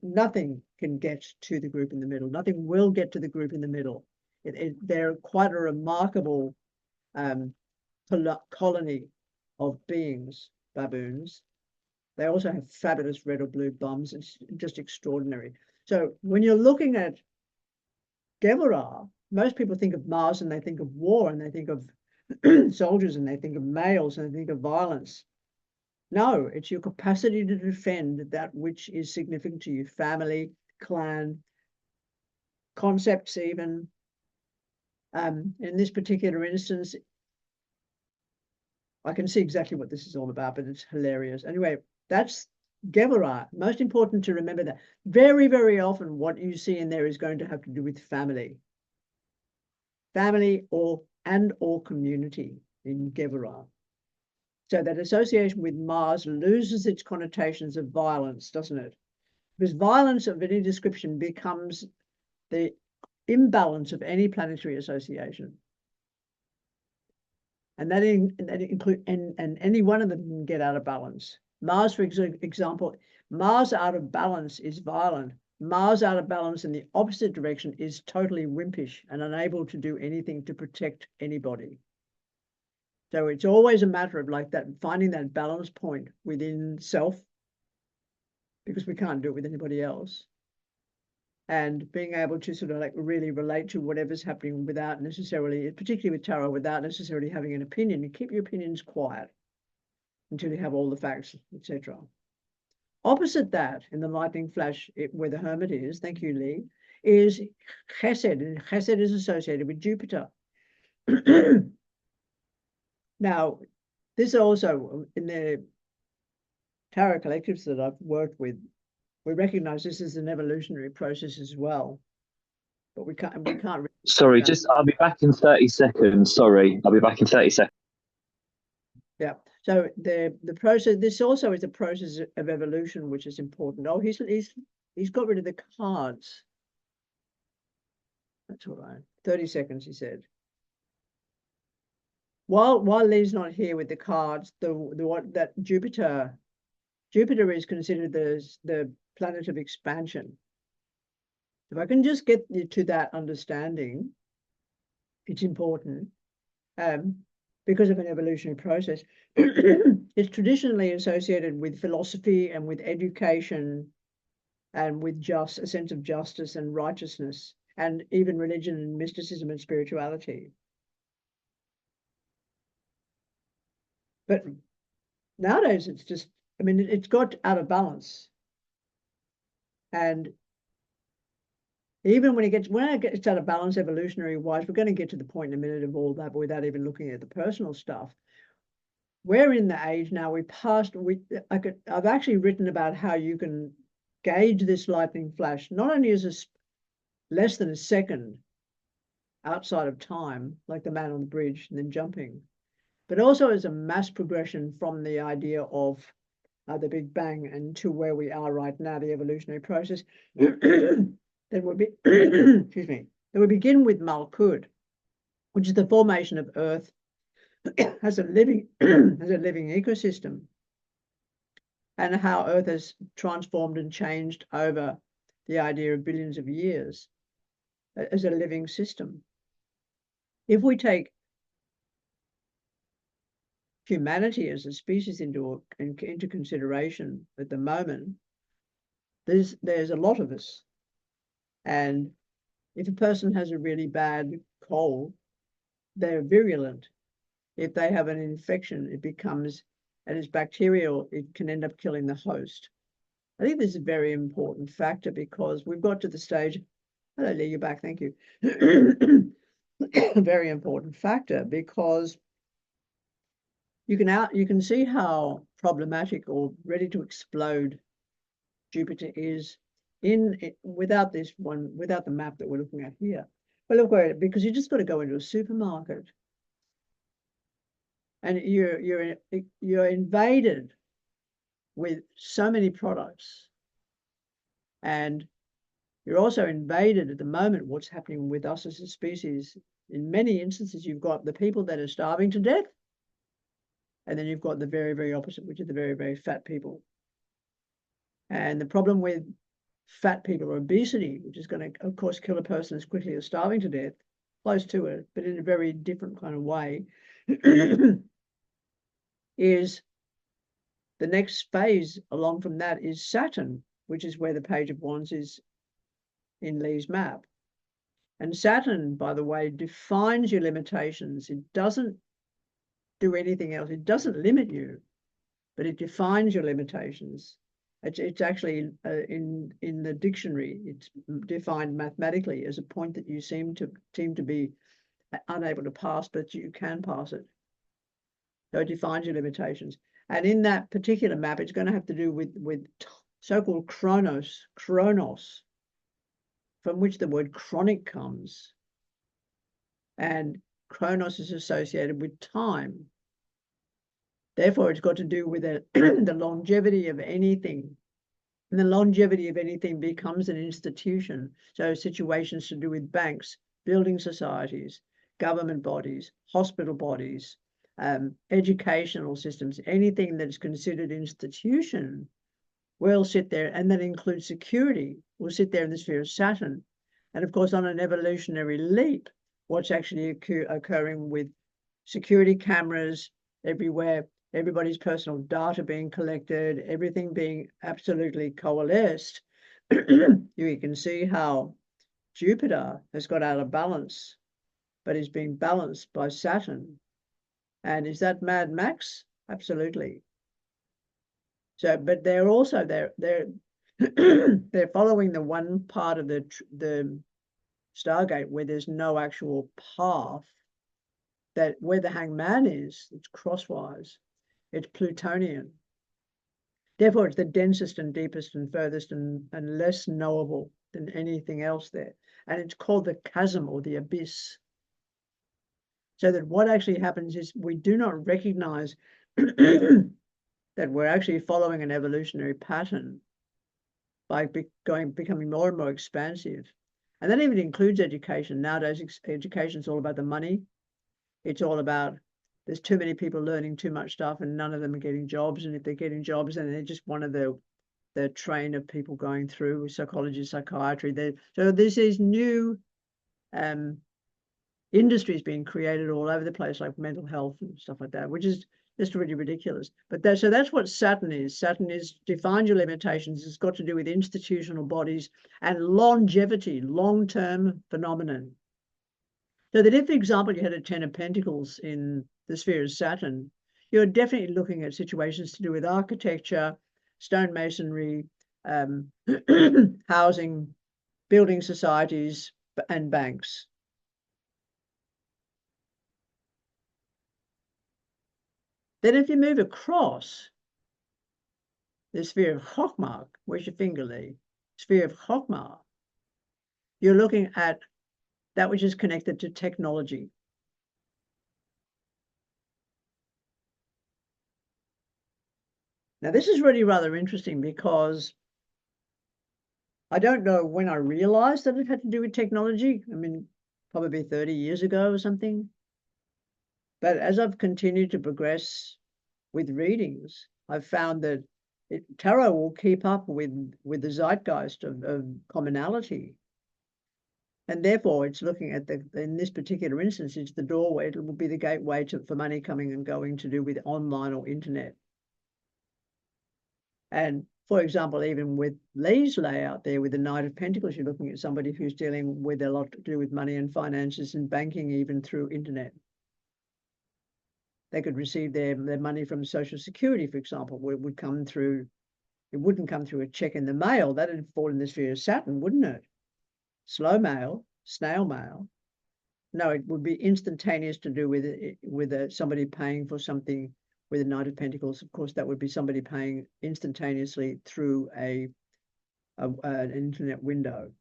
Nothing can get to the group in the middle. Nothing will get to the group in the middle. They're quite a remarkable colony of beings, baboons. They also have fabulous red or blue bums. It's just extraordinary. So when you're looking at Gevurah, most people think of Mars and they think of war and they think of soldiers and they think of males and they think of violence. No, it's your capacity to defend that which is significant to you, family, clan, concepts even. In this particular instance, I can see exactly what this is all about, but it's hilarious. Anyway, that's Gevurah. Most important to remember that. Very, very often what you see in there is going to have to do with family. Family or community in Gevurah. So that association with Mars loses its connotations of violence, doesn't it? Because violence of any description becomes the imbalance of any planetary association. And that includes, and any one of them can get out of balance. Mars, for example, Mars out of balance is violent. Mars out of balance in the opposite direction is totally wimpish and unable to do anything to protect anybody. So it's always a matter of like that, finding that balance point within self, because we can't do it with anybody else. And being able to sort of like really relate to whatever's happening without necessarily, particularly with tarot, without necessarily having an opinion. You keep your opinions quiet until you have all the facts, etc. Opposite that, in the lightning flash, where the hermit is, thank you, Lee, is Chesed, and Chesed is associated with Jupiter. Now, this also, in the tarot collectives that I've worked with, we recognize this is an evolutionary process as well. But we can't really Sorry, I'll be back in 30 seconds. Sorry, I'll be back in 30 seconds. So the process, this also is a process of evolution, which is important. Oh, he's got rid of the cards. That's all right. 30 seconds, he said. While Lee's not here with the cards, that Jupiter is considered the planet of expansion. If I can just get you to that understanding, it's important. Because of an evolutionary process. It's traditionally associated with philosophy and with education and with a sense of justice and righteousness, and even religion and mysticism and spirituality. But nowadays it's just, I mean, it's got out of balance. And even when it gets out of balance evolutionary wise, we're going to get to the point in a minute of all that, but without even looking at the personal stuff. We're in the age now, I've actually written about how you can gauge this lightning flash, not only as less than a second outside of time, like the man on the bridge and then jumping, but also as a mass progression from the idea of the Big Bang and to where we are right now, the evolutionary process. That would be, excuse me, that would begin with Malkud, which is the formation of Earth as a living ecosystem, and how Earth has transformed and changed over the idea of billions of years as a living system. If we take humanity as a species into consideration at the moment, there's a lot of us. And if a person has a really bad cold, they're virulent. If they have an infection, it becomes, and it's bacterial, it can end up killing the host. I think this is a very important factor because we've got to the stage, hello Lee, you're back, thank you. A very important factor because you can see how problematic or ready to explode Jupiter is without the map that we're looking at here. Well, look, because you just got to go into a supermarket and you're invaded with so many products, and you're also invaded at the moment what's happening with us as a species. In many instances, you've got the people that are starving to death, and then you've got the very, very opposite, which are the very, very fat people. And the problem with fat people or obesity, which is going to, of course, kill a person as quickly as starving to death, close to it, but in a very different kind of way, is the next phase along from that is Saturn, which is where the Page of Wands is in Lee's map. And Saturn, by the way, defines your limitations. It doesn't do anything else. It doesn't limit you, but it defines your limitations. It's actually in the dictionary, it's defined mathematically as a point that you seem to be unable to pass, but you can pass it. So it defines your limitations. And in that particular map, it's going to have to do with so-called chronos, from which the word chronic comes. And chronos is associated with time. Therefore, it's got to do with the longevity of anything. And the longevity of anything becomes an institution. So situations to do with banks, building societies, government bodies, hospital bodies, educational systems, anything that is considered institution will sit there, and that includes security, will sit there in the sphere of Saturn. And of course, on an evolutionary leap, what's actually occurring with security cameras everywhere, everybody's personal data being collected, everything being absolutely coalesced, you can see how Jupiter has got out of balance, but is being balanced by Saturn. And is that Mad Max? Absolutely. So, but they're also they're following the one part of the Stargate where there's no actual path, that where the hangman is, it's crosswise, it's Plutonian. Therefore, it's the densest and deepest and furthest and less knowable than anything else there. And it's called the chasm or the abyss. So that what actually happens is we do not recognize that we're actually following an evolutionary pattern by becoming more and more expansive. And that even includes education. Nowadays, education is all about the money. It's all about there's too many people learning too much stuff and none of them are getting jobs. And if they're getting jobs, then they're just one of the train of people going through psychology, psychiatry. So there's these new industries being created all over the place, like mental health and stuff like that, which is just really ridiculous. But so that's what Saturn is. Saturn is define your limitations. It's got to do with institutional bodies and longevity, long-term phenomenon. So that if, for example, you had a 10 of Pentacles in the sphere of Saturn, you're definitely looking at situations to do with architecture, stonemasonry, housing, building societies, and banks. Then if you move across the sphere of Chokmah, where's your finger, Lee? Sphere of Chokmah, you're looking at that which is connected to technology. Now, this is really rather interesting because I don't know when I realized that it had to do with technology. I mean, probably 30 years ago or something. But as I've continued to progress with readings, I've found that tarot will keep up with the zeitgeist of commonality. And therefore, it's looking at in this particular instance, it's the doorway. It will be the gateway for money coming and going to do with online or internet. And for example, even with Lee's layout there with the Knight of Pentacles, you're looking at somebody who's dealing with a lot to do with money and finances and banking, even through internet. They could receive their money from Social Security, for example, where it would come through. It wouldn't come through a check in the mail. That'd fall in the sphere of Saturn, wouldn't it? Slow mail, snail mail. No, it would be instantaneous to do with somebody paying for something. With a Knight of Pentacles, of course, that would be somebody paying instantaneously through an internet window.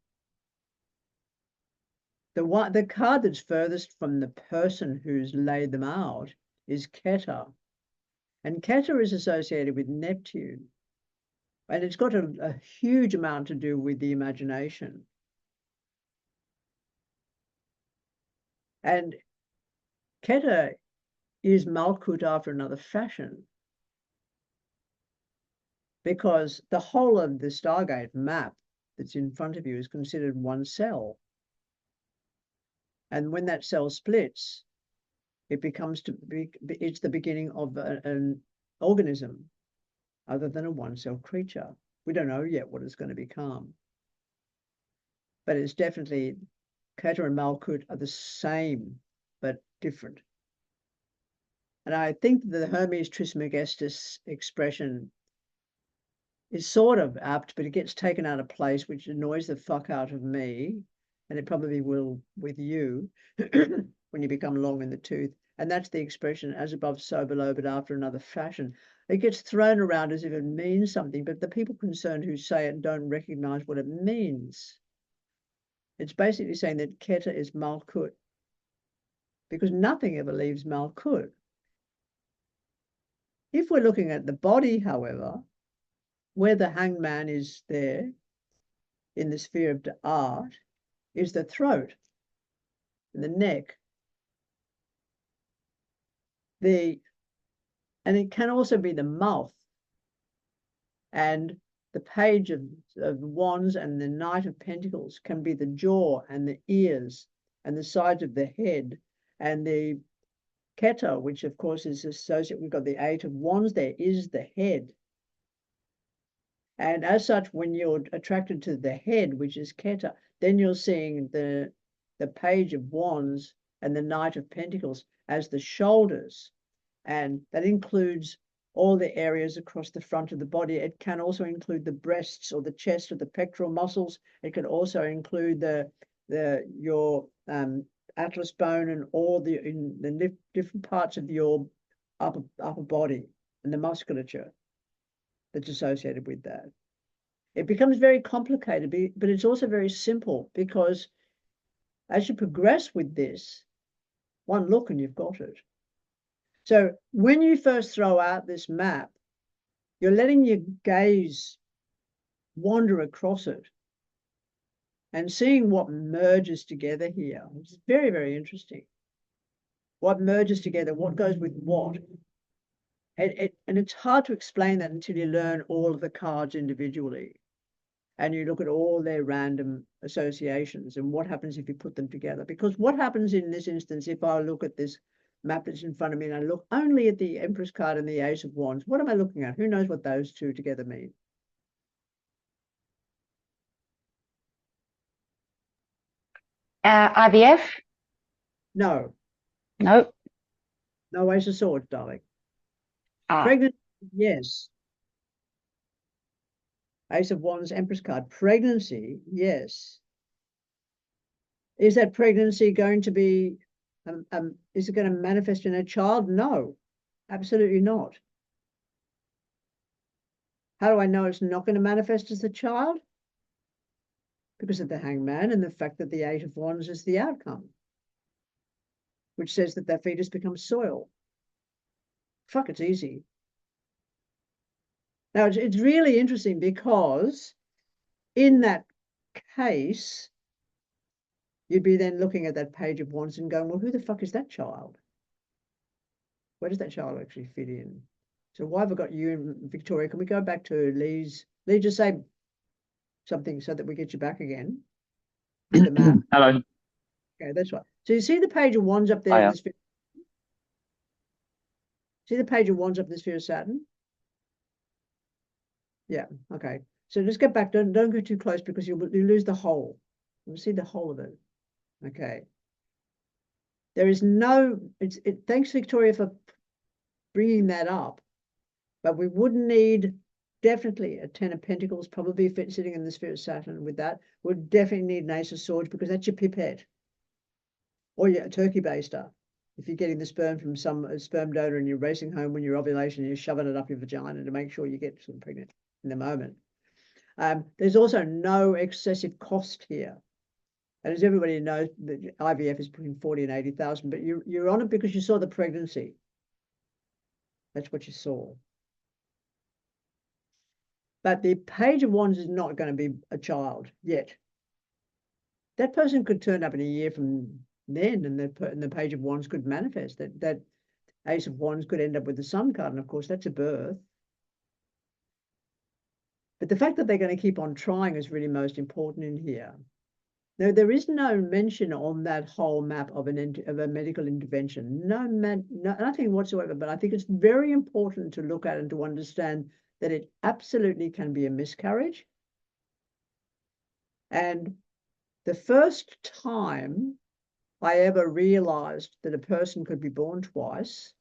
The card that's furthest from the person who's laid them out is Keter. And Keter is associated with Neptune. And it's got a huge amount to do with the imagination. And Keter is Malkut after another fashion, because the whole of the Stargate map that's in front of you is considered one cell. And when that cell splits, it becomes it's the beginning of an organism other than a one-cell creature. We don't know yet what it's going to become. But it's definitely, Keter and Malkut are the same, but different. And I think the Hermes Trismegistus expression is sort of apt, but it gets taken out of place, which annoys the fuck out of me. And it probably will with you when you become long in the tooth. And that's the expression, as above, so below, but after another fashion. It gets thrown around as if it means something, but the people concerned who say it don't recognize what it means. It's basically saying that Keter is Malkut, because nothing ever leaves Malkut. If we're looking at the body, however, where the hanged man is there in the sphere of the art is the throat and the neck. And it can also be the mouth. And the page of wands and the Knight of Pentacles can be the jaw and the ears and the sides of the head. And the Keter, which of course is associated, we've got the Eight of Wands there, is the head. And as such, when you're attracted to the head, which is Keter, then you're seeing the Page of Wands and the Knight of Pentacles as the shoulders. And that includes all the areas across the front of the body. It can also include the breasts or the chest or the pectoral muscles. It can also include your atlas bone and all the different parts of your upper body and the musculature that's associated with that. It becomes very complicated, but it's also very simple, because as you progress with this, one look and you've got it. So when you first throw out this map, you're letting your gaze wander across it and seeing what merges together here. It's very, very interesting. What merges together, what goes with what. And it's hard to explain that until you learn all of the cards individually. And you look at all their random associations and what happens if you put them together. Because what happens in this instance, if I look at this map that's in front of me and I look only at the Empress card and the Ace of Wands, what am I looking at? Who knows what those two together mean? IVF? No. Nope. No Ace of Swords, darling. Ah. Pregnant, yes. Ace of Wands, Empress card. Pregnancy, yes. Is that pregnancy going to be, is it going to manifest in a child? No, absolutely not. How do I know it's not going to manifest as a child? Because of the Hangman and the fact that the Eight of Wands is the outcome, which says that that fetus becomes soil. Fuck, it's easy. Now, it's really interesting because in that case, you'd be then looking at that Page of Wands and going, well, who the fuck is that child? Where does that child actually fit in? So why have I got you and Victoria? Can we go back to Lee's? Lee, just say something so that we get you back again. With the map. Hello. Okay, that's right. So you see the Page of Wands up there in the sphere? See the Page of Wands up in the sphere of Saturn? Yeah, okay. So let's get back. Don't go too close because you lose the whole. You'll see the whole of it. Okay. There is no, thanks Victoria for bringing that up, but we would need definitely a 10 of Pentacles, probably sitting in the sphere of Saturn with that. Would definitely need an Ace of Swords because that's your pipette or your turkey baster. If you're getting the sperm from some sperm donor and you're racing home when you're ovulation, you're shoving it up your vagina to make sure you get sort of pregnant in the moment. There's also no excessive cost here. And as everybody knows, the IVF is between 40 and 80,000, but you're on it because you saw the pregnancy. That's what you saw. But the Page of Wands is not going to be a child yet. That person could turn up in a year from then, and the Page of Wands could manifest. That Ace of Wands could end up with the Sun card, and of course, that's a birth. But the fact that they're going to keep on trying is really most important in here. Now, there is no mention on that whole map of a medical intervention. No, nothing whatsoever. But I think it's very important to look at and to understand that it absolutely can be a miscarriage. And the first time I ever realized that a person could be born twice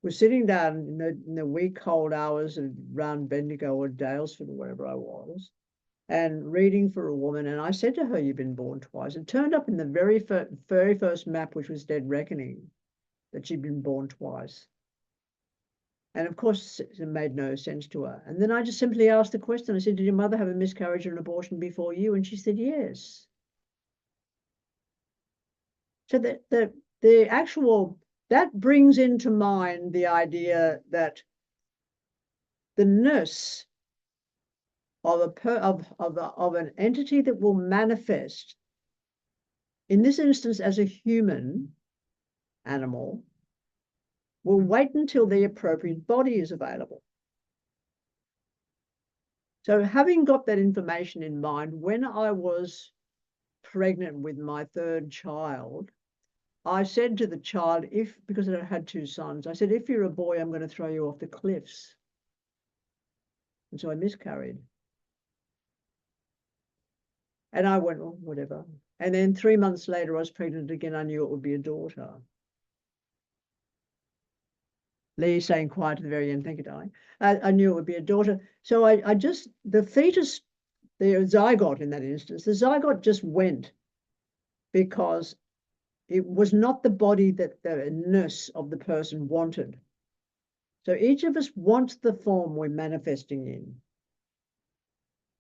was sitting down in the wee cold hours around Bendigo or Dalesford or wherever I was, and reading for a woman. And I said to her, you've been born twice. It turned up in the very first map, which was Dead Reckoning, that she'd been born twice. And of course, it made no sense to her. And then I just simply asked the question. I said, did your mother have a miscarriage or an abortion before you? And she said, yes. So the actual, that brings into mind the idea that the nurse of an entity that will manifest, in this instance as a human animal, will wait until the appropriate body is available. So having got that information in mind, when I was pregnant with my third child, I said to the child, because I had two sons, I said, if you're a boy, I'm going to throw you off the cliffs. And so I miscarried. And I went, oh, whatever. And then 3 months later, I was pregnant again. I knew it would be a daughter. Lee saying quiet to the very end, thank you, darling. I knew it would be a daughter. So I just, the fetus, the zygote in that instance, the zygote just went because it was not the body that the nurse of the person wanted. So each of us wants the form we're manifesting in.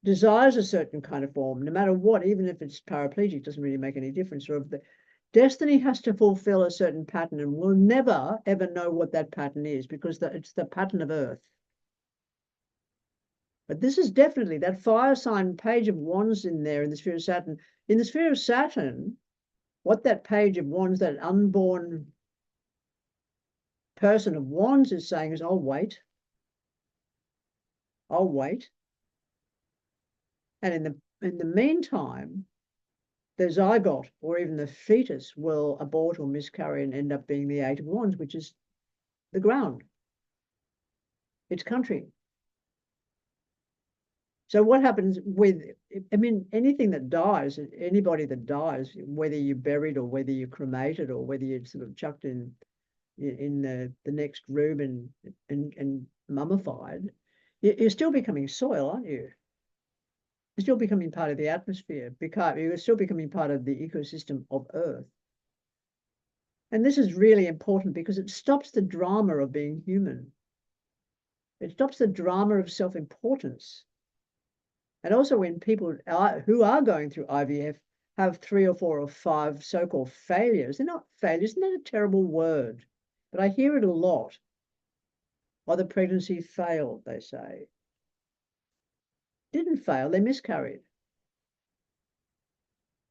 Desires a certain kind of form, no matter what, even if it's paraplegic, doesn't really make any difference. Or if Destiny has to fulfill a certain pattern, and we'll never, ever know what that pattern is because it's the pattern of Earth. But this is definitely that fire sign page of wands in there in the sphere of Saturn. In the sphere of Saturn, what that page of wands, that unborn person of wands is saying is, I'll wait. I'll wait. And in the meantime, the zygote or even the fetus will abort or miscarry and end up being the Eight of Wands, which is the ground. It's country. So what happens with, I mean, anything that dies, anybody that dies, whether you're buried or whether you're cremated or whether you're sort of chucked in the next room and mummified, you're still becoming soil, aren't you? You're still becoming part of the atmosphere, because you're still becoming part of the ecosystem of Earth. And this is really important because it stops the drama of being human. It stops the drama of self-importance. And also when people who are going through IVF have 3 or 4 or 5 so-called failures, they're not failures, isn't that a terrible word? But I hear it a lot. Oh, the pregnancy failed, they say. Didn't fail, they miscarried.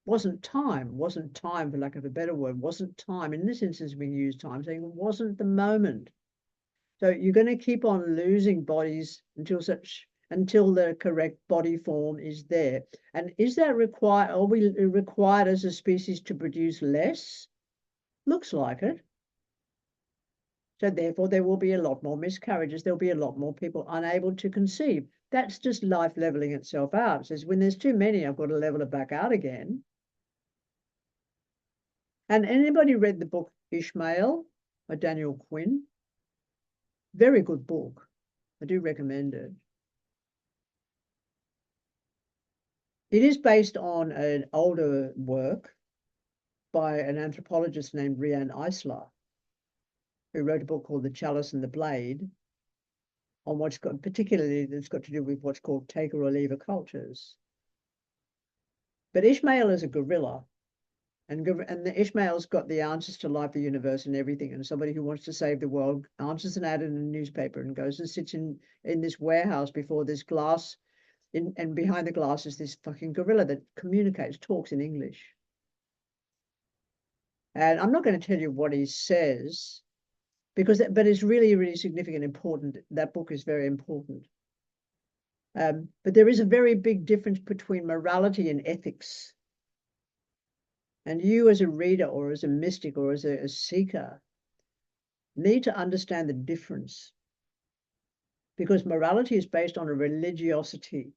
Wasn't time, for lack of a better word, wasn't time. In this instance, we use time, saying it wasn't the moment. So you're going to keep on losing bodies until the correct body form is there. And is that required? Are we required as a species to produce less? Looks like it. So therefore, there will be a lot more miscarriages. There'll be a lot more people unable to conceive. That's just life leveling itself out. It says, when there's too many, I've got to level it back out again. And anybody read the book Ishmael by Daniel Quinn? Very good book. I do recommend it. It is based on an older work by an anthropologist named Riane Eisler, who wrote a book called The Chalice and the Blade, on what's got, particularly that's got to do with what's called taker or leaver cultures. But Ishmael is a gorilla, and the Ishmael's got the answers to life, the universe, and everything. And somebody who wants to save the world answers an ad in a newspaper and goes and sits in this warehouse before this glass, and behind the glass is this fucking gorilla that communicates, talks in English. And I'm not going to tell you what he says, but it's really, really significant, important. That book is very important. But there is a very big difference between morality and ethics. And you as a reader or as a mystic or as a seeker need to understand the difference. Because morality is based on a religiosity.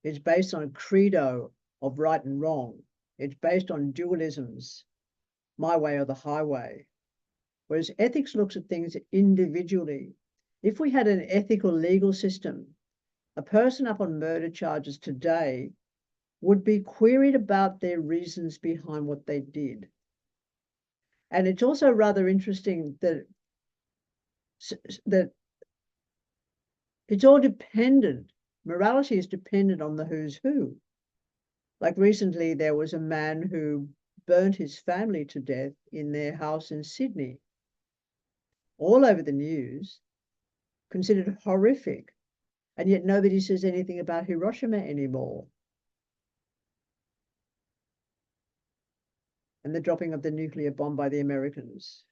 It's based on a credo of right and wrong. It's based on dualisms, my way or the highway. Whereas ethics looks at things individually. If we had an ethical legal system, a person up on murder charges today would be queried about their reasons behind what they did. And it's also rather interesting that it's all dependent. Morality is dependent on the who's who. Like recently, there was a man who burnt his family to death in their house in Sydney. All over the news, considered horrific. And yet nobody says anything about Hiroshima anymore. And the dropping of the nuclear bomb by the Americans.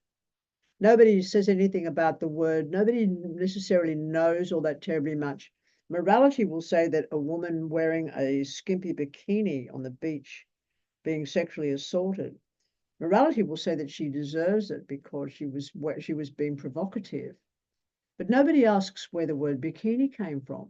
Nobody says anything about the word. Nobody necessarily knows all that terribly much. Morality will say that a woman wearing a skimpy bikini on the beach being sexually assaulted, morality will say that she deserves it because she was being provocative. But nobody asks where the word bikini came from.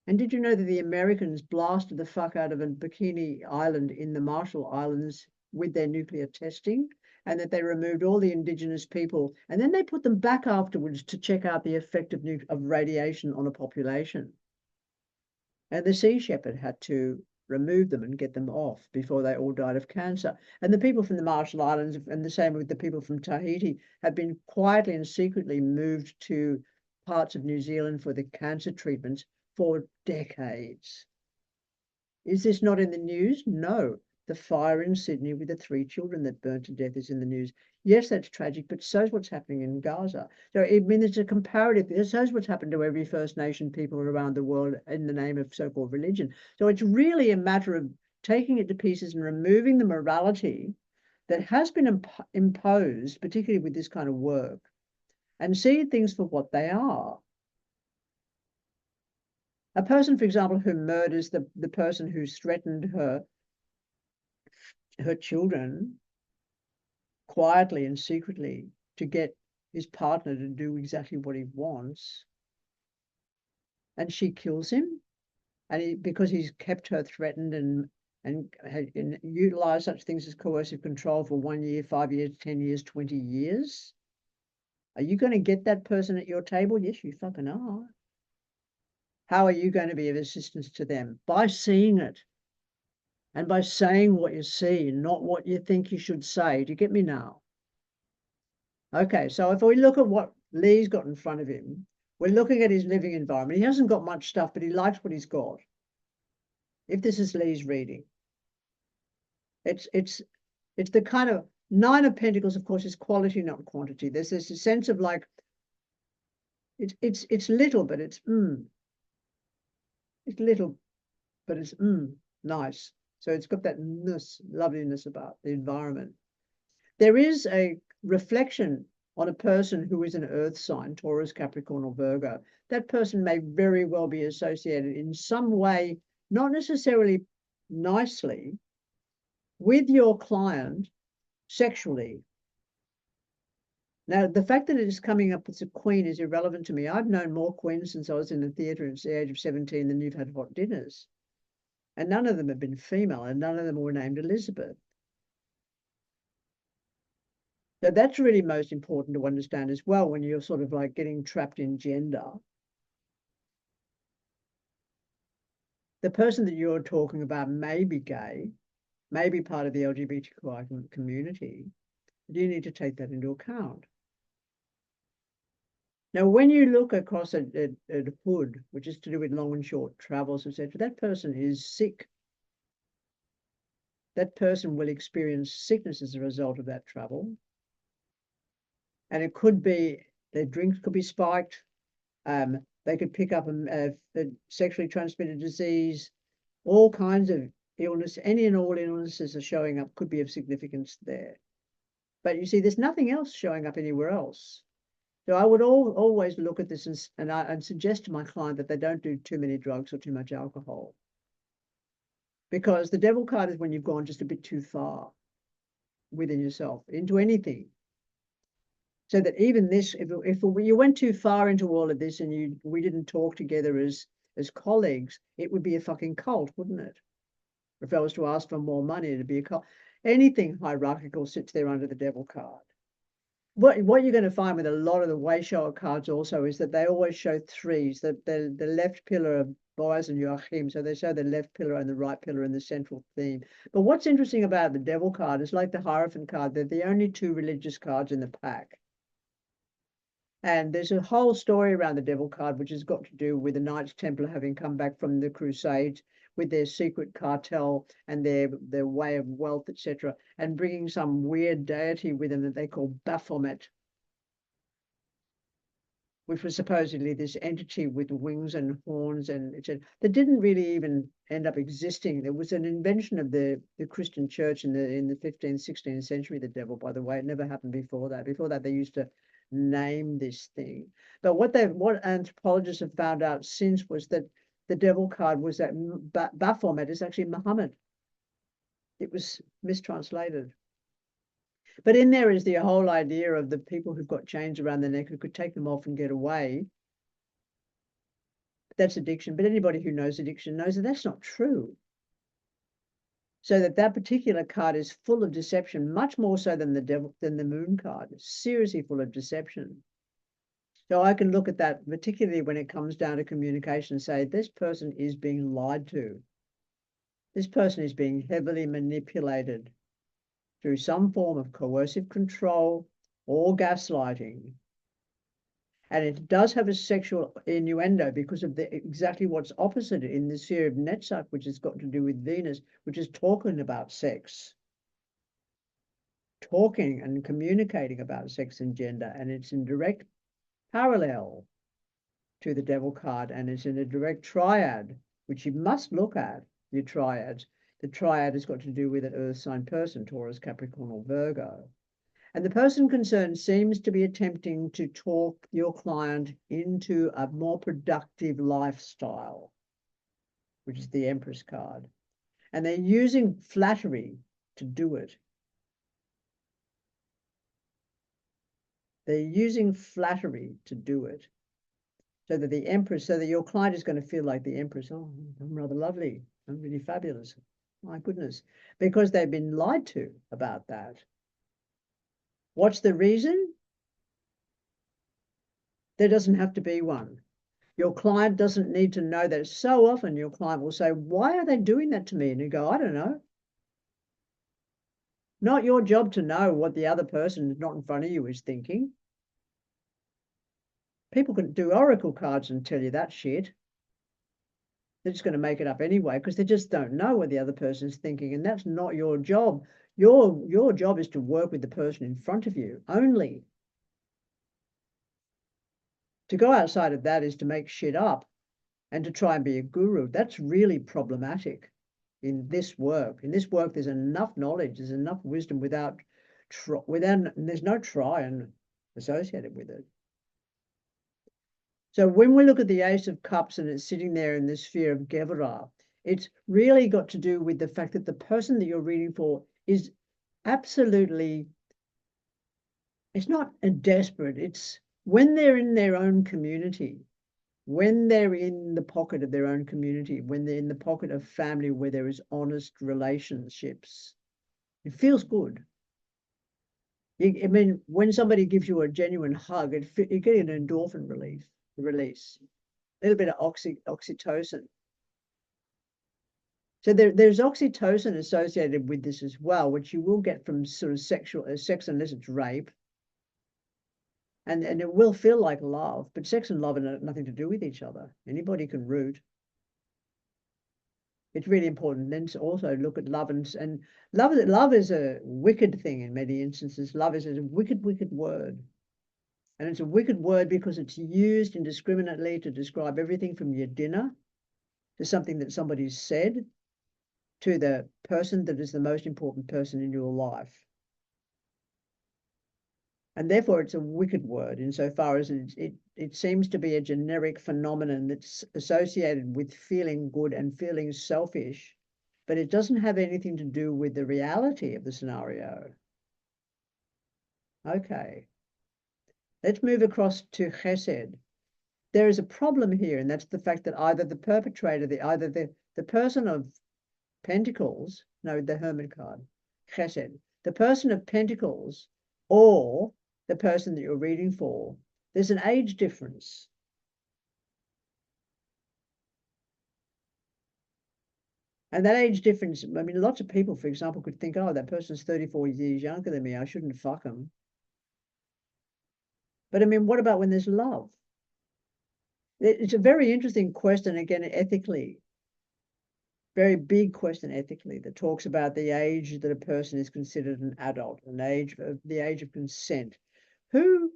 And did you know that the Americans blasted the fuck out of a bikini island in the Marshall Islands with their nuclear testing, and that they removed all the indigenous people, and then they put them back afterwards to check out the effect of radiation on a population. And the Sea Shepherd had to remove them and get them off before they all died of cancer. And the people from the Marshall Islands, and the same with the people from Tahiti, have been quietly and secretly moved to parts of New Zealand for the cancer treatments for decades. Is this not in the news? No. The fire in Sydney with the 3 children that burnt to death is in the news. Yes, that's tragic, but so is what's happening in Gaza. So I mean, it's a comparative. So is what's happened to every First Nation people around the world in the name of so-called religion. So it's really a matter of taking it to pieces and removing the morality that has been imposed, particularly with this kind of work, and seeing things for what they are. A person, for example, who murders the person who's threatened her children quietly and secretly to get his partner to do exactly what he wants, and she kills him, and because he's kept her threatened and utilized such things as coercive control for 1 year, 5 years, 10 years, 20 years. Are you going to get that person at your table? Yes, you fucking are. How are you going to be of assistance to them? By seeing it. And by saying what you see, not what you think you should say. Do you get me now? Okay, so if we look at what Lee's got in front of him, we're looking at his living environment. He hasn't got much stuff, but he likes what he's got. If this is Lee's reading, it's the kind of 9 of Pentacles, of course, is quality, not quantity. There's this sense of like, it's little, but it's little, but it's nice. So it's got that loveliness about the environment. There is a reflection on a person who is an earth sign, Taurus, Capricorn, or Virgo. That person may very well be associated in some way, not necessarily nicely, with your client sexually. Now, the fact that it is coming up as a queen is irrelevant to me. I've known more queens since I was in the theatre at the age of 17 than you've had hot dinners. And none of them have been female, and none of them were named Elizabeth. So that's really most important to understand as well when you're sort of like getting trapped in gender. The person that you're talking about may be gay, may be part of the LGBTQI community. But you need to take that into account. Now, when you look across a hood, which is to do with long and short travels, etc., that person is sick. That person will experience sickness as a result of that travel. And it could be, their drinks could be spiked. They could pick up a sexually transmitted disease. All kinds of illness, any and all illnesses are showing up, could be of significance there. But you see, there's nothing else showing up anywhere else. So I would always look at this and suggest to my client that they don't do too many drugs or too much alcohol. Because the devil card is when you've gone just a bit too far within yourself, into anything. So that even this, if you went too far into all of this and we didn't talk together as colleagues, it would be a fucking cult, wouldn't it? If I was to ask for more money, it'd be a cult. Anything hierarchical sits there under the devil card. What you're going to find with a lot of the way shower cards also is that they always show threes, the left pillar of Boaz and Joachim. So they show the left pillar and the right pillar in the central theme. But what's interesting about the devil card is like the Hierophant card, they're the only 2 religious cards in the pack. And there's a whole story around the devil card, which has got to do with the Knights Templar having come back from the Crusades with their secret cartel and their way of wealth, etc., and bringing some weird deity with them that they call Baphomet, which was supposedly this entity with wings and horns and etc. That didn't really even end up existing. There was an invention of the Christian church in the 15th, 16th century, the devil, by the way. It never happened before that. Before that, they used to name this thing. But what anthropologists have found out since was that the devil card was that Baphomet is actually Muhammad. It was mistranslated. But in there is the whole idea of the people who've got chains around their neck who could take them off and get away. That's addiction. But anybody who knows addiction knows that that's not true. So that particular card is full of deception, much more so than the moon card. It's seriously full of deception. So I can look at that, particularly when it comes down to communication, and say, this person is being lied to. This person is being heavily manipulated through some form of coercive control or gaslighting. And it does have a sexual innuendo because of exactly what's opposite in the sphere of Netzach, which has got to do with Venus, which is talking about sex. Talking and communicating about sex and gender. And it's in direct parallel to the devil card. And it's in a direct triad, which you must look at, your triads. The triad has got to do with an earth sign person, Taurus, Capricorn, or Virgo. And the person concerned seems to be attempting to talk your client into a more productive lifestyle, which is the Empress card. And they're using flattery to do it. They're using flattery to do it. So that the Empress, so that your client is going to feel like the Empress. Oh, I'm rather lovely. I'm really fabulous. My goodness. Because they've been lied to about that. What's the reason? There doesn't have to be one. Your client doesn't need to know that. So often your client will say, why are they doing that to me? And you go, I don't know. Not your job to know what the other person not in front of you is thinking. People can do oracle cards and tell you that shit. They're just going to make it up anyway because they just don't know what the other person is thinking. And that's not your job. Your job is to work with the person in front of you only. To go outside of that is to make shit up and to try and be a guru. That's really problematic in this work. In this work, there's enough knowledge, there's enough wisdom without there's no trying associated with it. So when we look at the Ace of Cups and it's sitting there in the sphere of Gevurah, it's really got to do with the fact that the person that you're reading for is absolutely, it's not a desperate, it's when they're in their own community, when they're in the pocket of their own community, when they're in the pocket of family where there is honest relationships, it feels good. I mean, when somebody gives you a genuine hug, you get an endorphin release, a little bit of oxytocin. So there's oxytocin associated with this as well, which you will get from sort of sex unless it's rape. And it will feel like love, but sex and love have nothing to do with each other. Anybody can root. It's really important then to also look at love and love is a wicked thing in many instances. Love is a wicked word. And it's a wicked word because it's used indiscriminately to describe everything from your dinner to something that somebody's said to the person that is the most important person in your life. And therefore, it's a wicked word insofar as it seems to be a generic phenomenon that's associated with feeling good and feeling selfish, but it doesn't have anything to do with the reality of the scenario. Okay. Let's move across to Chesed. There is a problem here, and that's the fact that either the perpetrator, the person of Pentacles, no, the Hermit card, Chesed, the person of Pentacles, or the person that you're reading for, there's an age difference. And that age difference, I mean, lots of people, for example, could think, oh, that person's 34 years younger than me, I shouldn't fuck them. But I mean, what about when there's love? It's a very interesting question, again, ethically. Very big question ethically that talks about the age that a person is considered an adult, the age of consent. Who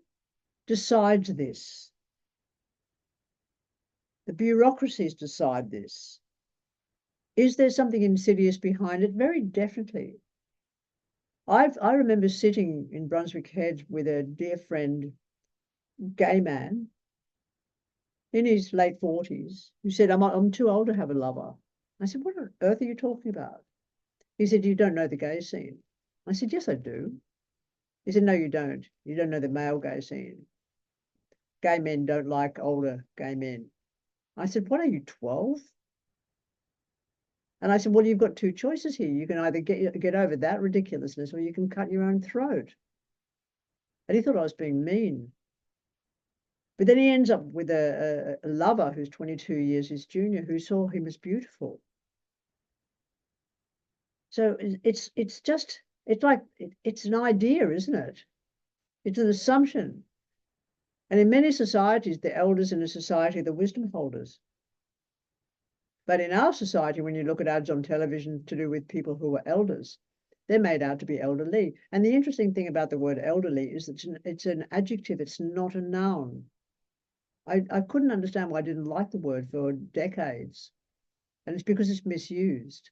decides this? The bureaucracies decide this. Is there something insidious behind it? Very definitely. I remember sitting in Brunswick Heads with a dear friend, gay man, in his late 40s, who said, I'm too old to have a lover. I said, what on earth are you talking about? He said, you don't know the gay scene. I said, yes, I do. He said, no, you don't. You don't know the male gay scene. Gay men don't like older gay men. I said, what are you, 12? And I said, well, you've got two choices here. You can either get over that ridiculousness or you can cut your own throat. And he thought I was being mean. But then he ends up with a lover who's 22 years his junior, who saw him as beautiful. So it's like, it's an idea, isn't it? It's an assumption. And in many societies, the elders in a society are the wisdom holders. But in our society, when you look at ads on television to do with people who are elders, they're made out to be elderly. And the interesting thing about the word elderly is that it's an adjective, it's not a noun. I couldn't understand why I didn't like the word for decades. And it's because it's misused.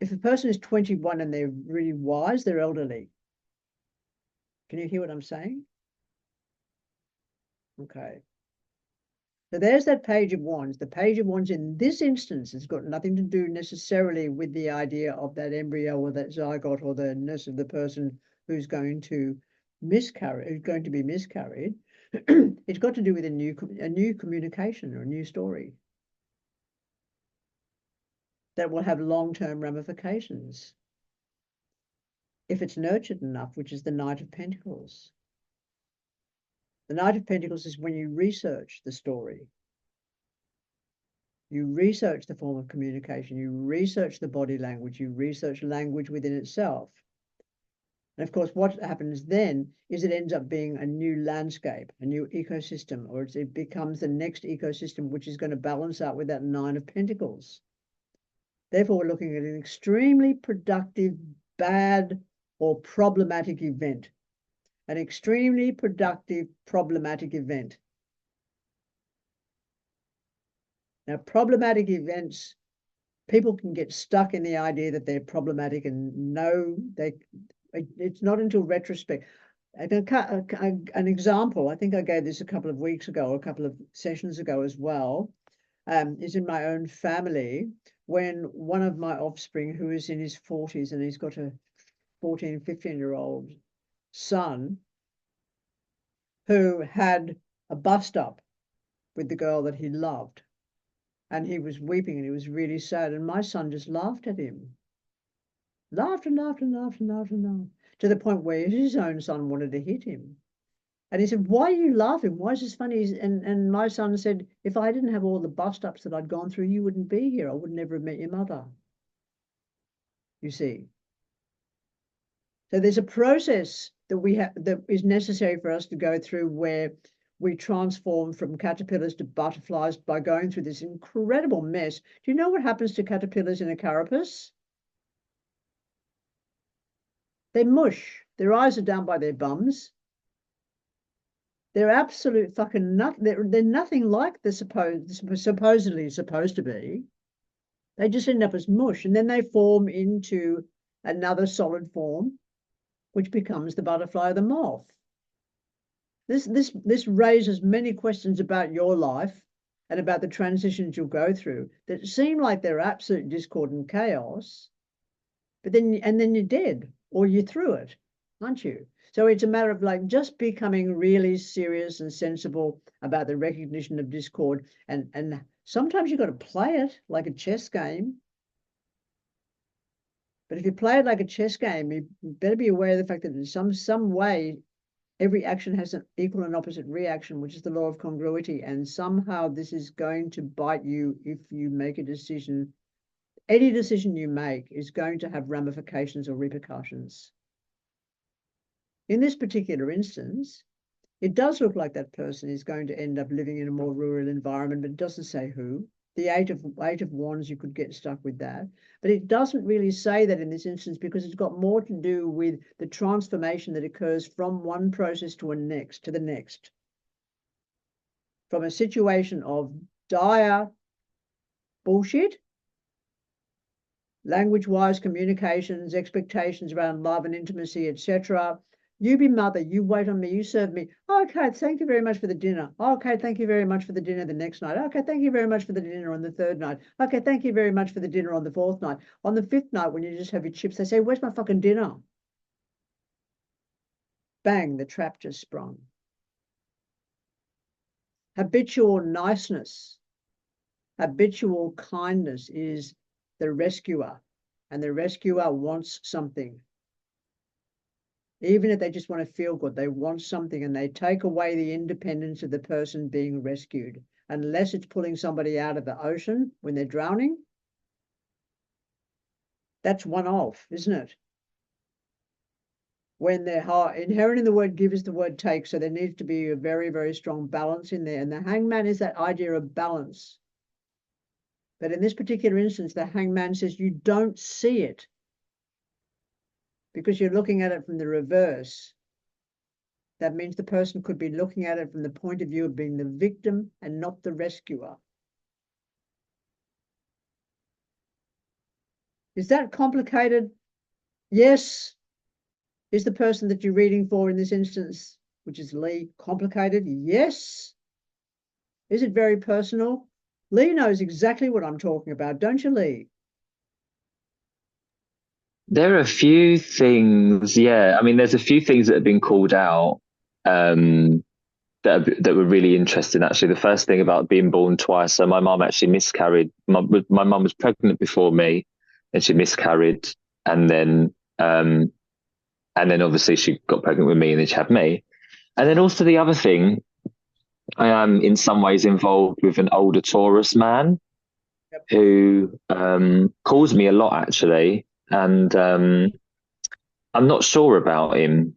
If a person is 21 and they're really wise, they're elderly. Can you hear what I'm saying? Okay. So there's that page of wands. The page of wands in this instance has got nothing to do necessarily with the idea of that embryo or that zygote or the ness of the person who's going to miscarry, who's going to be miscarried. It's got to do with a new communication or a new story that will have long-term ramifications if it's nurtured enough, which is the Knight of Pentacles. The Knight of Pentacles is when you research the story. You research the form of communication, you research the body language, you research language within itself. And of course, what happens then is it ends up being a new landscape, a new ecosystem, or it becomes the next ecosystem, which is going to balance out with that Nine of Pentacles. Therefore, we're looking at an extremely productive, bad, or problematic event. An extremely productive, problematic event. Now, problematic events, people can get stuck in the idea that they're problematic and no, it's not until retrospect. An example, I think I gave this a couple of weeks ago, or a couple of sessions ago as well, is in my own family, when one of my offspring, who is in his 40s and he's got a 14, 15-year-old son, who had a bust-up with the girl that he loved. And he was weeping and he was really sad. And my son just laughed at him. Laughed and laughed and laughed and laughed and laughed. To the point where his own son wanted to hit him. And he said, why are you laughing? Why is this funny? And my son said, if I didn't have all the bust-ups that I'd gone through, you wouldn't be here. I would never have met your mother. You see. So there's a process that we have that is necessary for us to go through where we transform from caterpillars to butterflies by going through this incredible mess. Do you know what happens to caterpillars in a carapace? They mush. Their eyes are down by their bums. They're absolute fucking nut. They're nothing like they're supposedly supposed to be. They just end up as mush, and then they form into another solid form, which becomes the butterfly or the moth. This raises many questions about your life and about the transitions you'll go through that seem like they're absolute discord and chaos, but then you're dead or you're through it, aren't you? So it's a matter of like just becoming really serious and sensible about the recognition of discord, and sometimes you've got to play it like a chess game. But if you play it like a chess game, you better be aware of the fact that in some way every action has an equal and opposite reaction, which is the law of congruity. And somehow this is going to bite you if you make a decision. Any decision you make is going to have ramifications or repercussions. In this particular instance, it does look like that person is going to end up living in a more rural environment, but it doesn't say who. The eight of wands, you could get stuck with that. But it doesn't really say that in this instance because it's got more to do with the transformation that occurs from one process to the next. From a situation of dire bullshit, language-wise, communications, expectations around love and intimacy, etc. You be mother, you wait on me, you serve me. Oh, okay, thank you very much for the dinner. Oh, okay, thank you very much for the dinner the next night. Okay, thank you very much for the dinner on the third night. Okay, thank you very much for the dinner on the fourth night. On the fifth night, when you just have your chips, they say, where's my fucking dinner? Bang, the trap just sprung. Habitual niceness, habitual kindness is the rescuer, and the rescuer wants something. Even if they just want to feel good, they want something, and they take away the independence of the person being rescued, unless it's pulling somebody out of the ocean when they're drowning. That's one off, isn't it? when they're inherent in the word give is the word take. So there needs to be a very, very strong balance in there. And the hangman is that idea of balance. But in this particular instance, the hangman says you don't see it because you're looking at it from the reverse. That means the person could be looking at it from the point of view of being the victim and not the rescuer. Is that complicated? Yes. Is the person that you're reading for in this instance, which is Lee, complicated? Yes. Is it very personal? Lee knows exactly what I'm talking about, don't you, Lee? There are a few things, yeah. I mean, there's a few things that have been called out that were really interesting. Actually, the first thing about being born twice. So my mum actually miscarried. My mum was pregnant before me, and she miscarried, and then obviously she got pregnant with me, and then she had me. And then also the other thing, I am in some ways involved with an older Taurus man who calls me a lot actually, and I'm not sure about him.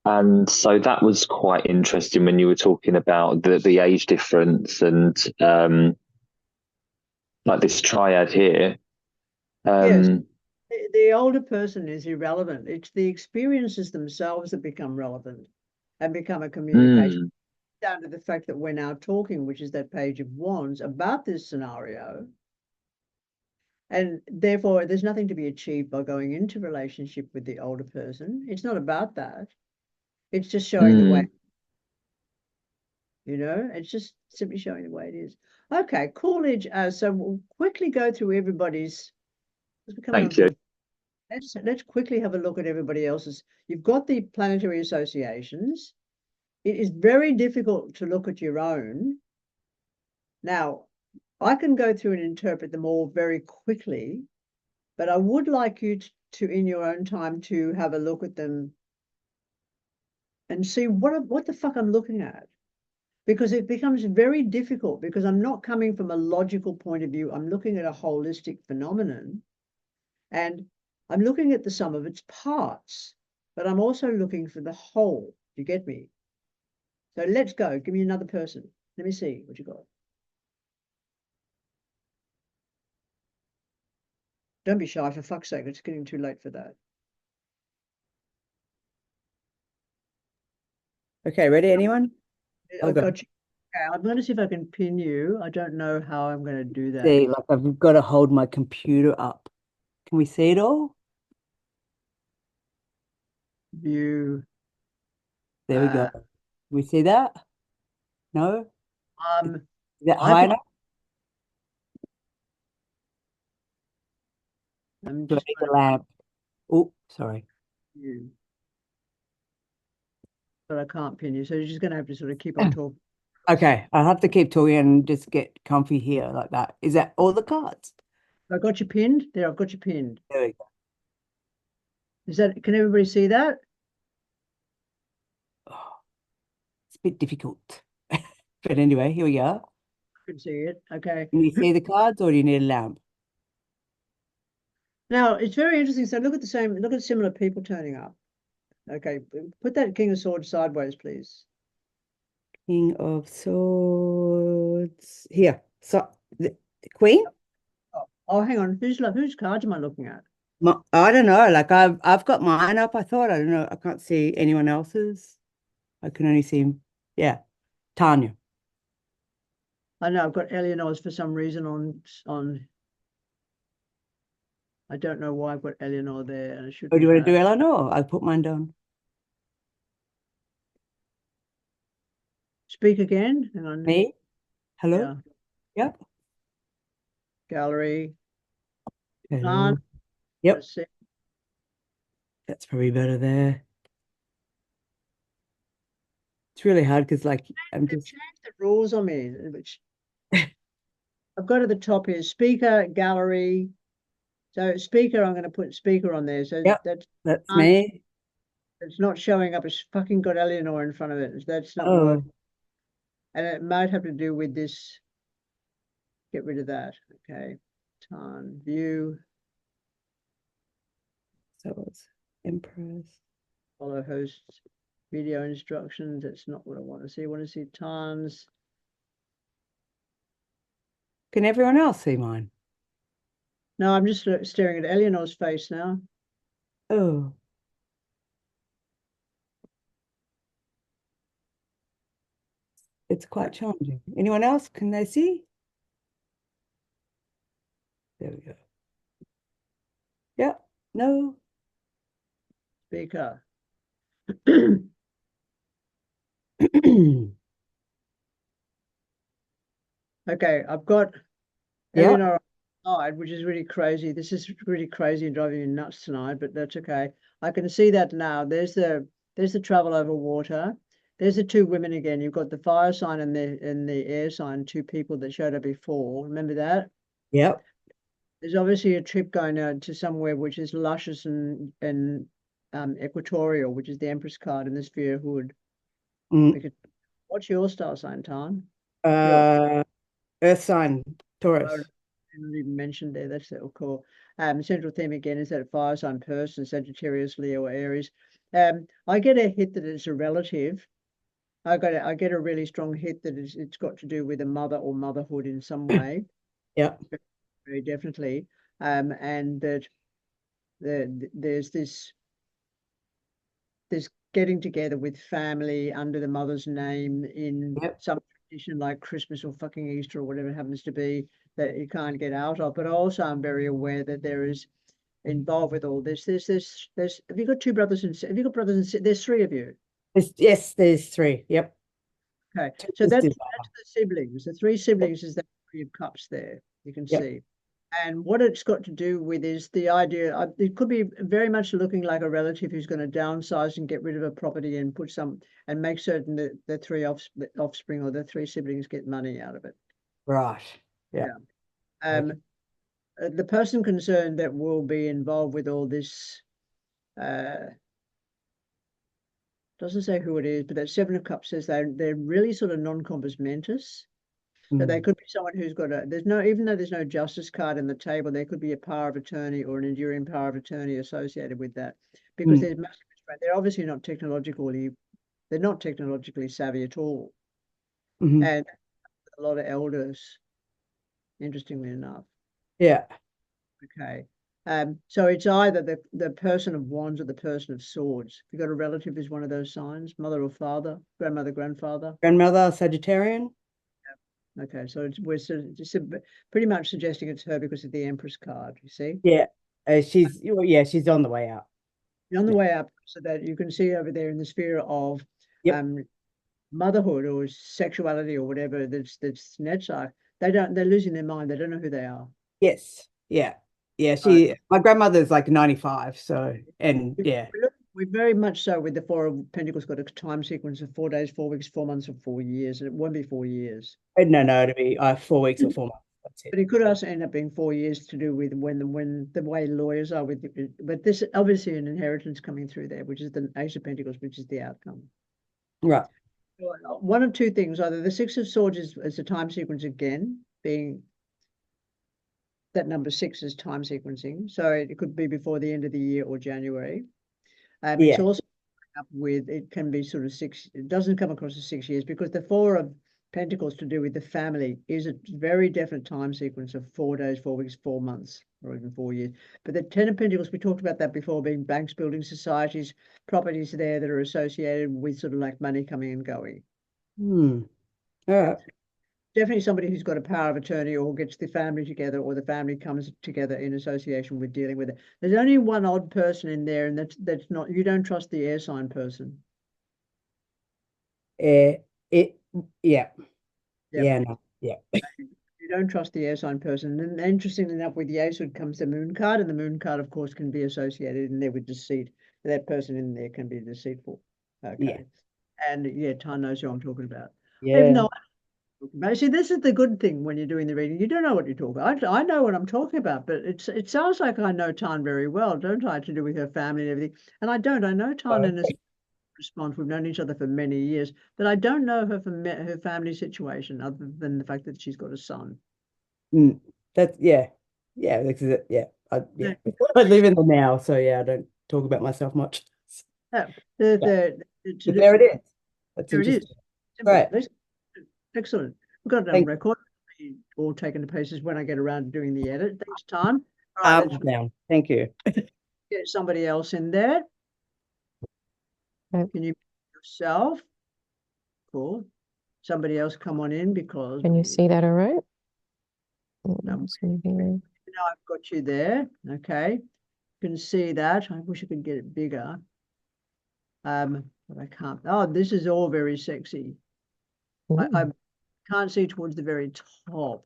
And so that was quite interesting when you were talking about the age difference and like this triad here. Yes, the older person is irrelevant. It's the experiences themselves that become relevant and become a communication. Down to the fact that we're now talking, which is that page of wands, about this scenario. And therefore, there's nothing to be achieved by going into relationship with the older person. It's not about that. It's just showing the way. You know, it's just simply showing the way it is. Okay, Coolidge. So we'll quickly go through everybody's. Thank you. Let's quickly have a look at everybody else's. You've got the planetary associations. It is very difficult to look at your own. Now, I can go through and interpret them all very quickly, but I would like you to in your own time, to have a look at them and see what the fuck I'm looking at. Because it becomes very difficult, because I'm not coming from a logical point of view. I'm looking at a holistic phenomenon, and I'm looking at the sum of its parts, but I'm also looking for the whole. Do you get me? So let's go. Give me another person. Let me see what you got. Don't be shy, for fuck's sake. It's getting too late for that. Okay, ready, anyone? I've got you. Okay, I'm going to see if I can pin you. I don't know how I'm going to do that. See, like I've got to hold my computer up. Can we see it all? View. There we go. Can we see that? No? Is that I high think- enough? I'm Do I just need the lamp? Oh, sorry. you. But I can't pin you, so you're just going to have to sort of keep on talking. Okay, I'll have to keep talking and just get comfy here like that. Is that all the cards? I got you pinned. There, I've got you pinned. There we go. Is that? Can everybody see that? Oh, it's a bit difficult. But anyway, here we are. I can see it. Okay. Can you see the cards, or do you need a lamp? Now it's very interesting. So look at similar people turning up. Okay, put that King of Swords sideways, please. King of Swords. Here. So the Queen? Oh, hang on. Whose cards am I looking at? I don't know. Like I've got mine up. I thought, I don't know. I can't see anyone else's. I can only see, yeah, Tanya. I know I've got Eleanor's for some reason on. I don't know why I've got Eleanor there, and I should. Oh, do you want to do Eleanor? I put mine down. Speak again. Hang on. Me? Hello? Yeah. Yep. Gallery. Hello. Yep. Let's see. That's probably better there. It's really hard because, like, I'm just changed the rules on me, which I've got at the top here: speaker, gallery. So speaker, I'm going to put speaker on there. So yep, that's me. It's not showing up. It's fucking got Eleanor in front of it. That's not Oh. working. And it might have to do with this. Get rid of that. Okay. View. So Empress. Follow host video instructions. That's not what I want to see. I want to see tons. Can everyone else see mine? No, I'm just staring at Eleanor's face now. Oh. It's quite challenging. Anyone else? Can they see? There we go. Yeah. No. Speaker. Okay, I've got Yeah. Eleanor outside, which is really crazy. This is really crazy and driving me nuts tonight, but that's okay. I can see that now. There's the travel over water. There's the two women again. You've got the fire sign and the air sign, two people that showed up before. Remember that? Yep. There's obviously a trip going out to somewhere which is luscious and equatorial, which is the Empress card in the sphere hood. Mm. What's your star sign, Tan? Earth sign, Taurus. Not even mentioned there. That's so cool. Central theme again is that fire sign person, Sagittarius, Leo, or Aries. I get a hit that it's a relative. I get a really strong hit that it's got to do with a mother or motherhood in some way. Yeah. Very definitely. And that there's this getting together with family under the mother's name in some tradition like Christmas or fucking Easter or whatever it happens to be that you can't get out of. But also I'm very aware that there is involved with all this. There's have you got two brothers and have you got brothers and sisters? There's three of you. Yes, there's three. Yep. Okay. So that's the siblings. The three siblings is that three of cups there. You can see. And what it's got to do with is the idea, it could be very much looking like a relative who's going to downsize and get rid of a property and put some, and make certain that the three offspring or the three siblings get money out of it. Right. Yeah. The person concerned that will be involved with all this, doesn't say who it is, but that Seven of Cups says they're really sort of non-compos mentis. So they could be someone who's got even though there's no justice card in the table, there could be a power of attorney or an enduring power of attorney associated with that, because there's massive restraint. They're obviously not they're not technologically savvy at all. And a lot of elders, interestingly enough. Yeah. Okay. So it's either the person of wands or the person of swords. If you've got a relative who's one of those signs, mother or father, grandmother, grandfather. Grandmother, Sagittarian. Okay, so we're just pretty much suggesting it's her because of the Empress card, you see? Yeah, she's on the way out. On the way up, so that you can see over there in the sphere of motherhood or sexuality or whatever that's Netzach. They're losing their mind. They don't know who they are. Yes. Yeah. Yeah. My grandmother's like 95, so we very much so with the Four of Pentacles got a time sequence of 4 days, 4 weeks, 4 months, or 4 years, and it won't be 4 years. No, it'll be 4 weeks or 4 months. That's it. But it could also end up being 4 years to do with when the way lawyers are with it. But this obviously an inheritance coming through there, which is the Ace of Pentacles, which is the outcome. Right. One of two things: either the Six of Swords is a time sequence again, being that number 6 is time sequencing, so it could be before the end of the year or January. It's also up with, it can be sort of 6. It doesn't come across as 6 years because the Four of Pentacles to do with the family is a very definite time sequence of 4 days, 4 weeks, 4 months, or even 4 years. But the Ten of Pentacles, we talked about that before, being banks, building societies, properties there that are associated with sort of like money coming and going. Definitely somebody who's got a power of attorney or gets the family together, or the family comes together in association with dealing with it. There's only one odd person in there, and that's not, you don't trust the air sign person. You don't trust the air sign person. And interestingly enough, with the ace hood comes the moon card, and the moon card, of course, can be associated in there with deceit. That person in there can be deceitful. Okay. And Tan knows who I'm talking about. Even though see, this is the good thing when you're doing the reading. You don't know what you're talking about. I know what I'm talking about, but it sounds like I know Tan very well, don't I, to do with her family and everything. And I don't. I know Tan in a response. We've known each other for many years, but I don't know her from her family situation, other than the fact that she's got a son. This is it. I live in the now, so I don't talk about myself much. Yeah, But there it is. That's There it interesting. is. Simple. Right. Excellent. We've got it on Thank- record. All taken to pieces when I get around to doing the edit. Thanks, Tom. All right, let's down. Thank you. get somebody else in there. Right. Can you yourself? Cool. Somebody else come on in because Can you see that all right? No. It's moving. now I've got you there. Okay. You can see that. I wish I could get it bigger. But I can't. Oh, this is all very sexy. I can't see towards the very top.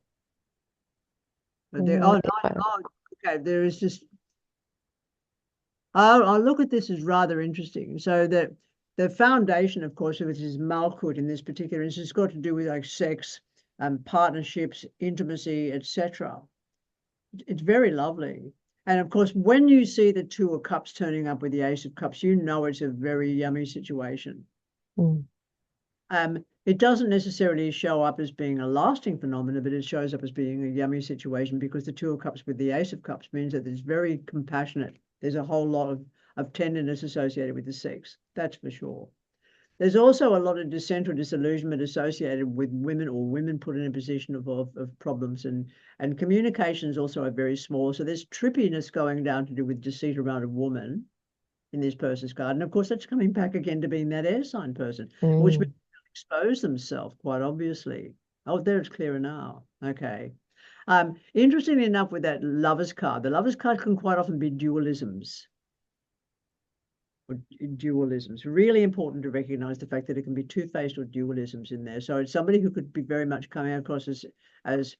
But there, Mm, okay. There is just. I'll look at this as rather interesting. So the foundation, of course, of it is Malkut in this particular instance. It's got to do with like sex, partnerships, intimacy, etc. It's very lovely. And of course, when you see the Two of Cups turning up with the Ace of Cups, you know it's a very yummy situation. It doesn't necessarily show up as being a lasting phenomenon, but it shows up as being a yummy situation because the Two of Cups with the Ace of Cups means that it's very compassionate. There's a whole lot of tenderness associated with the sex, that's for sure. There's also a lot of dissent or disillusionment associated with women, or women put in a position of problems, and communications also are very small. So there's trippiness going down to do with deceit around a woman in this person's card. And of course, that's coming back again to being that air sign person, which means they'll expose themselves quite obviously. Oh, there it's clearer now. Okay. Interestingly enough, with that Lover's card, the Lover's card can quite often be dualisms. Dualisms. Really important to recognize the fact that it can be two-faced or dualisms in there. So it's somebody who could be very much coming across as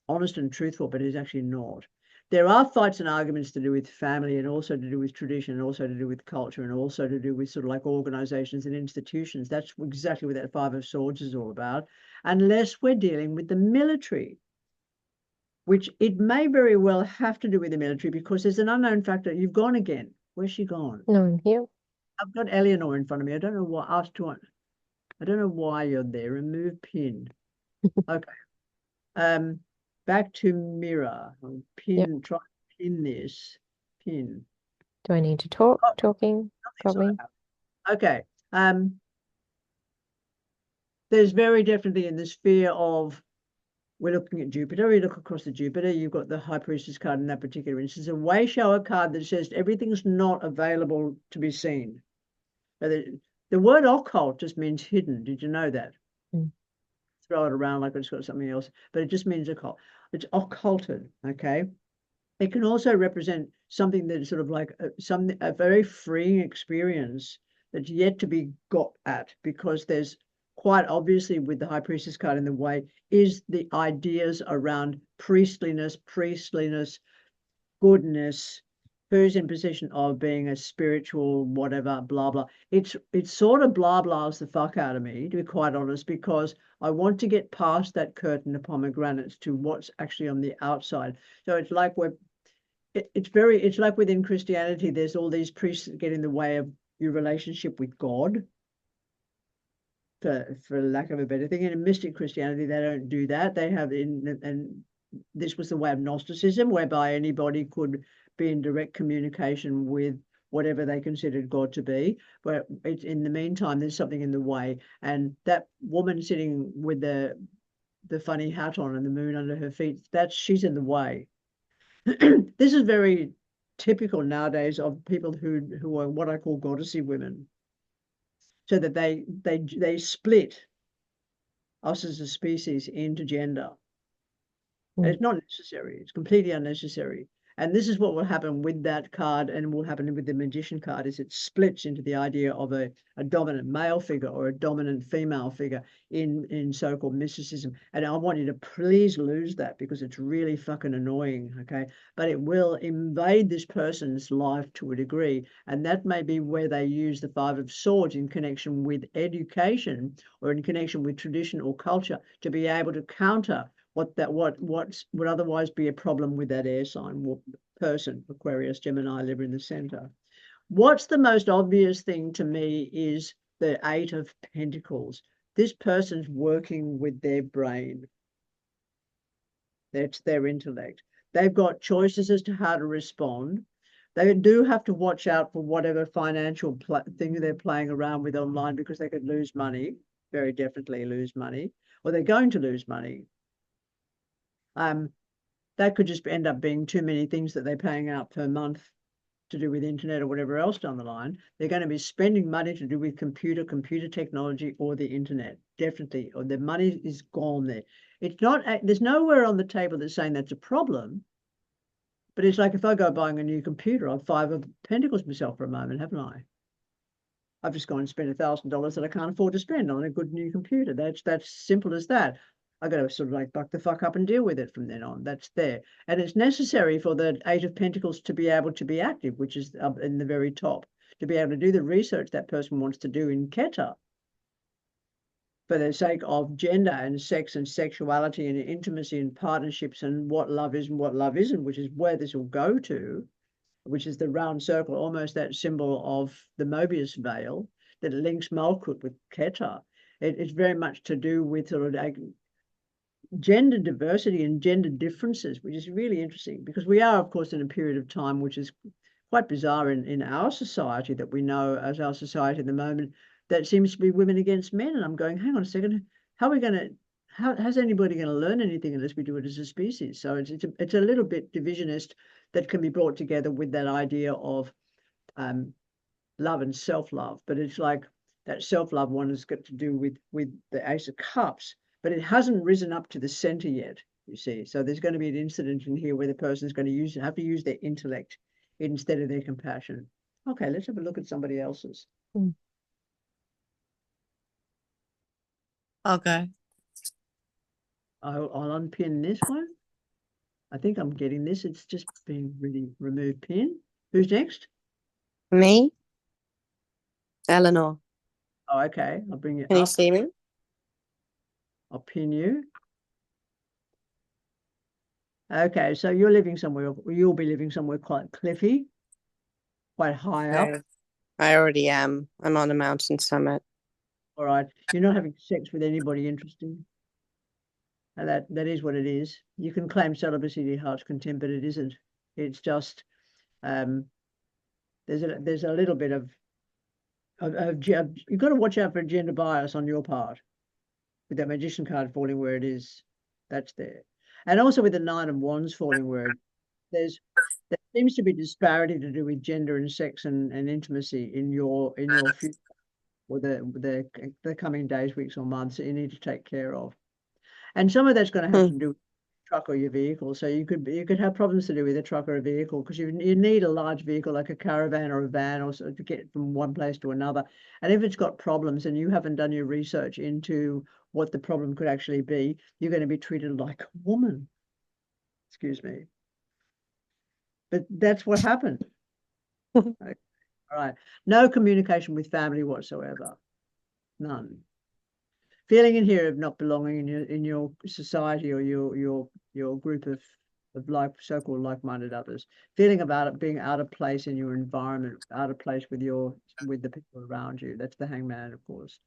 honest and truthful, but is actually not. There are fights and arguments to do with family, and also to do with tradition, and also to do with culture, and also to do with sort of like organizations and institutions. That's exactly what that Five of Swords is all about, unless we're dealing with the military, which it may very well have to do with the military, because there's an unknown factor. You've gone again. Where's she gone? No, I'm here. I've got Eleanor in front of me. I don't know why. I don't know why you're there. Remove pin. Okay. Back to mirror. Pin. Try to pin this. Pin. Do I need to talk? Talking? Got me. Okay. There's very definitely in the sphere of, we're looking at Jupiter. We look across the Jupiter. You've got the High Priestess card in that particular instance. A way shower card that says everything's not available to be seen. The word occult just means hidden. Did you know that? Throw it around like it's got something else, but it just means occult. It's occulted. Okay. It can also represent something that's sort of like a very freeing experience that's yet to be got at, because there's quite obviously, with the High Priestess card in the way, is the ideas around priestliness, goodness, who's in position of being a spiritual whatever, blah, blah. It's sort of blah, blahs the fuck out of me, to be quite honest, because I want to get past that curtain of pomegranates to what's actually on the outside. So it's like it's like within Christianity, there's all these priests that get in the way of your relationship with God, for lack of a better thing. In mystic Christianity, they don't do that. They have and this was the way of Gnosticism, whereby anybody could be in direct communication with whatever they considered God to be. But it's, in the meantime, there's something in the way. And that woman sitting with the funny hat on and the moon under her feet, she's in the way. This is very typical nowadays of people who are what I call goddessy women. So that they split us as a species into gender. And it's not necessary. It's completely unnecessary. And this is what will happen with that card, and will happen with the Magician card, is it splits into the idea of a dominant male figure or a dominant female figure in so-called mysticism. And I want you to please lose that, because it's really fucking annoying, okay? But it will invade this person's life to a degree. And that may be where they use the Five of Swords in connection with education, or in connection with tradition or culture, to be able to counter what would otherwise be a problem with that air sign person, Aquarius, Gemini, Libra in the center. What's the most obvious thing to me is the Eight of Pentacles. This person's working with their brain. That's their intellect. They've got choices as to how to respond, They do have to watch out for whatever financial thing they're playing around with online, because they could lose money, very definitely lose money, or they're going to lose money. That could just end up being too many things that they're paying out per month to do with internet or whatever else down the line. They're going to be spending money to do with computer technology, or the internet, definitely, or their money is gone there. It's not, there's nowhere on the table that's saying that's a problem, but it's like if I go buying a new computer, I've 5 of Pentacles myself for a moment, haven't I? I've just gone and spent $1,000 that I can't afford to spend on a good new computer. That's simple as that. I got to sort of like buck the fuck up and deal with it from then on. That's there. And it's necessary for the 8 of Pentacles to be able to be active, which is up in the very top, to be able to do the research that person wants to do in Keter, for the sake of gender and sex and sexuality and intimacy and partnerships and what love is and what love isn't, which is where this will go to, which is the round circle, almost that symbol of the Mobius veil that links Malkut with Keter. It's very much to do with sort of like gender diversity and gender differences, which is really interesting, because we are, of course, in a period of time which is quite bizarre in our society, that we know as our society at the moment, that seems to be women against men. And I'm going, hang on a second, how are we going to, how's anybody going to learn anything unless we do it as a species? So it's a little bit divisionist, that can be brought together with that idea of love and self-love. But it's like that self-love one has got to do with the Ace of Cups, but it hasn't risen up to the center yet, you see. So there's going to be an incident in here where the person's going to have to use their intellect instead of their compassion. Okay, let's have a look at somebody else's. I'll go. I'll unpin this one. I think I'm getting this. It's just been really remove pin. Who's next? Me, Eleanor. Oh, okay. I'll bring you Can you up. see me? I'll pin you. Okay, so you're living somewhere, you'll be living somewhere quite cliffy, quite high up. I already am. I'm on a mountain summit. All right. You're not having sex with anybody interesting. And that is what it is. You can claim celibacy to your heart's content, but it isn't. It's just there's a little bit of you've got to watch out for gender bias on your part, with that Magician card falling where it is. That's there. And also with the 9 of Wands falling where there seems to be disparity to do with gender and sex and intimacy in your future, or the coming days, weeks, or months that you need to take care of. And some of that's going to have to do with truck or your vehicle. So you could have problems to do with a truck or a vehicle, because you need a large vehicle like a caravan or a van, or so, to get from one place to another. And if it's got problems and you haven't done your research into what the problem could actually be, you're going to be treated like a woman. Excuse me. But that's what happened. Okay. All right. No communication with family whatsoever. None. Feeling in here of not belonging in your society or your group of so-called like-minded others. Feeling about it being out of place in your environment, out of place with the people around you. That's the Hangman, of course.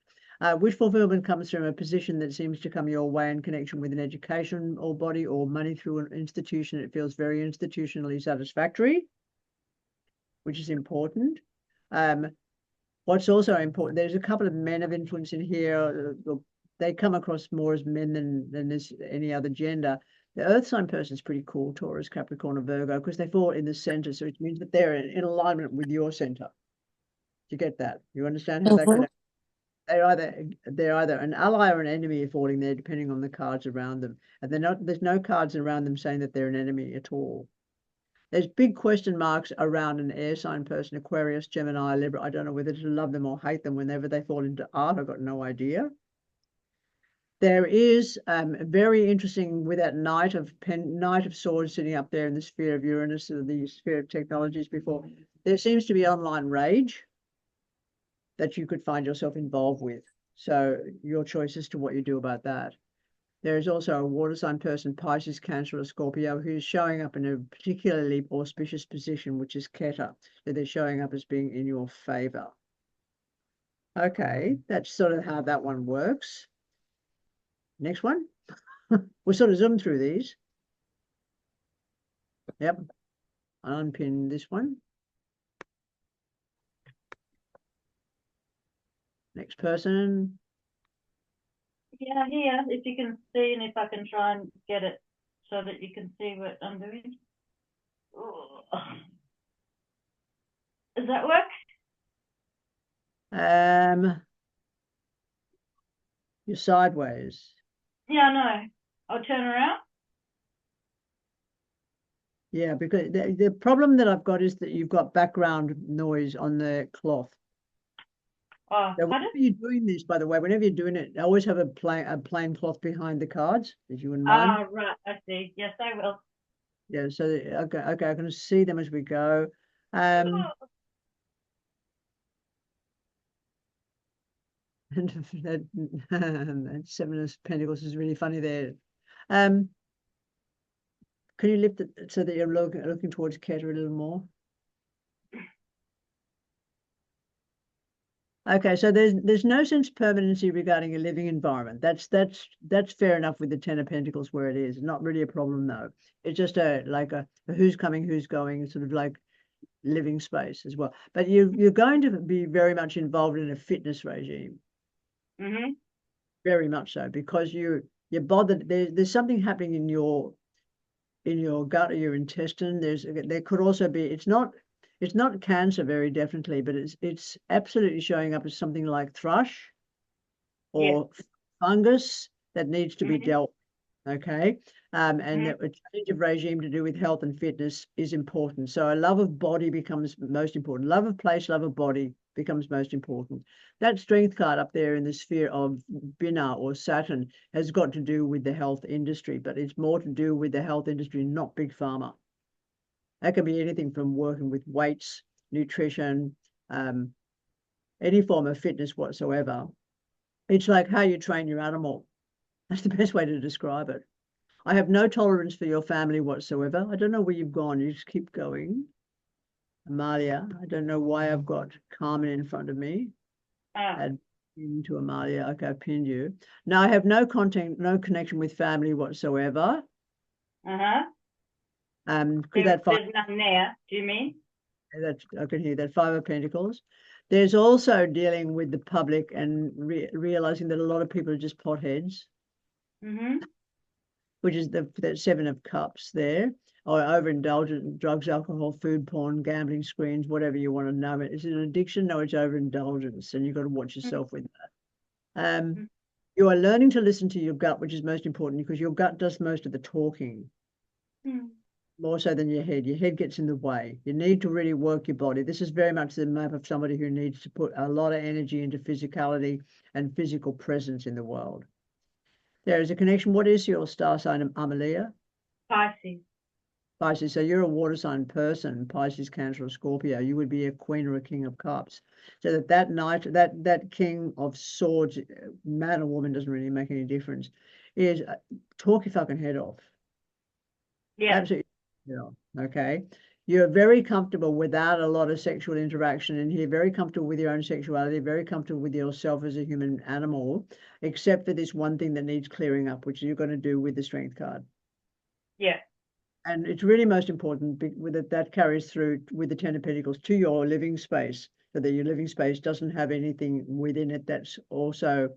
Wish fulfillment comes from a position that seems to come your way in connection with an education or body or money through an institution. It feels very institutionally satisfactory, which is important. What's also important, there's a couple of men of influence in here. They come across more as men than this any other gender. The earth sign person is pretty cool, Taurus, Capricorn, or Virgo, because they fall in the center. So it means that they're in alignment with your center. Do you get that? You understand how that connects? They're either an ally or an enemy falling there, depending on the cards around them. And there's no cards around them saying that they're an enemy at all. There's big question marks around an air sign person, Aquarius, Gemini, Libra. I don't know whether to love them or hate them whenever they fall into art. I've got no idea. There is very interesting with that Knight of Swords sitting up there in the sphere of Uranus, or the sphere of technologies before. There seems to be online rage that you could find yourself involved with. So your choice as to what you do about that. There is also a water sign person, Pisces, Cancer, or Scorpio, who's showing up in a particularly auspicious position, which is Keter. So they're showing up as being in your favor. Okay, that's sort of how that one works. Next one. We'll sort of zoom through these. Yep. I'll unpin this one. Next person. Yeah, here, if you can see, and if I can try and get it so that you can see what I'm doing. Oh. Does that work? You're sideways. Yeah, I know. I'll turn around. Yeah, because the problem that I've got is that you've got background noise on the cloth. Oh, So whenever you're doing this, by the way, whenever you're doing it, always have a plain cloth behind the cards, if you wouldn't mind. Ah, right. I see. Yes, I will. Yeah, so okay, I'm going to see them as we go. And that Seven of Pentacles is really funny there. Can you lift it so that you're looking towards Keter a little more? Okay, so there's no sense of permanency regarding a living environment. That's fair enough with the Ten of Pentacles where it is. Not really a problem though. It's just a who's coming, who's going, sort of like living space as well. But you're going to be very much involved in a fitness regime. Mm-hmm. Very much so, because you're bothered. There's something happening in your gut or your intestine. There could also be, it's not cancer very definitely, but it's absolutely showing up as something like thrush or fungus that needs to be dealt with, okay? And that a change of regime to do with health and fitness is important. So a love of body becomes most important. Love of place, love of body becomes most important. That strength card up there in the sphere of Bina or Saturn has got to do with the health industry, but it's more to do with the health industry, not big pharma. That can be anything from working with weights, nutrition, any form of fitness whatsoever. It's like how you train your animal. That's the best way to describe it. I have no tolerance for your family whatsoever. I don't know where you've gone. You just keep going. Amalia, I don't know why I've got Carmen in front of me. Add into Amalia. Okay, I pinned you. Now I have no connection with family whatsoever. Uh-huh. There's nothing there, do you mean? I can hear that. Five of Pentacles. There's also dealing with the public and realizing that a lot of people are just potheads. Mm-hmm. Which is the Seven of Cups there, or overindulgent, drugs, alcohol, food, porn, gambling, screens, whatever you want to know it. Is it an addiction? No, it's overindulgence, and you've got to watch yourself with that. You are learning to listen to your gut, which is most important because your gut does most of the talking. More so than your head. Your head gets in the way. You need to really work your body. This is very much the map of somebody who needs to put a lot of energy into physicality and physical presence in the world. There is a connection. What is your star sign, Amalia? Pisces. Pisces. So you're a water sign person, Pisces, Cancer, or Scorpio. You would be a queen or a king of cups. So that knight, that king of swords, man or woman, doesn't really make any difference, is talk your fucking head off. Yeah. Absolutely. Yeah. Okay. You're very comfortable without a lot of sexual interaction in here, very comfortable with your own sexuality, very comfortable with yourself as a human animal, except for this one thing that needs clearing up, which you're going to do with the Strength card. Yeah. And it's really most important with that carries through with the Ten of Pentacles to your living space, so that your living space doesn't have anything within it that's also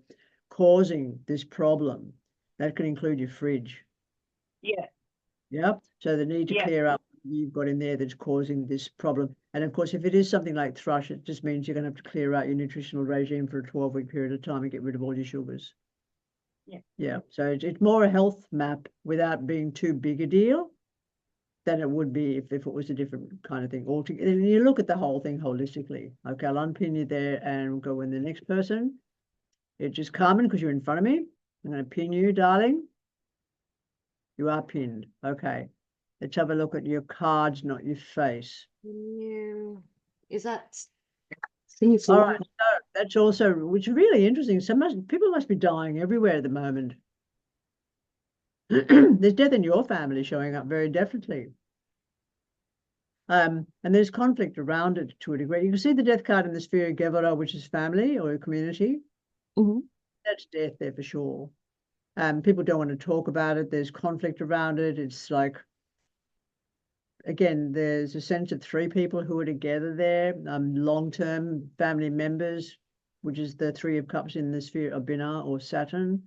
causing this problem. That can include your fridge. Yeah. Yep. So the need to clear up what you've got in there that's causing this problem. And of course, if it is something like thrush, it just means you're going to have to clear out your nutritional regime for a 12-week period of time and get rid of all your sugars. Yeah. Yeah. So it's more a health map without being too big a deal than it would be if it was a different kind of thing altogether. And you look at the whole thing holistically. Okay, I'll unpin you there and go in the next person. It's just Carmen, because you're in front of me. I'm going to pin you, darling. You are pinned. Okay. Let's have a look at your cards, not your face. Yeah. Is that All right. So that's also, which is really interesting. People must be dying everywhere at the moment. There's death in your family showing up very definitely. And there's conflict around it to a degree. You can see the death card in the sphere of Gevara, which is family or community. That's death there for sure. People don't want to talk about it. There's conflict around it. It's like, again, there's a sense of three people who are together there, long-term family members, which is the Three of Cups in the sphere of Binah or Saturn.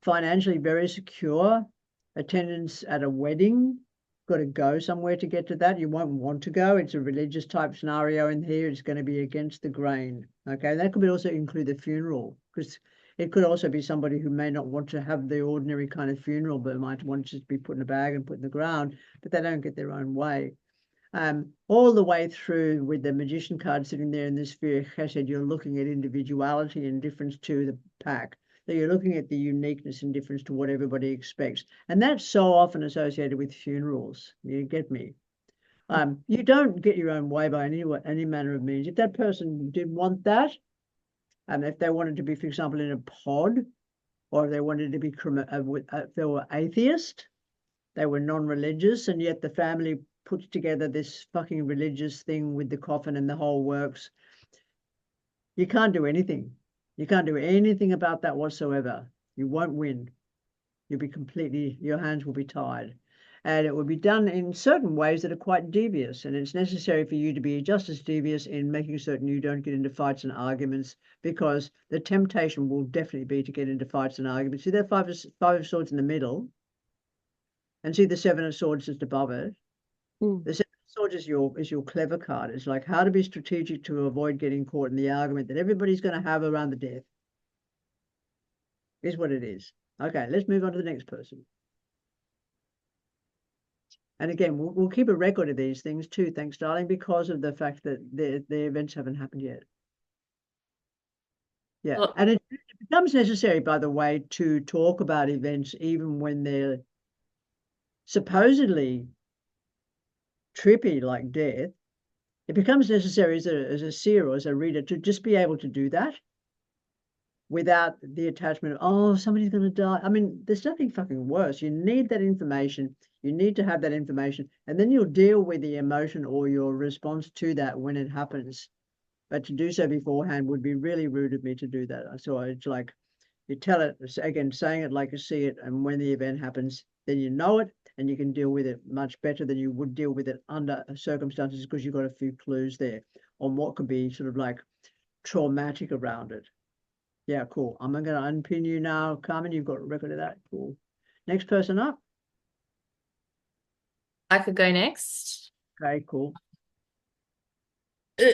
Financially very secure, attendance at a wedding, got to go somewhere to get to that. You won't want to go. It's a religious type scenario in here. It's going to be against the grain. Okay, that could also include the funeral, because it could also be somebody who may not want to have the ordinary kind of funeral, but might want to just be put in a bag and put in the ground, but they don't get their own way. All the way through with the Magician card sitting there in this sphere, Chesed, you're looking at individuality and difference to the pack. So you're looking at the uniqueness and difference to what everybody expects. And that's so often associated with funerals. You get me? You don't get your own way by any manner of means. If that person did want that, and if they wanted to be, for example, in a pod, or if they wanted to be, if they were atheist, they were non-religious, and yet the family puts together this fucking religious thing with the coffin and the whole works, you can't do anything. You can't do anything about that whatsoever. You won't win. You'll be completely, your hands will be tied. And it will be done in certain ways that are quite devious. And it's necessary for you to be just as devious in making certain you don't get into fights and arguments, because the temptation will definitely be to get into fights and arguments. See that five of swords in the middle, and see the Seven of Swords just above it. The Seven of Swords is your clever card. It's like how to be strategic to avoid getting caught in the argument that everybody's going to have around the death. Is what it is. Okay, let's move on to the next person. And again, we'll keep a record of these things too, thanks, darling, because of the fact that the events haven't happened yet. Yeah, Well, and it becomes necessary, by the way, to talk about events even when they're supposedly trippy, like death. It becomes necessary as a seer or as a reader to just be able to do that without the attachment of, oh, somebody's going to die. I mean, there's nothing fucking worse. You need that information. You need to have that information, and then you'll deal with the emotion or your response to that when it happens. But to do so beforehand would be really rude of me to do that. So it's like, you tell it, again, saying it like you see it, and when the event happens, then you know it, and you can deal with it much better than you would deal with it under circumstances, because you've got a few clues there on what could be sort of like traumatic around it. Yeah, cool. I'm going to unpin you now, Carmen. You've got a record of that. Cool. Next person up. I could go next. Okay, cool. Uh,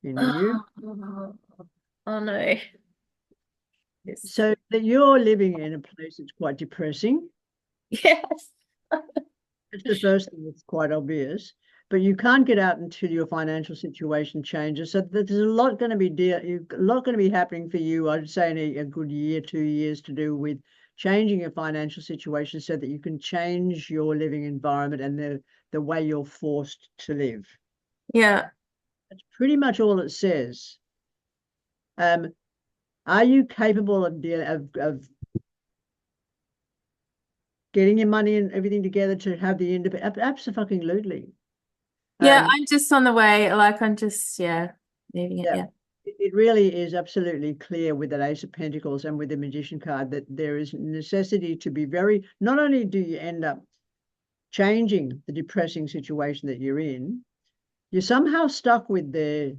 In you. Oh no. So that you're living in a place that's quite depressing. Yes. It's the first thing that's quite obvious. But you can't get out until your financial situation changes. So there's a lot going to be happening for you, I'd say, in a good year, 2 years, to do with changing your financial situation so that you can change your living environment and the way you're forced to live. Yeah. That's pretty much all it says. Are you capable of getting your money and everything together to have the independence? Absolutely. Yeah, I'm just on the way. Like I'm just, leaving it. Yeah. It really is absolutely clear with that Ace of Pentacles and with the Magician card that there is necessity to be not only do you end up changing the depressing situation that you're in, you're somehow stuck with the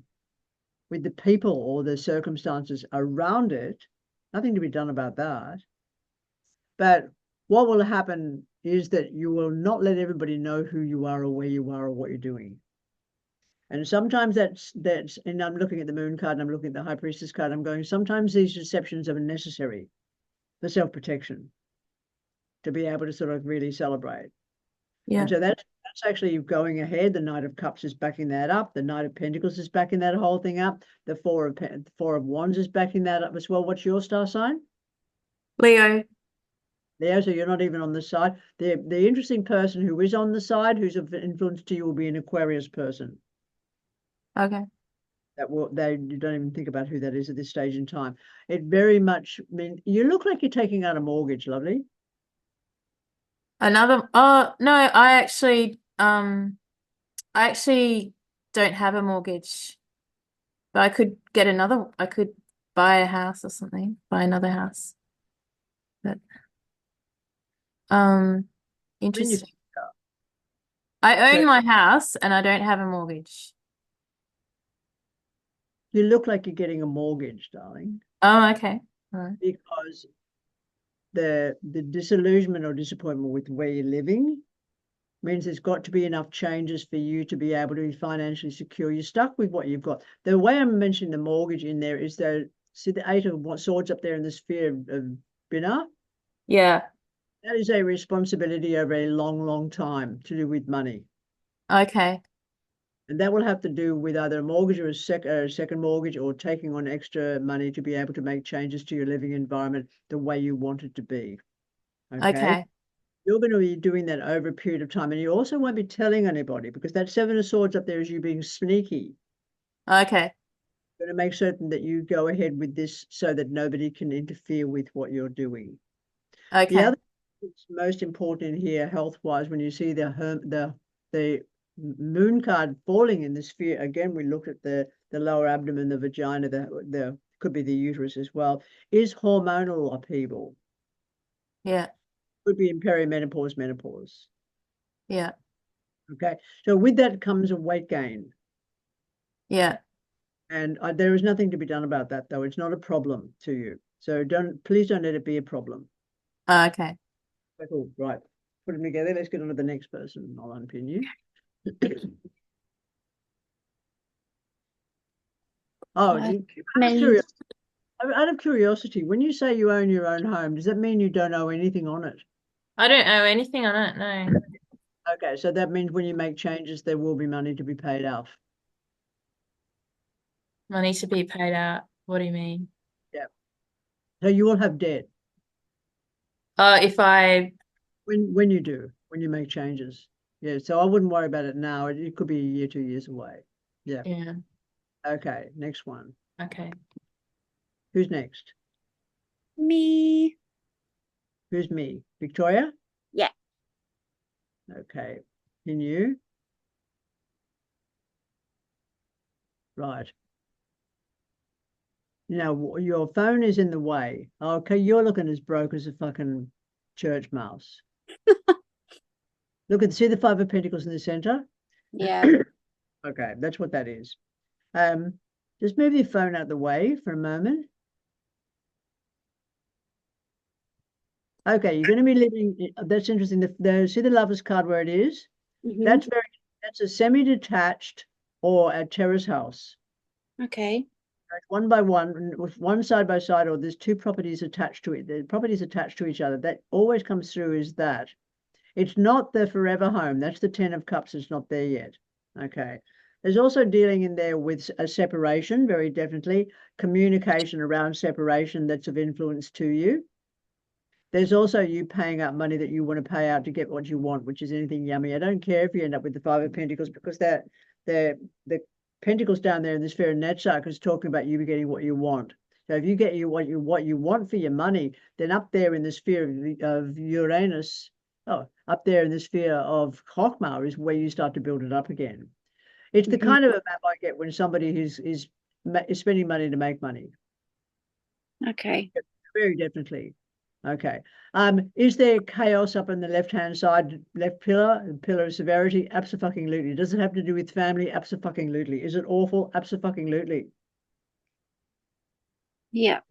people or the circumstances around it. Nothing to be done about that. But what will happen is that you will not let everybody know who you are or where you are or what you're doing. And sometimes that's, and I'm looking at the Moon card and I'm looking at the High Priestess card, I'm going, sometimes these deceptions are necessary for self-protection, to be able to sort of really celebrate. Yeah. And so that's actually going ahead. The Knight of Cups is backing that up. The Knight of Pentacles is backing that whole thing up. The Four of Wands is backing that up as well. What's your star sign? Leo. Leo, so you're not even on the side. The interesting person who is on the side, who's of influence to you, will be an Aquarius person. Okay. You don't even think about who that is at this stage in time. It very much, I mean, you look like you're taking out a mortgage, lovely. Oh no, I actually don't have a mortgage, but I could buy a house or something, buy another house. But interesting. I own my house and I don't have a mortgage. You look like you're getting a mortgage, darling, Oh, okay. All right. because the disillusionment or disappointment with where you're living means there's got to be enough changes for you to be able to be financially secure. You're stuck with what you've got. The way I'm mentioning the mortgage in there is that, see the 8 of Swords up there in the sphere of Binah? Yeah. That is a responsibility over a long, long time to do with money. Okay. And that will have to do with either a mortgage or a second mortgage, or taking on extra money to be able to make changes to your living environment the way you want it to be. Okay. You're going to be doing that over a period of time. And you also won't be telling anybody, because that 7 of Swords up there is you being sneaky. Okay. You're going to make certain that you go ahead with this so that nobody can interfere with what you're doing. The Okay. other thing that's most important here, health-wise, when you see the moon card falling in the sphere, again, we look at the lower abdomen, the vagina, the could be the uterus as well, is hormonal upheaval. Yeah. Could be in perimenopause, menopause. Yeah. Okay, so with that comes a weight gain. Yeah. And there is nothing to be done about that, though. It's not a problem to you. So please don't let it be a problem. Okay. Cool. Right. Put them together. Let's get on to the next person. I'll unpin you. Oh, out of curiosity, when you say you own your own home, does that mean you don't owe anything on it? I don't owe anything on it, no. Okay, so that means when you make changes, there will be money to be paid out. Money to be paid out. What do you mean? Yeah. So you will have debt. If I when you make changes. Yeah, so I wouldn't worry about it now. It could be a year, 2 years away. Yeah. Yeah. Okay, next one. Okay. Who's next? Me. Who's me? Victoria? Yeah. Okay. Can you? Right. Now, your phone is in the way. Okay, you're looking as broke as a fucking church mouse. See the 5 of Pentacles in the center? Yeah. Okay, that's what that is. Just move your phone out of the way for a moment. Okay, you're going to be living. That's interesting. See the Lovers card where it is? That's a semi-detached or a terrace house. Okay. One by one, with one side by side, or there's 2 properties attached to it. The properties attached to each other. That always comes through is that. It's not the forever home. That's the 10 of Cups. It's not there yet. Okay. There's also dealing in there with a separation, very definitely. Communication around separation that's of influence to you. There's also you paying out money that you want to pay out to get what you want, which is anything yummy. I don't care if you end up with the 5 of Pentacles, because the Pentacles down there in the sphere of Netzach is talking about you getting what you want. So if you get what you want for your money, then up there in the sphere of Uranus, up there in the sphere of Chokmah is where you start to build it up again. It's the kind of a map I get when somebody is spending money to make money. Okay. Very definitely. Okay. Is there chaos up on the left-hand side, left pillar, pillar of severity? Abso-fucking-lutely. Does it have to do with family? Abso-fucking-lutely. Is it awful? Abso-fucking-lutely. Yeah.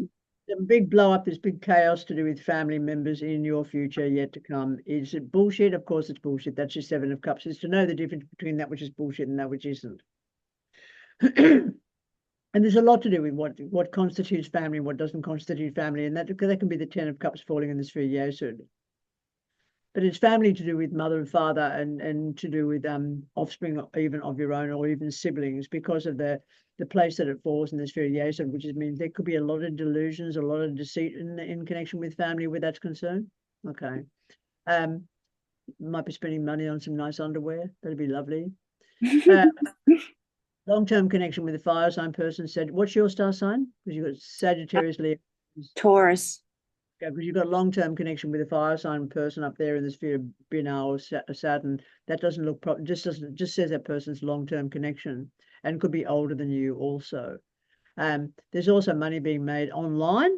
The big blow up, this big chaos to do with family members in your future yet to come. Is it bullshit? Of course it's bullshit. That's your 7 of Cups. Is to know the difference between that which is bullshit and that which isn't. And there's a lot to do with what constitutes family and what doesn't constitute family. And that can be the 10 of Cups falling in the sphere Yesod. But it's family to do with mother and father, and to do with offspring even of your own, or even siblings, because of the place that it falls in the sphere Yesod, which means there could be a lot of delusions, a lot of deceit in connection with family where that's concerned. Okay. Might be spending money on some nice underwear. That'd be lovely. Long-term connection with a fire sign person said, what's your star sign? Because you've got Sagittarius, Leo. Taurus. Okay, because you've got long-term connection with a fire sign person up there in the sphere of Binah or Saturn. That doesn't look proper. Just says that person's long-term connection, and could be older than you also. There's also money being made online.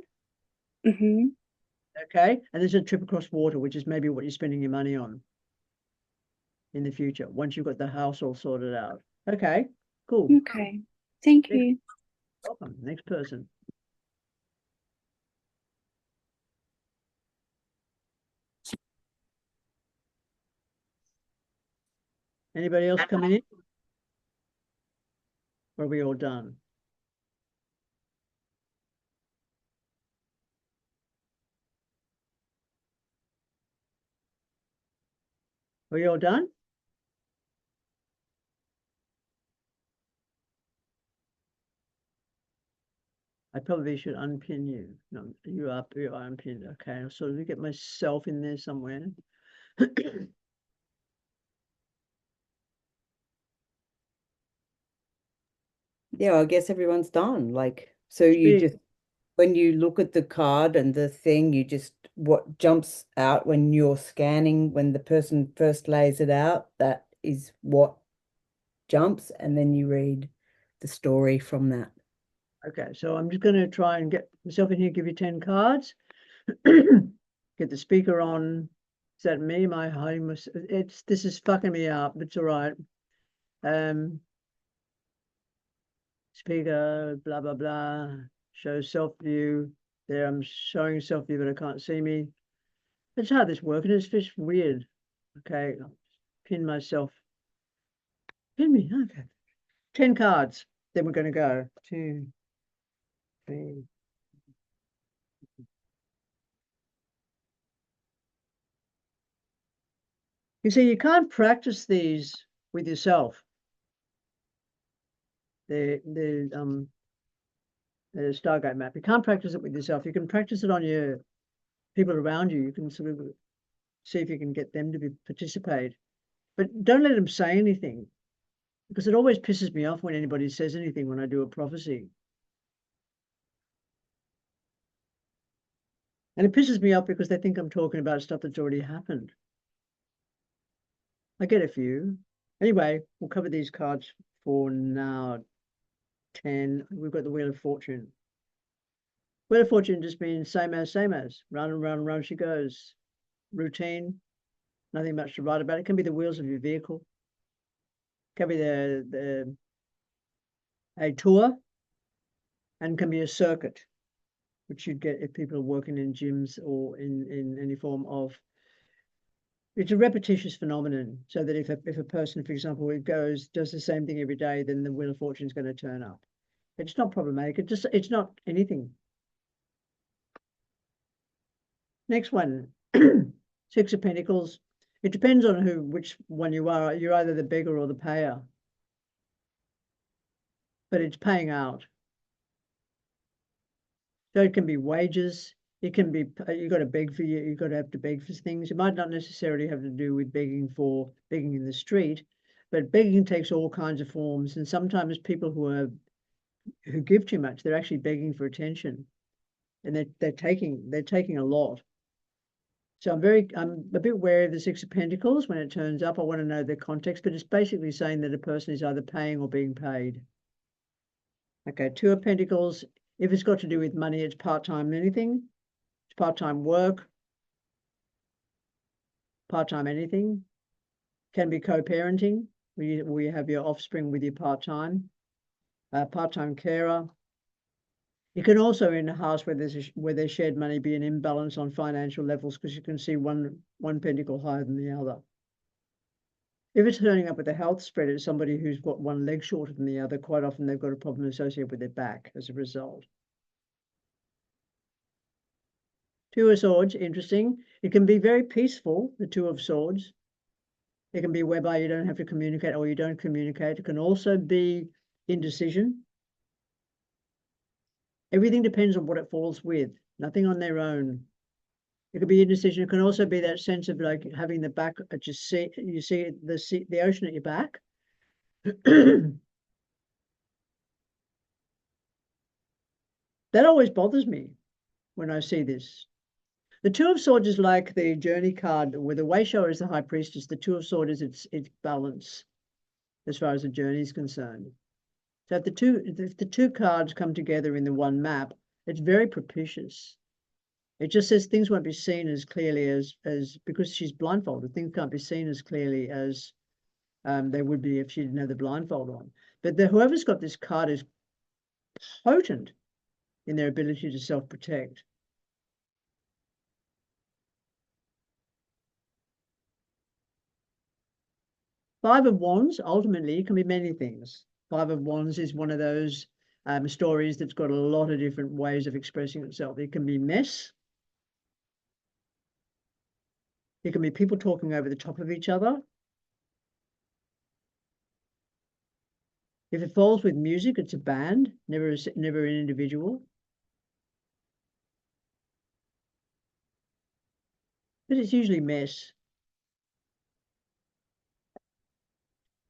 Okay, and there's a trip across water, which is maybe what you're spending your money on in the future once you've got the house all sorted out. Okay. Cool. Okay. Thank you. Welcome. Next person. Anybody else coming in? Or are we all done? Are you all done? I probably should unpin you. No, you are unpinned. Okay, so let me get myself in there somewhere. Yeah, I guess everyone's done. Like, so you Speak. just, when you look at the card and the thing, you just, what jumps out when you're scanning, when the person first lays it out, that is what jumps, and then you read the story from that. Okay, so I'm just going to try and get myself in here, give you 10 cards. Get the speaker on. Is that me? My home was, this is fucking me up. It's all right. Speaker, blah, blah, blah. Show self view. There, I'm showing self view, but I can't see me. That's how this works. It's just weird. Okay, I'll pin myself. Pin me. Okay. 10 cards. Then we're going to go. 2, 3. You see, you can't practice these with yourself. The Stargate map. You can't practice it with yourself. You can practice it on your people around you. You can sort of see if you can get them to participate. But don't let them say anything, because it always pisses me off when anybody says anything when I do a prophecy. And it pisses me off because they think I'm talking about stuff that's already happened. I get a few. Anyway, we'll cover these cards for now. 10. We've got the Wheel of Fortune. Wheel of Fortune just means same as. Round and round and round she goes. Routine. Nothing much to write about. It can be the wheels of your vehicle. It can be a tour, and can be a circuit, which you'd get if people are working in gyms or in any form of. It's a repetitious phenomenon, so that if a person, for example, does the same thing every day, then the Wheel of Fortune is going to turn up. It's not problematic. It's not anything. Next one, 6 of Pentacles. It depends on which one you are. You're either the beggar or the payer, but it's paying out. So it can be wages. It can be, you've got to beg for you've got to have to beg for things. It might not necessarily have to do with begging in the street, but begging takes all kinds of forms. And sometimes people who give too much, they're actually begging for attention, and they're taking a lot. So I'm a bit wary of the 6 of Pentacles when it turns up. I want to know the context, but it's basically saying that a person is either paying or being paid. Okay, 2 of Pentacles. If it's got to do with money, it's part-time anything. It's part-time work. Part-time anything. Can be co-parenting, where you have your offspring with your part-time. Part-time carer. It can also, in a house where there's shared money, be an imbalance on financial levels, because you can see one pentacle higher than the other. If it's turning up with a health spread, it's somebody who's got one leg shorter than the other. Quite often they've got a problem associated with their back as a result. 2 of Swords, interesting. It can be very peaceful, the 2 of Swords. It can be whereby you don't have to communicate, or you don't communicate. It can also be indecision. Everything depends on what it falls with, nothing on their own. It could be indecision. It can also be that sense of like having the back, you see the ocean at your back. That always bothers me when I see this. The 2 of Swords is like the journey card, where the Wayshower is the High Priestess. The 2 of Swords is its balance as far as the journey is concerned. So if the two cards come together in the one map, it's very propitious. It just says things won't be seen as clearly as because she's blindfolded. Things can't be seen as clearly as they would be if she didn't have the blindfold on. But whoever's got this card is potent in their ability to self-protect. Five of Wands ultimately can be many things. Five of Wands is one of those stories that's got a lot of different ways of expressing itself. It can be mess. It can be people talking over the top of each other. If it falls with music, it's a band, never an individual. But it's usually mess.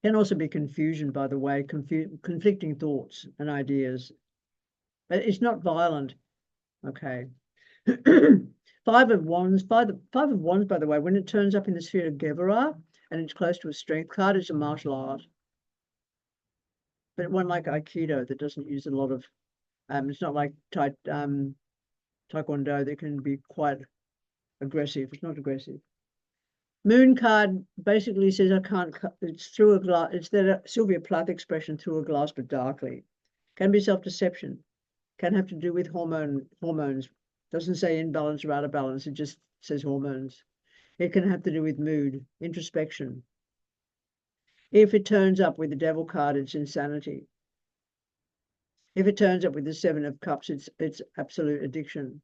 Can also be confusion, by the way, conflicting thoughts and ideas. But it's not violent. Okay. Five of Wands, by the way, when it turns up in the sphere of Gevurah and it's close to a strength card, it's a martial art. But one like Aikido that doesn't use a lot of, it's not like Taekwondo that can be quite aggressive. It's not aggressive. Moon card basically says I can't, it's through a glass, it's that Sylvia Plath expression, through a glass but darkly. Can be self-deception. Can have to do with hormones. Doesn't say imbalance or out of balance, it just says hormones. It can have to do with mood, introspection. If it turns up with the Devil card, it's insanity. If it turns up with the Seven of Cups, it's absolute addiction.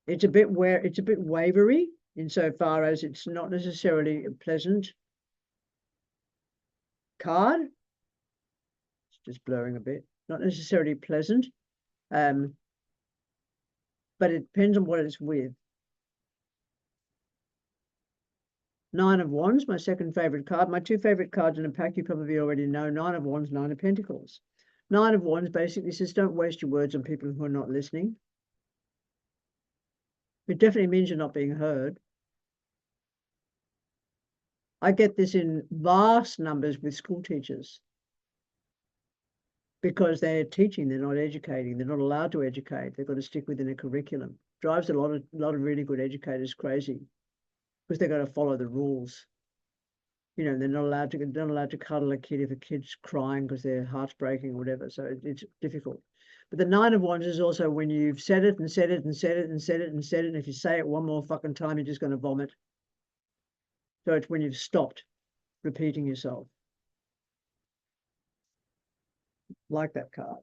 It's a bit wavery insofar as it's not necessarily a pleasant card. It's just blurring a bit. Not necessarily pleasant, but it depends on what it's with. Nine of Wands, my second favorite card. My two favorite cards in a pack, you probably already know. Nine of Wands, Nine of Pentacles. Nine of Wands basically says don't waste your words on people who are not listening. It definitely means you're not being heard. I get this in vast numbers with school teachers because they're teaching, they're not educating, they're not allowed to educate. They've got to stick within a curriculum. Drives a lot of really good educators crazy because they've got to follow the rules. You know, they're not allowed to cuddle a kid if a kid's crying because their heart's breaking or whatever. So it's difficult. But the Nine of Wands is also when you've said it and said it and said it and said it and said it, and if you say it one more fucking time, you're just going to vomit. So it's when you've stopped repeating yourself. Like that card.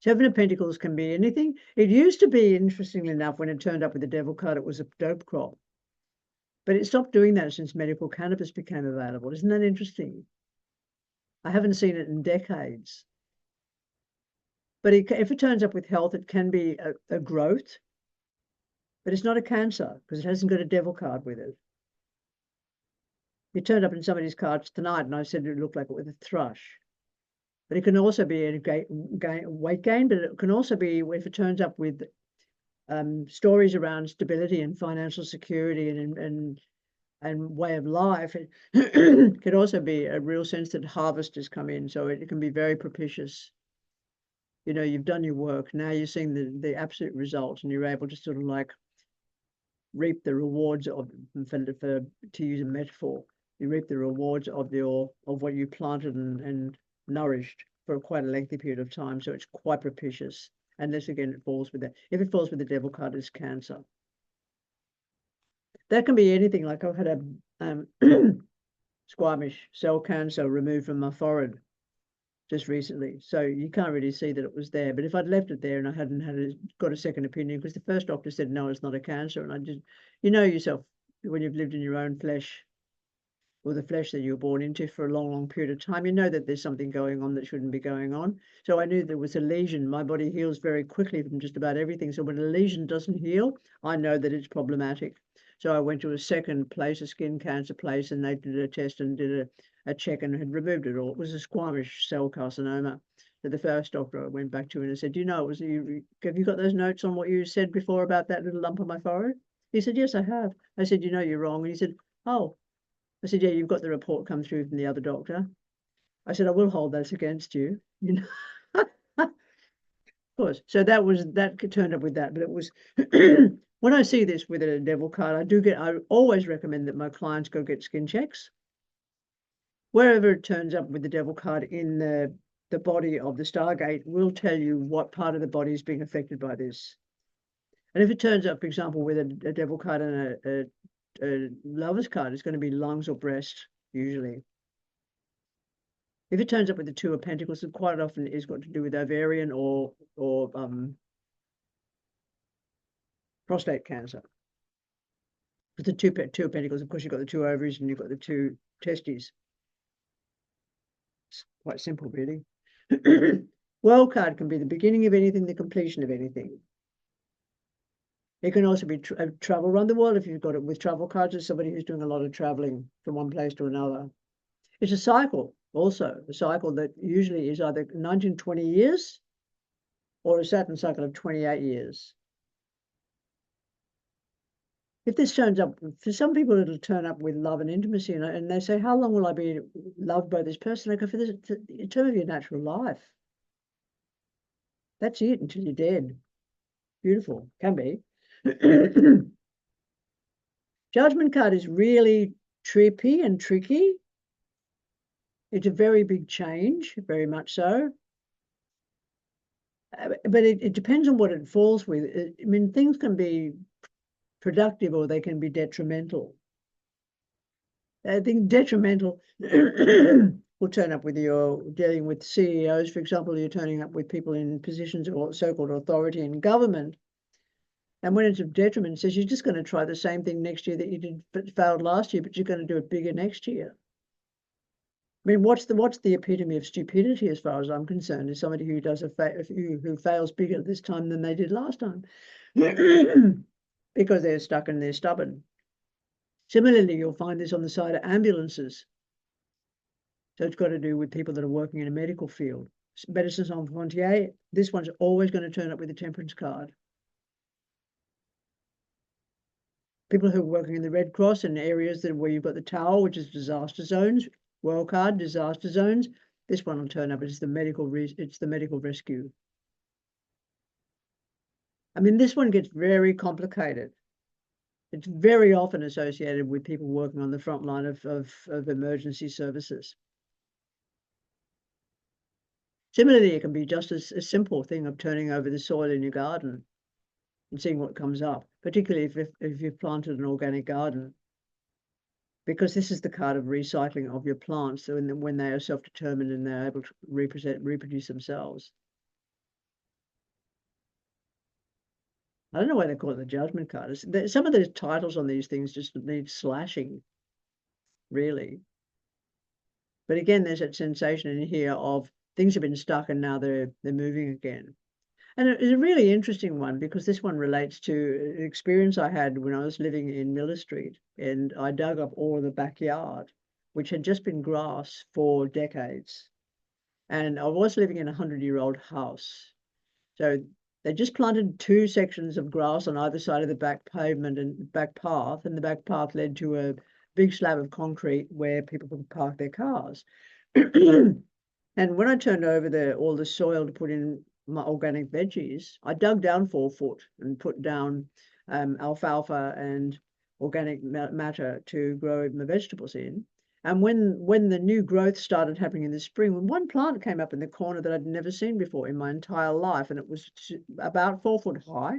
Seven of Pentacles can be anything. It used to be, interestingly enough, when it turned up with the Devil card, it was a dope crop. But it stopped doing that since medical cannabis became available. Isn't that interesting? I haven't seen it in decades. But if it turns up with health, it can be a growth, but it's not a cancer because it hasn't got a Devil card with it. It turned up in somebody's cards tonight, and I said it looked like it was a thrush. But it can also be a weight gain, but it can also be if it turns up with stories around stability and financial security and way of life. It could also be a real sense that harvest has come in, so it can be very propitious. You know, you've done your work. Now you're seeing the absolute result, and you're able to sort of like reap the rewards of, to use a metaphor, you reap the rewards of what you planted and nourished for quite a lengthy period of time. So it's quite propitious, unless again it falls with that. If it falls with the Devil card, it's Cancer. That can be anything. Like I've had a squamish cell cancer removed from my forehead just recently, so you can't really see that it was there. But if I'd left it there and I hadn't got a second opinion, because the first doctor said no, it's not a cancer, and I just, you know yourself when you've lived in your own flesh or the flesh that you were born into for a long period of time, you know that there's something going on that shouldn't be going on. So I knew there was a lesion. My body heals very quickly from just about everything. So when a lesion doesn't heal, I know that it's problematic. So I went to a second place, a skin cancer place, and they did a test and did a check and had removed it all. It was a squamish cell carcinoma. So the first doctor I went back to and I said, do you know, have you got those notes on what you said before about that little lump on my forehead? He said, yes, I have. I said, you know, you're wrong. And he said, oh. I said, yeah, you've got the report come through from the other doctor. I said, I will hold that against you. You know, of course. So that turned up with that, but it was when I see this with a Devil card, I always recommend that my clients go get skin checks. Wherever it turns up with the devil card in the body of the Stargate will tell you what part of the body is being affected by this. And if it turns up, for example, with a devil card and a lover's card, it's going to be lungs or breast, usually. If it turns up with the Two of Pentacles, it quite often is got to do with ovarian or prostate cancer. With the two of Pentacles, of course, you've got the two ovaries and you've got the two testes. It's quite simple, really. World card can be the beginning of anything, the completion of anything. It can also be travel around the world if you've got it with travel cards as somebody who's doing a lot of traveling from one place to another. It's a cycle also, a cycle that usually is either 19-20 years or a Saturn cycle of 28 years. If this turns up, for some people, it'll turn up with love and intimacy, and they say, how long will I be loved by this person? I go, for the term of your natural life. That's it until you're dead. Beautiful, can be. Judgment card is really trippy and tricky. It's a very big change, very much so. But it depends on what it falls with. I mean, things can be productive or they can be detrimental. I think detrimental will turn up with you're dealing with CEOs, for example, you're turning up with people in positions of so-called authority in government. And when it's a detriment, it says you're just going to try the same thing next year that you did but failed last year, but you're going to do it bigger next year. I mean, what's the epitome of stupidity, as far as I'm concerned, is somebody who does who fails bigger this time than they did last time, because they're stuck and they're stubborn. Similarly, you'll find this on the side of ambulances. So it's got to do with people that are working in a medical field. Medicine Sans Frontières, this one's always going to turn up with a temperance card. People who are working in the Red Cross in areas where you've got the tower, which is disaster zones, world card, disaster zones, this one will turn up. It's the medical rescue. I mean, this one gets very complicated. It's very often associated with people working on the front line of emergency services. Similarly, it can be just a simple thing of turning over the soil in your garden and seeing what comes up, particularly if you've planted an organic garden, because this is the card of recycling of your plants. So when they are self-determined and they're able to reproduce themselves. I don't know why they call it the judgment card. Some of the titles on these things just need slashing, really. But again, there's that sensation in here of things have been stuck and now they're moving again. And it's a really interesting one because this one relates to an experience I had when I was living in Miller Street, and I dug up all of the backyard, which had just been grass for decades. And I was living in a 100-year-old house. So they just planted 2 sections of grass on either side of the back pavement and back path, and the back path led to a big slab of concrete where people could park their cars. And when I turned over all the soil to put in my organic veggies, I dug down 4 foot and put down alfalfa and organic matter to grow my vegetables in. And when the new growth started happening in the spring, one plant came up in the corner that I'd never seen before in my entire life, and it was about 4 foot high,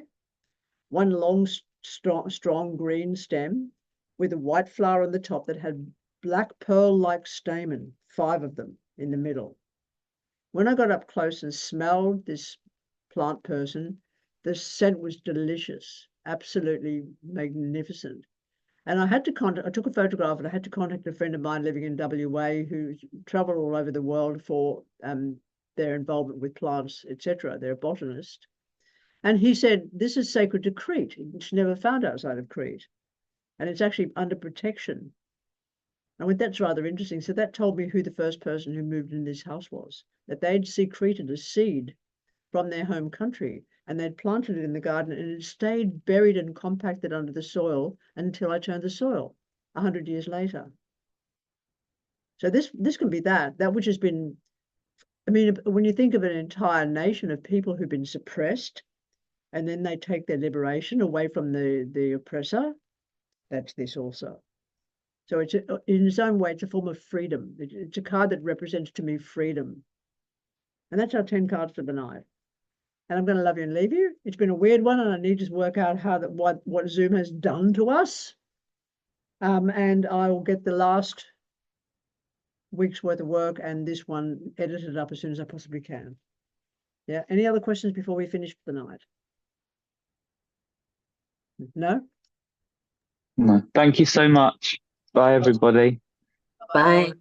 one long, strong green stem with a white flower on the top that had black pearl-like stamen, 5 of them in the middle. When I got up close and smelled this plant person, the scent was delicious, absolutely magnificent. And I took a photograph and I had to contact a friend of mine living in WA who traveled all over the world for their involvement with plants, etc. They're a botanist. And he said, this is sacred to Crete. It's never found outside of Crete. And it's actually under protection. I mean, that's rather interesting. So that told me who the first person who moved in this house was, that they'd secreted a seed from their home country and they'd planted it in the garden and it stayed buried and compacted under the soil until I turned the soil 100 years later. So this can be that which has been, I mean, when you think of an entire nation of people who've been suppressed and then they take their liberation away from the oppressor, that's this also. So it's in its own way, it's a form of freedom. It's a card that represents to me freedom. And that's our 10 cards for the night. And I'm going to love you and leave you. It's been a weird one, and I need to work out what Zoom has done to us. And I will get the last week's worth of work and this one edited up as soon as I possibly can. Yeah. Any other questions before we finish for the night? No? No. Thank you so much. Bye, everybody. Bye.